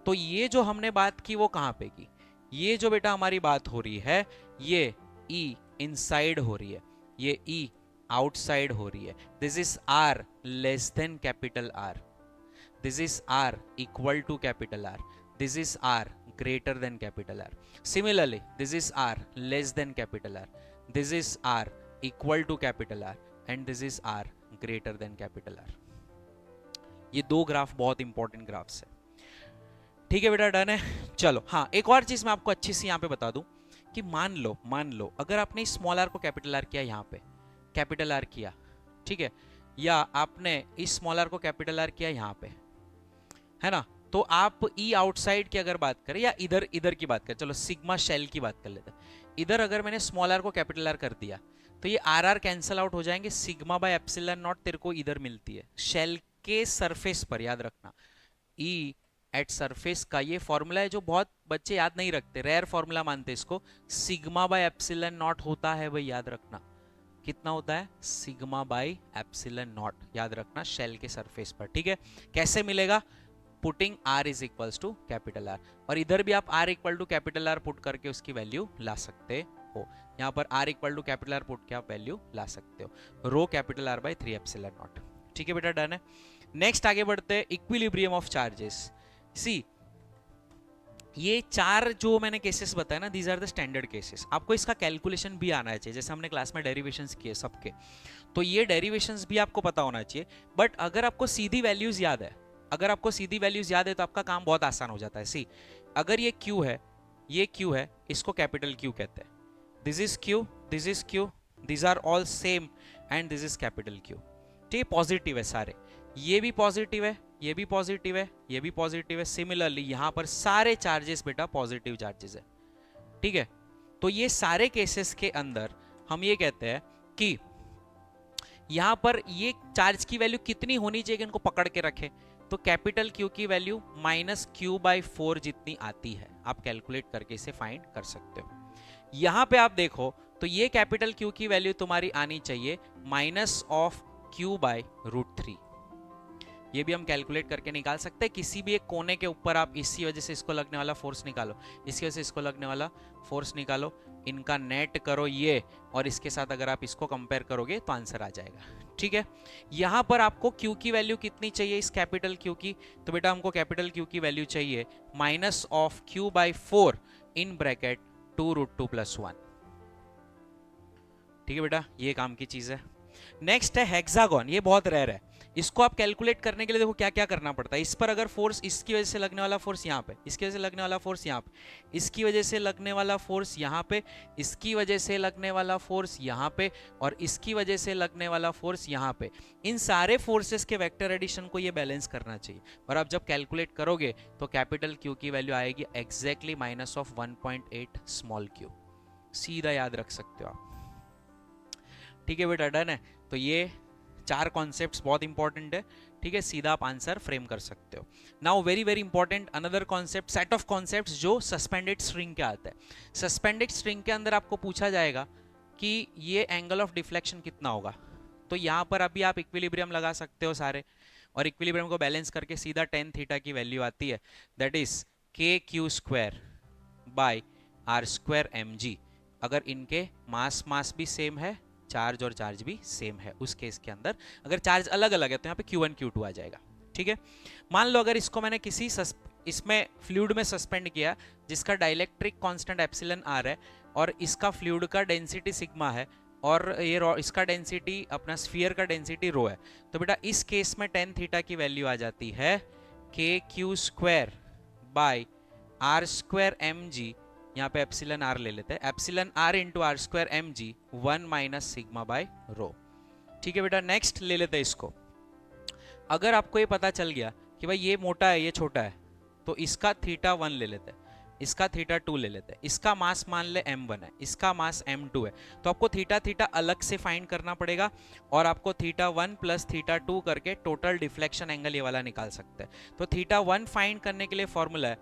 तो ये जो हमने बात की वो कहां पे की, ये जो बेटा हमारी बात हो रही है ये E इनसाइड हो रही है, ये E आउटसाइड हो रही है। This is R less than capital R, this is R equal to capital R, this is R greater than capital R। Similarly, this is R less than capital R, this is R equal to capital R and this is R greater than capital R। ये दो graph बहुत important graphs है, ठीक है बेटा, done है। चलो हाँ, एक और चीज मैं आपको अच्छी सी यहाँ पे बता दूं कि मान लो अगर आपने स्मॉल r को कैपिटल R किया, यहाँ पे कैपिटल R किया, ठीक है, या आपने इस स्मॉल r को कैपिटल R किया यहाँ पे, है ना, तो आप E आउटसाइड की अगर बात करें या इधर की बात करें, चलो सिग्मा शेल की बात कर लेते हैं। इधर अगर मैंने स्मॉल r को कैपिटल R कर दिया तो ये R कैंसिल आउट हो जाएंगे, सिग्मा बाय एप्सिलॉन नॉट तेरे को इधर मिलती है शेल के सरफेस पर। याद रखना E एट सरफेस का ये फॉर्मूला है जो बहुत बच्चे याद नहीं रखते, रेयर फॉर्मूला मानते इसको, सिग्मा बाय एप्सिलॉन नॉट होता है भाई, याद रखना कितना होता है, सिग्मा बाय एप्सिलॉन नॉट, याद रखना शेल के सरफेस पर, ठीक है। कैसे मिलेगा, putting R is equals to capital R, और इधर भी आप R equal to capital R put करके उसकी वैल्यू ला सकते हो। यहाँ पर R equal to capital R put के आप वैल्यू ला सकते हो, rho capital R by 3 epsilon naught, ठीक है बेटा, डन है। नेक्स्ट आगे बढ़ते हैं, इक्विलिब्रियम ऑफ चार्जेस। सी ये चार जो मैंने केसेस बताया ना, these are the standard cases, आपको इसका कैलकुलेशन भी आना चाहिए, जैसे हमने क्लास में डेरिवेशंस किए सबके, तो ये डेरिवेशंस भी आपको पता होना चाहिए। बट अगर आपको सीधी वैल्यूज याद है, तो आपका काम बहुत आसान हो जाता है। सी अगर ये Q है, ये Q है, इसको कैपिटल Q कहते हैं, this is Q, this is Q, this are all same and this is capital Q, ठीक, पॉजिटिव है सारे, ये भी पॉजिटिव है, ये भी पॉजिटिव है, ये भी पॉजिटिव है। सिमिलरली यहां पर सारे चार्जेस बेटा पॉजिटिव चार्जेस है, ठीक है। तो ये सारे केसेस के अंदर हम ये कहते हैं कि यहां पर ये चार्ज की वैल्यू कितनी होनी चाहिए कि इनको पकड़ के रखे, तो कैपिटल Q की वैल्यू -Q/4 जितनी आती है, आप कैलकुलेट करके इसे फाइंड कर सकते हो। यहां पे आप देखो तो ये कैपिटल Q की वैल्यू तुम्हारी आनी चाहिए -(Q/√3), ये भी हम कैलकुलेट करके निकाल सकते हैं। किसी भी एक कोने के ऊपर आप इसी वजह से इसको लगने वाला फोर्स निकालो, इसकी वजह से इसको लगने वाला फोर्स निकालो, इनका नेट करो ये, और इसके साथ अगर आप इसको कंपेयर करोगे तो आंसर आ जाएगा। ठीक है, यहां पर आपको Q की वैल्यू कितनी चाहिए इस कैपिटल Q की, तो बेटा हमको कैपिटल Q की वैल्यू चाहिए -Q/4 इन ब्रैकेट 2√2+1। ठीक है बेटा, ये काम की चीज है। नेक्स्ट है हेक्सागन, ये बहुत रेयर है। इसको आप कैलकुलेट करने के लिए देखो क्या क्या करना पड़ता है। इस पर अगर फोर्स, इसकी वजह से लगने वाला फोर्स यहाँ पे, इसकी वजह से लगने वाला फोर्स यहाँ पे, इसकी वजह से लगने वाला फोर्स यहाँ पे, इसकी वजह से लगने वाला फोर्स यहाँ पे, और इसकी वजह से लगने वाला फोर्स यहाँ पे, इन सारे फोर्सेस के वेक्टर एडिशन को ये बैलेंस करना चाहिए। और आप जब कैलकुलेट करोगे तो कैपिटल Q की वैल्यू आएगी एग्जैक्टली -1.8 स्मॉल q। सीधा याद रख सकते हो आप। ठीक है बेटा, डन है। तो ये 4 कॉन्सेप्ट्स बहुत इंपॉर्टेंट है। ठीक है, सीधा आप आंसर फ्रेम कर सकते हो। Now very very important another concept, set of concepts जो सस्पेंडेड स्ट्रिंग के आता है। सस्पेंडेड स्ट्रिंग के अंदर आपको पूछा जाएगा कि ये एंगल ऑफ डिफ्लेक्शन कितना होगा। तो यहाँ पर अभी आप इक्विलिब्रियम लगा सकते हो सारे, और इक्विलिब्रियम को बैलेंस करके सीधा tan थीटा की वैल्यू आती है, दैट इज kq²/r²mg। अगर इनके मास भी सेम है, चार्ज और चार्ज भी सेम है, उस केस के अंदर अगर चार्ज अलग अलग है तो यहाँ पे Q1 Q2 आ जाएगा। ठीक है, मान लो अगर इसको मैंने किसी इसमें फ्लूइड में सस्पेंड किया जिसका डाइलेक्ट्रिक कांस्टेंट एप्सिलन आर है, और इसका फ्लूइड का डेंसिटी सिग्मा है, और ये इसका डेंसिटी अपना स्फीयर का डेंसिटी रो है, तो बेटा इस केस में tan थीटा की वैल्यू आ जाती है kq²/r²mg। यहाँ पे एप्सिलन आर ले लेते हैं, epsilon R into r²mg 1 - sigma by rho. ठीक है बेटा, नेक्स्ट ले लेते हैं इसको। अगर आपको ये पता चल गया कि भाई ये मोटा है ये छोटा है, तो इसका θ1 ले लेते हैं, इसका θ2 ले लेते हैं, इसका मास मान ले m1 है, इसका मास m2 है, तो आपको θ अलग से फाइंड करना पड़ेगा, और आपको θ1 + θ2 करके टोटल डिफ्लेक्शन एंगल ये वाला निकाल सकते हैं। तो θ1 फाइंड करने के लिए फॉर्मूला है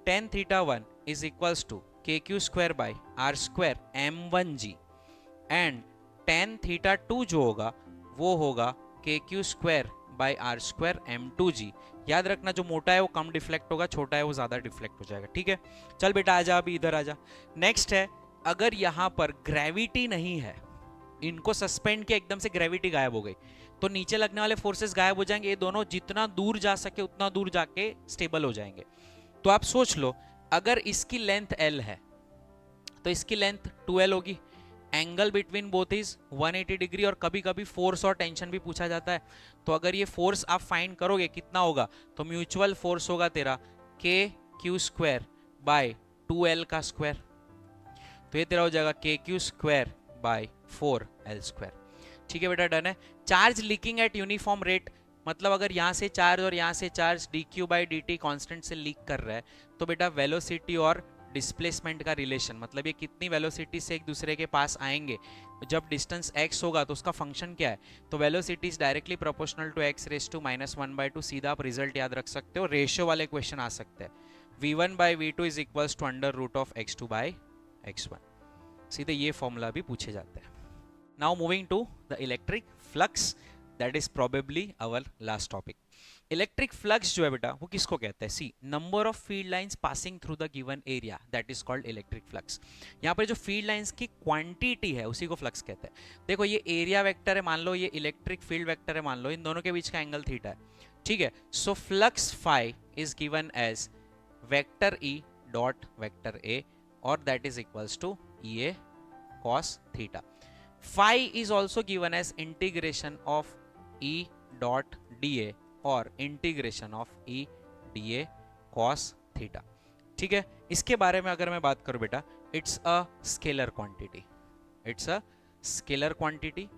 tan θ1 = kq²/r²m1g, एंड tan θ2 जो होगा वो होगा kq²/r²m2g। याद रखना, जो मोटा है वो कम डिफ्लेक्ट होगा, छोटा है वो ज्यादा डिफ्लेक्ट हो जाएगा। ठीक है, चल बेटा आजा, अभी इधर आजा। नेक्स्ट है, अगर यहां पर ग्रेविटी नहीं है, इनको सस्पेंड किया, एकदम से ग्रेविटी गायब हो गई, तो नीचे लगने वाले फोर्सेस गायब हो जाएंगे, ये दोनों जितना दूर जा सके उतना दूर जाके स्टेबल हो जाएंगे। तो आप सोच लो, अगर इसकी लेंथ L है तो इसकी लेंथ 2L होगी, angle between both is 180 degree, और कभी कभी फोर्स और टेंशन भी पूछा जाता है। तो अगर ये फोर्स आप फाइंड करोगे कितना होगा, तो म्यूचुअल फोर्स होगा तेरा kq²/2L का स्क्वायर, तो ये तेरा हो जाएगा kq²/4L²। ठीक है बेटा, डन है। Charge leaking eight uniform rate, मतलब अगर यहाँ से चार्ज और यहाँ से चार्ज dq/dt कांस्टेंट से लीक कर रहा है, तो बेटा वेलोसिटी और डिस्प्लेसमेंट का रिलेशन, मतलब ये कितनी वेलोसिटी से एक दूसरे के पास आएंगे, जब डिस्टेंस x होगा तो उसका फंक्शन क्या है, तो velocity is directly proportional to x raise to -1/2। सीधा आप रिजल्ट याद रख सकते हो, रेशियो वाले क्वेश्चन आ सकते हैं। v1/v2 is equals to √x2/x1। सीधे ये फॉर्मूला भी पूछे जाते हैं। Now moving to the electric flux, that is probably our last topic. Electric flux जो है बेटा वो किसको कहते हैं, see number of field lines passing through the given area, that is called electric flux. यहाँ पर जो फील्ड लाइंस की क्वांटिटी है उसी को फ्लक्स कहते हैं। देखो ये एरिया वेक्टर है, मान लो ये इलेक्ट्रिक फील्ड वेक्टर है, मान लो इन दोनों के बीच का एंगल थीटा है। ठीक है, so flux phi is given as vector E dot vector A, और that is equals to EA cos theta. Phi is also given as integration of E dot DA और integration of E DA cos theta. ठीक है, इसके बारे में अगर मैं बात करूं बेटा, it's a scalar quantity, it's a scalar quantity,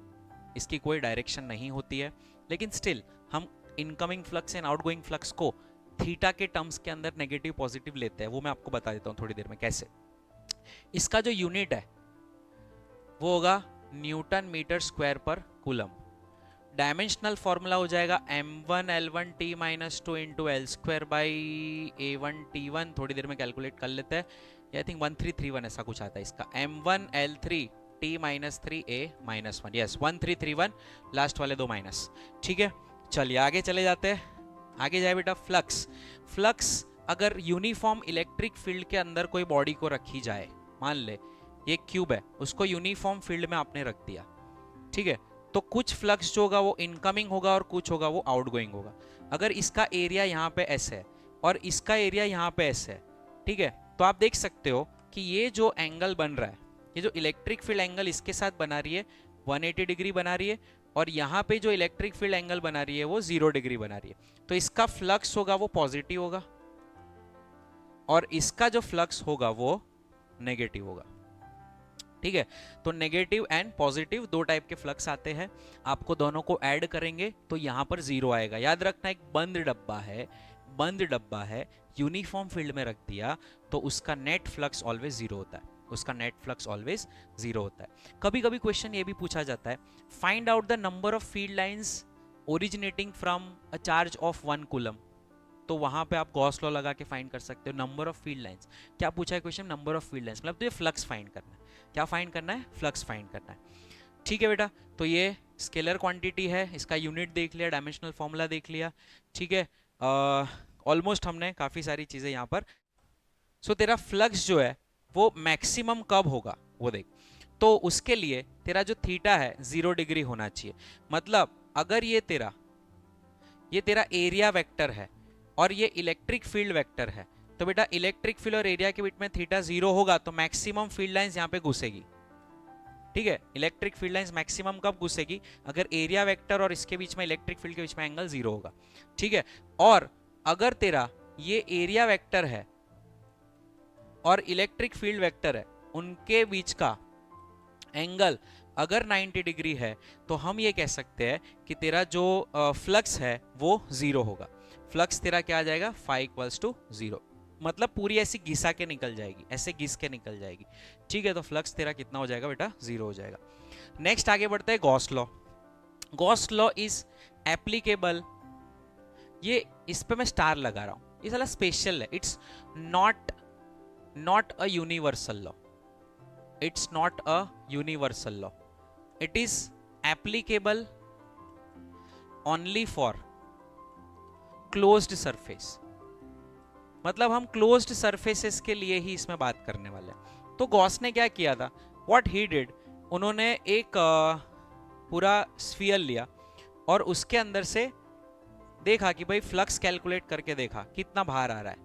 इसकी कोई डायरेक्शन नहीं होती है, लेकिन स्टिल हम incoming flux and outgoing flux को थीटा के टर्म्स के अंदर नेगेटिव पॉजिटिव लेते हैं, वो मैं आपको बता देता हूं थोड़ी देर में कैसे। इसका जो यूनिट है वो होगा न्यूटन मीटर स्क्वायर पर कूलम। डायमेंशनल फॉर्मूला हो जाएगा m1L1t - 2 × L²/A1t1। थोड़ी देर में कैलकुलेट कर लेते हैं, आई थिंक 1331 ऐसा कुछ आता है इसका, m1L3t - 3A - 1, यस 1331, लास्ट वाले दो माइनस। ठीक है, चलिए आगे चले जाते हैं। आगे जाए बेटा, फ्लक्स। फ्लक्स अगर यूनिफॉर्म इलेक्ट्रिक फील्ड के अंदर कोई बॉडी को रखी जाए, मान ले ये क्यूब है, उसको यूनिफॉर्म फील्ड में आपने रख दिया, ठीक है, तो कुछ फ्लक्स जो होगा वो इनकमिंग होगा और कुछ होगा वो आउटगोइंग होगा। अगर इसका एरिया यहाँ पे एस है और इसका एरिया यहाँ पे एस है, ठीक है, तो आप देख सकते हो कि ये जो एंगल बन रहा है, ये जो इलेक्ट्रिक फील्ड एंगल इसके साथ बना रही है 180 डिग्री बना रही है, और यहाँ पे जो इलेक्ट्रिक फील्ड एंगल बना रही है वो 0 डिग्री बना रही है। तो इसका फ्लक्स होगा वो पॉजिटिव होगा और इसका जो फ्लक्स होगा वो नेगेटिव होगा, ठीक है। तो नेगेटिव एंड पॉजिटिव दो टाइप के फ्लक्स आते हैं, आपको दोनों को ऐड करेंगे तो यहां पर 0 आएगा। याद रखना, एक बंद डब्बा है, बंद डब्बा है, यूनिफॉर्म फील्ड में रख दिया तो उसका नेट फ्लक्स ऑलवेज 0 होता है, उसका नेट फ्लक्स ऑलवेज 0 होता है। कभी कभी क्वेश्चन ये भी पूछा जाता है, find out the number of field lines originating from a charge of 1 coulomb. तो वहां पे आप गॉस लॉ लगा के फाइंड कर सकते हो नंबर ऑफ फील्ड लाइंस। क्या पूछा है question? Number of field lines, मतलब तो ये फ्लक्स फाइंड करना है। क्या फाइंड करना है? फ्लक्स फाइंड करना है, ठीक है बेटा। तो ये स्केलर क्वांटिटी है, इसका यूनिट देख लिया, डायमेंशनल फॉर्मूला देख लिया, ठीक है। ऑलमोस्ट हमने काफी सारी चीजें यहाँ पर। सो तेरा फ्लक्स जो है वो मैक्सिमम कब होगा वो देख। तो उसके लिए तेरा जो थीटा है 0 डिग्री होना चाहिए। मतलब अगर ये तेरा एरिया वेक्टर है और ये इलेक्ट्रिक फील्ड वेक्टर है, तो बेटा इलेक्ट्रिक फील्ड और एरिया के बीच में थीटा 0 होगा तो मैक्सिमम फील्ड लाइंस यहाँ पे घुसेगी, ठीक है। इलेक्ट्रिक फील्ड लाइंस मैक्सिमम कब घुसेगी? अगर एरिया वेक्टर और इसके बीच में इलेक्ट्रिक फील्ड के बीच में एंगल 0 होगा, ठीक है। और अगर तेरा ये एरिया वेक्टर है और इलेक्ट्रिक फील्ड वेक्टर है, उनके बीच का एंगल अगर 90 डिग्री है, तो हम ये कह सकते हैं कि तेरा जो फ्लक्स है वो 0 होगा। फ्लक्स तेरा क्या आ जाएगा? फाई इक्वल्स टू 0, मतलब पूरी ऐसी घिसा के निकल जाएगी, ऐसे घिस के निकल जाएगी, ठीक है। तो फ्लक्स तेरा कितना हो जाएगा बेटा? 0 हो जाएगा। नेक्स्ट आगे बढ़ते हैं, Gauss law. Gauss law is applicable, ये इस पे मैं स्टार लगा रहा हूं, ये साला स्पेशल है, it's not a universal law, it's not a universal law, it is applicable only for closed surface. मतलब हम क्लोज्ड सरफेसेस के लिए ही इसमें बात करने वाले हैं। तो गॉस ने क्या किया था? व्हाट ही डिड, उन्होंने एक पूरा स्फीयर लिया और उसके अंदर से देखा कि भाई फ्लक्स कैलकुलेट करके देखा कितना बाहर आ रहा है।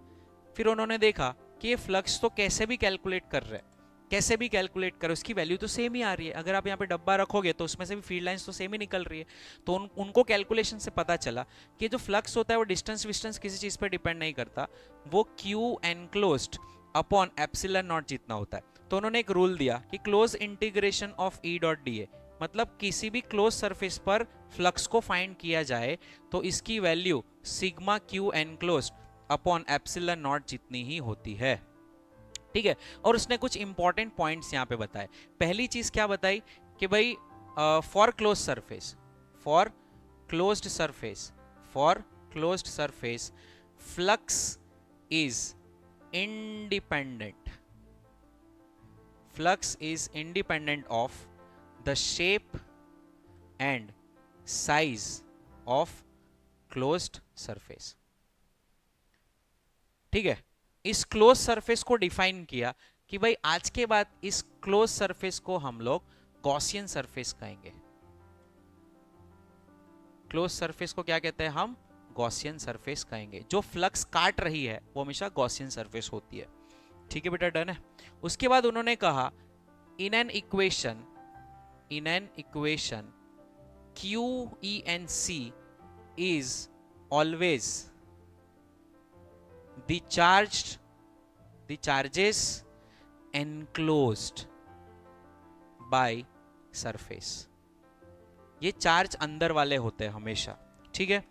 फिर उन्होंने देखा कि ये फ्लक्स तो कैसे भी कैलकुलेट कर रहे हैं, कैसे भी कैलकुलेट करो, उसकी वैल्यू तो सेम ही आ रही है। अगर आप यहाँ पे डब्बा रखोगे तो उसमें से भी फील्ड लाइंस तो सेम ही निकल रही है। तो उनको कैलकुलेशन से पता चला कि जो फ्लक्स होता है वो डिस्टेंस विस्टेंस किसी चीज पे डिपेंड नहीं करता, वो Q enclosed upon epsilon not जितना होता है। तो उन्होंने एक रूल दिया कि close integration of E dot D A, मतलब किसी भी क्लोज सरफेस पर फ्लक्स को फाइंड किया जाए तो इसकी value sigma Q enclosed upon epsilon not जितनी ही होती है, ठीक है। और उसने कुछ इंपॉर्टेंट पॉइंट्स यहां पे बताए। पहली चीज क्या बताई कि भाई for close surface, for closed surface, for closed surface flux is independent, flux is independent of the shape and size of closed surface, ठीक है। इस क्लोज सरफेस को डिफाइन किया कि भाई आज के बाद इस क्लोज सरफेस को हम लोग गॉसियन सरफेस कहेंगे। क्लोज सरफेस को क्या कहते हैं हम? गॉसियन सरफेस कहेंगे। जो फ्लक्स काट रही है वो हमेशा गॉसियन सरफेस होती है, ठीक है बेटा, डन है। उसके बाद उन्होंने कहा in an equation QENC is always the charges enclosed by surface, ये चार्ज अंदर वाले होते हैं हमेशा, ठीक है।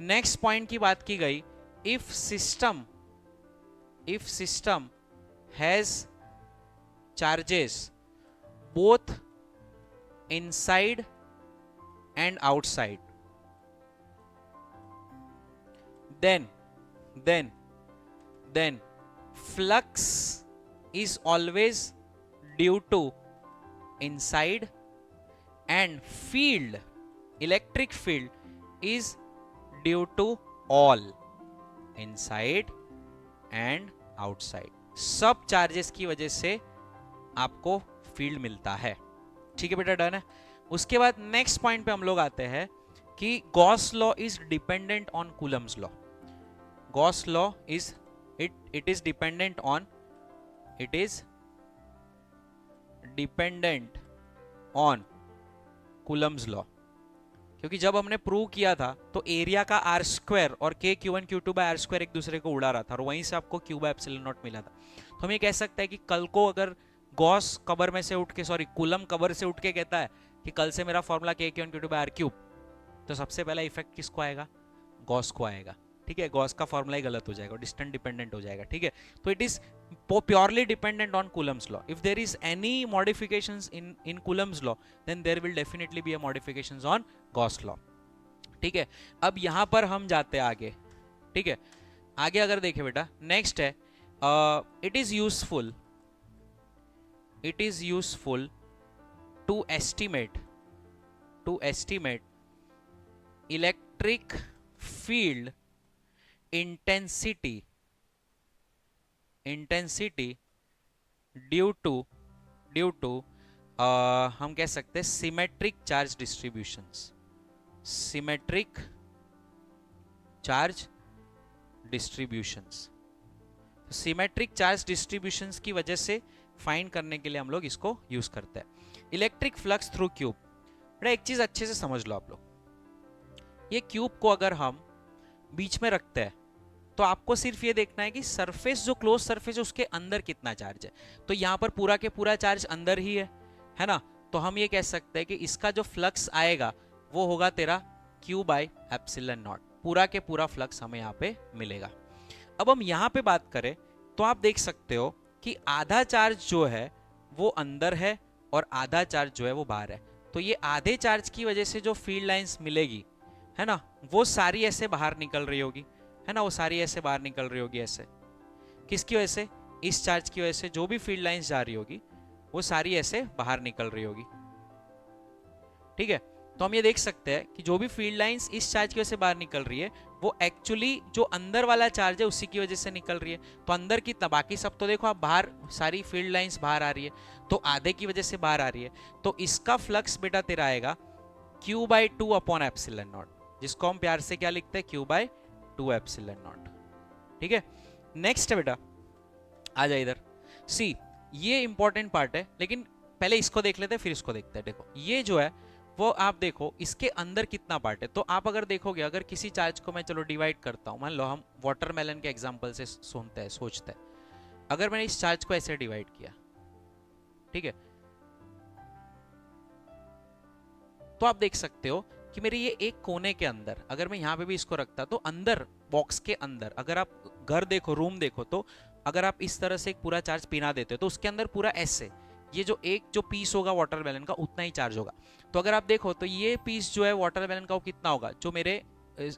नेक्स्ट पॉइंट की बात की गई, if system has charges both inside and outside, then flux is always due to inside and field, electric field is due to all, inside and outside, सब चार्जेस की वजह से आपको फील्ड मिलता है। ठीक है बेटा, डन है। उसके बाद नेक्स्ट पॉइंट पे हम लोग आते हैं कि Gauss law is dependent on Coulomb's law. Gauss law is it is dependent on, it is dependent on Coulomb's law, क्योंकि जब हमने प्रूव किया था तो एरिया का आर स्क्वायर और K Q one Q two by R square एक दूसरे को उड़ा रहा था और वहीं से आपको क्यू बाय एप्सिलॉन नॉट मिला था। तो हम ये कह सकते हैं कि कल को अगर गॉस कबर में से उठ के, सॉरी कूलम कबर से उठ के कहता है कि कल से मेरा formula K Q one Q two by R cube, तो सबसे पहला इफेक्ट किसको आएगा? गॉस को आएगा। ठीक है, गॉस का फॉर्मूला ही गलत हो जाएगा, डिस्टेंट डिपेंडेंट हो जाएगा। ठीक है, तो it is purely dependent on Coulomb's law. If there is any modifications in Coulomb's law, then there will definitely be a modifications on Gauss law. ठीक है, अब यहां पर हम जाते हैं आगे। ठीक है, आगे अगर देखें बेटा, नेक्स्ट है it is useful to estimate electric field intensity due to हम कह सकते हैं symmetric charge distributions, symmetric charge distributions की वजह से फाइंड करने के लिए हम लोग इसको यूज करते हैं। इलेक्ट्रिक फ्लक्स थ्रू क्यूब, बेटा एक चीज अच्छे से समझ लो आप लोग, ये क्यूब को अगर हम बीच में रखते हैं तो आपको सिर्फ ये देखना है कि सरफेस, जो क्लोज सरफेस है उसके अंदर कितना चार्ज है। तो यहां पर पूरा के पूरा चार्ज अंदर ही है ना, तो हम ये कह सकते हैं कि इसका जो फ्लक्स आएगा वो होगा तेरा Q बाय एप्सिलॉन नॉट, पूरा के पूरा फ्लक्स हमें यहाँ पे मिलेगा। अब हम यहाँ पे बात करें तो आप देख सकते हो कि आधा चार्ज जो है वो अंदर है और आधा चार्ज जो है वो बाहर है। तो ये आधे चार्ज की वजह से जो फील्ड लाइंस मिलेगी है ना, वो सारी ऐसे बाहर निकल रही होगी, है ना, वो सारी ऐसे बाहर निकल रही होगी। ऐसे किसकी वजह से? इस चार्ज की वजह से जो भी फील्ड लाइंस जा रही होगी वो सारी ऐसे बाहर निकल रही होगी। ठीक है, तो हम ये देख सकते हैं कि जो भी फील्ड लाइंस इस चार्ज की वजह से बाहर निकल रही है वो एक्चुअली जो अंदर वाला चार्ज है उसी की वजह से निकल रही है। तो अंदर की बाकी सब तो देखो आप बाहर, सारी फील्ड लाइंस बाहर आ रही है, तो आधे की वजह से बाहर आ रही है। तो इसका फ्लक्स बेटा तेरा आएगा Q by 2 upon epsilon not, जिसको हम प्यार से क्या लिखते हैं? Q by 2 epsilon naught. ठीक है, नेक्स्ट है बेटा, आ जा इधर। सी, ये इंपॉर्टेंट पार्ट है, लेकिन पहले इसको देख लेते हैं फिर इसको देखते हैं। देखो ये जो है वो आप देखो इसके अंदर कितना पार्ट है। तो आप अगर देखोगे, अगर किसी चार्ज को मैं चलो डिवाइड करता हूं, मान लो हम वाटरमेलन के एग्जांपल से सोचते हैं, अगर मैंने इस चार्ज को ऐसे डिवाइड किया, ठीक है, तो आप देख सकते हो कि मेरे ये एक कोने के अंदर, अगर मैं यहां पे भी इसको रखता तो अंदर बॉक्स के अंदर, अगर आप घर देखो, रूम देखो, तो अगर आप इस तरह से एक पूरा चार्ज पिना देते हो तो उसके अंदर पूरा ऐसे ये जो पीस होगा वाटरमेलन का उतना ही चार्ज होगा। तो अगर आप देखो तो ये पीस जो है वाटरमेलन का वो कितना होगा, जो मेरे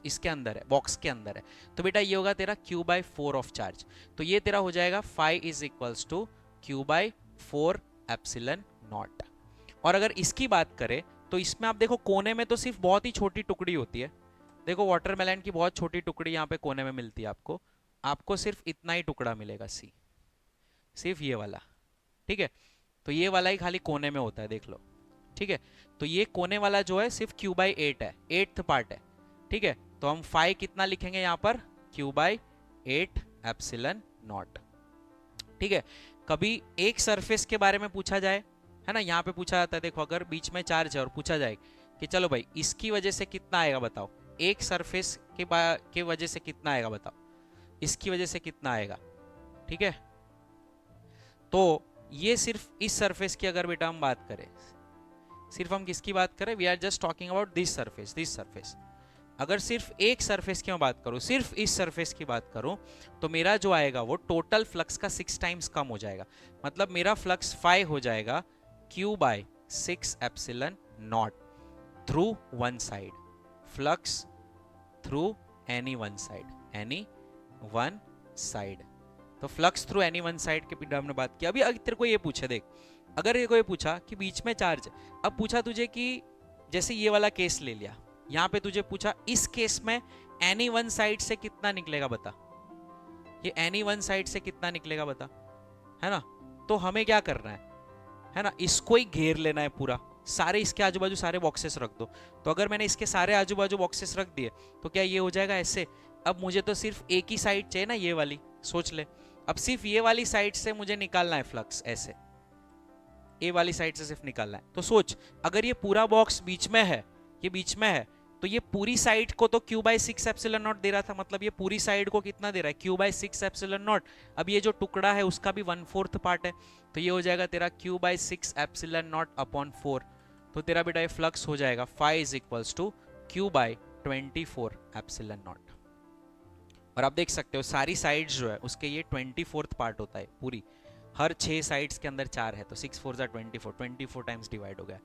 इसके अंदर है, बॉक्स के अंदर है, तो बेटा ये होगा तेरा Q बाई 4 ऑफ चार्ज। तो ये तेरा हो जाएगा phi is equals to Q by 4 epsilon naught. और अगर इसकी बात करें तो इसमें आप देखो कोने में तो सिर्फ बहुत ही छोटी टुकड़ी होती है। देखो वाटरमेलन की बहुत छोटी टुकड़ी यहाँ पे कोने में मिलती है आपको सिर्फ इतना ही टुकड़ा मिलेगा, सी, सिर्फ ये वाला। ठीक है, तो ये वाला ही खाली कोने में होता है, देख लो। ठीक है, तो ये कोने वाला जो है सिर्फ Q बाई 8 है, 8th पार्ट है। ठीक है, तो हम फाई कितना लिखेंगे यहाँ पर? Q by 8 epsilon naught. ठीक है, कभी एक सरफेस के बारे में पूछा जाए, है ना, यहाँ पे पूछा जाता है, देखो अगर बीच में चार्ज है और पूछा जाए कि चलो भाई इसकी वजह से कितना आएगा बताओ, एक सरफेस के वजह से कितना आएगा बताओ, इसकी वजह से कितना आएगा। ठीक है, तो ये सिर्फ इस सरफेस की अगर बेटा हम बात करें, सिर्फ हम किसकी बात करें, we are just talking about this surface. अगर सिर्फ एक सरफेस की मैं बात करूं, सिर्फ इस सरफेस की बात करूं, तो मेरा जो आएगा वो टोटल फ्लक्स का 6 टाइम्स कम हो जाएगा। मतलब मेरा फ्लक्स 5 हो जाएगा Q by 6 epsilon naught through one side, flux through any one side. तो flux through any one side के पीछे हमने बात की। अभी अगर तेरे को ये पूछे, देख अगर तेरे को ये पूछा कि बीच में चार्ज, अब पूछा तुझे कि जैसे ये वाला केस ले लिया, यहाँ पे तुझे पूछा इस केस में एनी वन साइड से कितना निकलेगा बता, ये एनी वन साइड से कितना निकलेगा बता, है ना। तो हमें क्या करना है ना, इसको ही घेर लेना है पूरा, सारे इसके आजू बाजू सारे बॉक्सेस रख दो। तो अगर मैंने इसके सारे आजू बाजू बॉक्सेस रख दिए तो क्या ये हो जाएगा ऐसे। अब मुझे तो सिर्फ एक ही साइड चाहिए ना, ये वाली, सोच ले। अब सिर्फ ये वाली साइड से मुझे निकालना है फ्लक्स, ऐसे ए वाली साइड से सिर्फ निकालना है। तो सोच, अगर ये पूरा बॉक्स बीच में है, ये बीच में है, तो ये पूरी साइड को तो q by 6 epsilon not they रहा था, मतलब ये पूरी साइड को कितना दे रहा है, q बाई 6 एप्सिलॉन नॉट। अब ये जो टुकड़ा है उसका भी 1/4 पार्ट है, तो ये हो जाएगा तेरा q by 6 epsilon naught upon 4। तो तेरा बेटा ये फ्लक्स हो जाएगा phi is equals to q by 24 epsilon naught. और आप देख सकते हो सारी साइड्स जो है उसके ये 24th पार्ट होता है पूरी, हर 6 साइड्स के अंदर 4 है, तो 6 4 24 टाइम्स डिवाइड हो गया।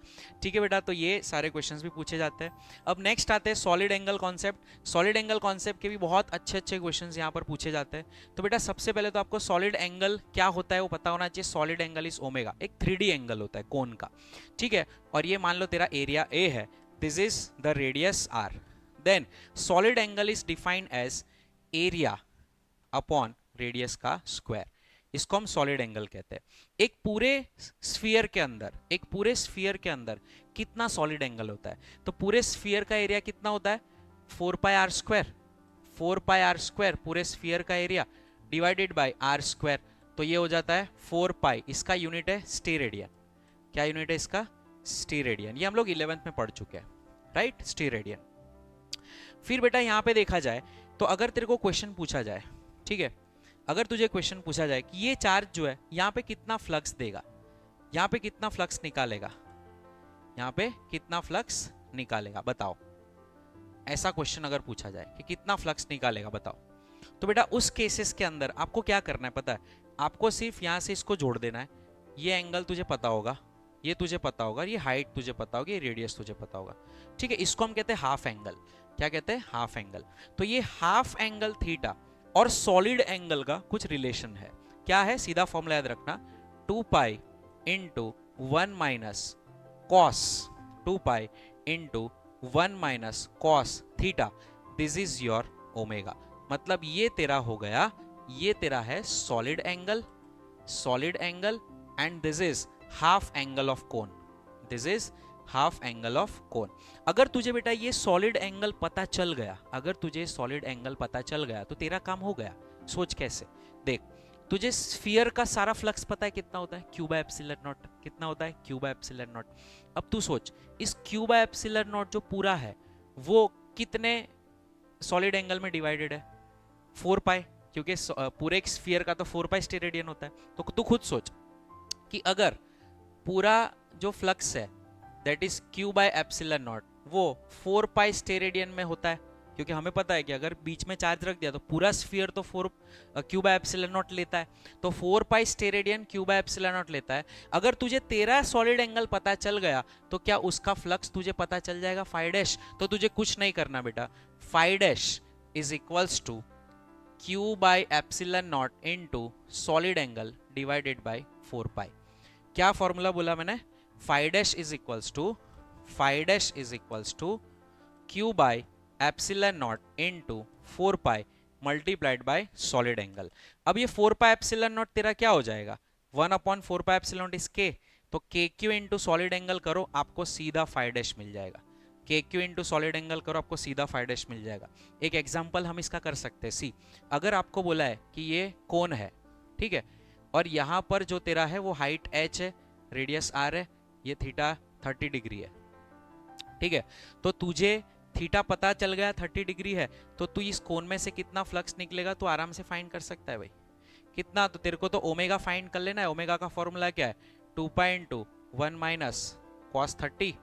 ठीक है बेटा, तो ये सारे क्वेश्चंस भी पूछे जाते हैं। अब नेक्स्ट आते हैं solid angle concept. Solid angle concept के भी बहुत अच्छे अच्छे क्वेश्चंस यहाँ पर पूछे जाते हैं। तो बेटा सबसे पहले तो आपको सॉलिड एंगल क्या होता है वो पता होना चाहिए। सॉलिड एंगल इज ओमेगा, एक 3D एंगल होता है कोन का, ठीक है। और ये मान लो तेरा एरिया ए है, this is the radius R. Then solid angle is defined as area upon radius का स्क्वायर, इसको हम सॉलिड एंगल कहते हैं। एक पूरे स्फीयर के अंदर कितना सॉलिड एंगल होता है, तो पूरे स्फीयर का एरिया कितना होता है 4 pi R square, 4 pi R square पूरे स्फीयर का area divided by R square, तो ये हो जाता है 4 पाई। इसका यूनिट है स्टीरेडियन। क्या यूनिट है इसका, स्टीरेडियन। ये हम लोग 11th में पढ़ चुके हैं, राइट, स्टीरेडियन। फिर बेटा यहां पे देखा जाए तो अगर तेरे को क्वेश्चन पूछा जाए, ठीक है, अगर तुझे क्वेश्चन पूछा जाए कि ये चार्ज जो है यहाँ पे कितना फ्लक्स देगा, यहाँ पे कितना फ्लक्स निकालेगा, यहाँ पे कितना फ्लक्स निकालेगा बताओ, ऐसा क्वेश्चन अगर पूछा जाए कि कितना फ्लक्स निकालेगा बताओ, तो बेटा उस केसेस के अंदर आपको क्या करना है पता है, आपको सिर्फ यहाँ से इसको जोड़ देना है। ये एंगल तुझे पता होगा, ये तुझे पता होगा, ये हाइट तुझे पता होगी, ये रेडियस तुझे पता होगा, ठीक है। इसको हम कहते हैं हाफ एंगल। क्या कहते हैं, हाफ एंगल। तो ये हाफ एंगल थीटा और सॉलिड एंगल का कुछ रिलेशन है। क्या है, सीधा फॉर्मूला याद रखना, 2 pi into 1 minus cos 2 pi into 1 minus cos theta, this is your omega. मतलब ये तेरा हो गया, ये तेरा है solid angle, and this is half angle of cone, this is half angle of cone. अगर तुझे बेटा ये सॉलिड एंगल पता चल गया, अगर तुझे सॉलिड एंगल पता चल गया तो तेरा काम हो गया। सोच कैसे, देख, तुझे स्फीयर का सारा फ्लक्स पता है कितना होता है, q बाय एप्सिलॉन नॉट। कितना होता है, q बाय एप्सिलॉन नॉट। अब तू सोच, इस q बाय एप्सिलॉन नॉट जो पूरा है वो कितने सॉलिड एंगल में डिवाइडेड है, 4 पाई, क्योंकि पूरे एक स्फीयर का तो 4 पाई स्टेरेडियन होता है। तो तू खुद सोच कि अगर पूरा जो फ्लक्स है that is q by epsilon not वो 4 पाई स्टेरेडियन में होता है, क्योंकि हमें पता है कि अगर बीच में चार्ज रख दिया तो पूरा स्फीयर तो 4 q बाय एप्सिलॉन नॉट लेता है, तो 4 pi steradian q by epsilon naught लेता है। अगर तुझे तेरा सॉलिड एंगल पता चल गया तो क्या उसका फ्लक्स तुझे पता चल जाएगा फाई डैश। तो तुझे कुछ नहीं करना बेटा, phi dash is equals to q by epsilon not into solid angle divided by 4 pi. क्या फॉर्मूला बोला मैंने, phi dash is equals to q by epsilon not into 4 pi multiplied by solid angle. अब ये 4 pi epsilon not तेरा क्या हो जाएगा, 1/4 pi epsilon not is k, तो kq इंटू सॉलिड एंगल करो आपको सीधा फाई डैश मिल जाएगा। kq इंटू सॉलिड एंगल करो आपको सीधा फाई डैश मिल जाएगा। एक एग्जांपल हम इसका कर सकते हैं, सी, अगर आपको बोला है कि ये कोन है, ठीक है, और यहां पर जो तेरा है वो हाइट h है, रेडियस r है, ये थीटा 30 डिग्री है, ठीक है। तो तुझे थीटा पता चल गया 30 डिग्री है, तो तू इस कोन में से कितना फ्लक्स निकलेगा तो आराम से फाइंड कर सकता है भाई। कितना, तो तेरे को तो ओमेगा फाइंड कर लेना है। ओमेगा का फॉर्मूला क्या है, 2 पाई इंटू 1 माइनस कॉस 30,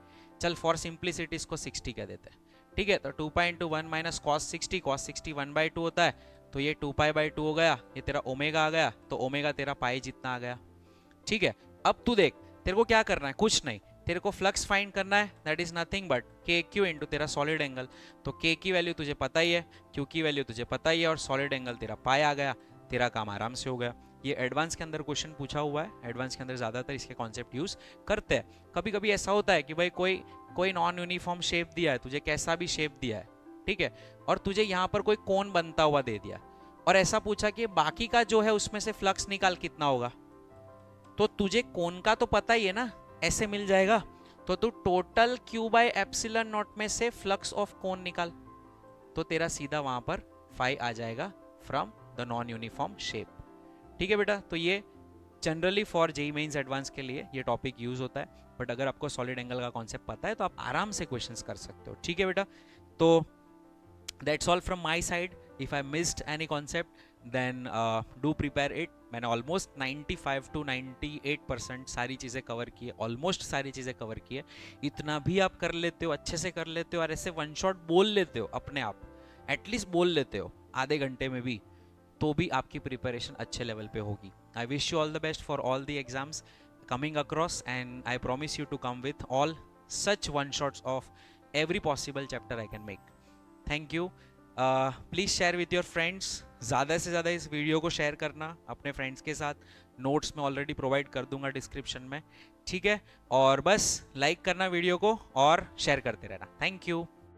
चल फॉर सिंप्लिसिटी इसको 60 कह देते हैं, ठीक है। तो 2 पाई इंटू 1 माइनस कॉस 60 1/2 होता है, तो ये 2 पाई बाई 2 हो गया, ये तेरा ओमेगा आ गया, तो ओमेगा तेरा पाई जितना आ गया, ठीक है। अब तू देख, तेरे को क्या करना है, कुछ नहीं, तेरे को फ्लक्स फाइंड करना है, that is nothing but kq into तेरा सॉलिड एंगल। तो k की वैल्यू तुझे पता ही है, q की वैल्यू तुझे पता ही है, और सॉलिड एंगल तेरा पाई आ गया, तेरा काम आराम से हो गया। ये एडवांस के अंदर क्वेश्चन पूछा हुआ है, एडवांस के अंदर ज्यादातर इसके कॉन्सेप्ट यूज करते हैं। कभी कभी ऐसा होता है कि भाई कोई नॉन यूनिफॉर्म शेप दिया है तुझे, कैसा भी शेप दिया है, ठीक है, और तुझे यहाँ पर कोई कोन बनता हुआ दे दिया और ऐसा पूछा कि बाकी का जो है उसमें से फ्लक्स निकाल कितना होगा, तो तुझे कोन का तो पता ही है ना, ऐसे मिल जाएगा। तो तू total Q by epsilon not में से फ्लक्स ऑफ कोन निकाल, तो तेरा सीधा वहां पर फाई आ जाएगा from the non uniform shape. ठीक है बेटा, तो ये generally for JEE Mains advance के लिए ये टॉपिक यूज होता है, बट अगर आपको सॉलिड एंगल का कॉन्सेप्ट पता है तो आप आराम से क्वेश्चंस कर सकते हो। ठीक है बेटा, तो that's all from my side. If I missed any concept then do prepare it. मैंने ऑलमोस्ट 95 to 98% सारी चीज़ें कवर की है, ऑलमोस्ट सारी चीज़ें कवर की है। इतना भी आप कर लेते हो, अच्छे से कर लेते हो और ऐसे वन शॉट बोल लेते हो अपने आप, एटलीस्ट बोल लेते हो आधे घंटे में भी, तो भी आपकी प्रिपरेशन अच्छे लेवल पे होगी। I wish you all the best for all the exams coming across, and I promise you to come with all such one shots of every possible chapter I can make. Thank you. Please share with your friends. ज़्यादा से ज़्यादा इस video को share करना अपने friends के साथ। Notes में ऑलरेडी प्रोवाइड कर दूंगा डिस्क्रिप्शन में, ठीक है। और बस लाइक करना वीडियो को और शेयर करते रहना। Thank you.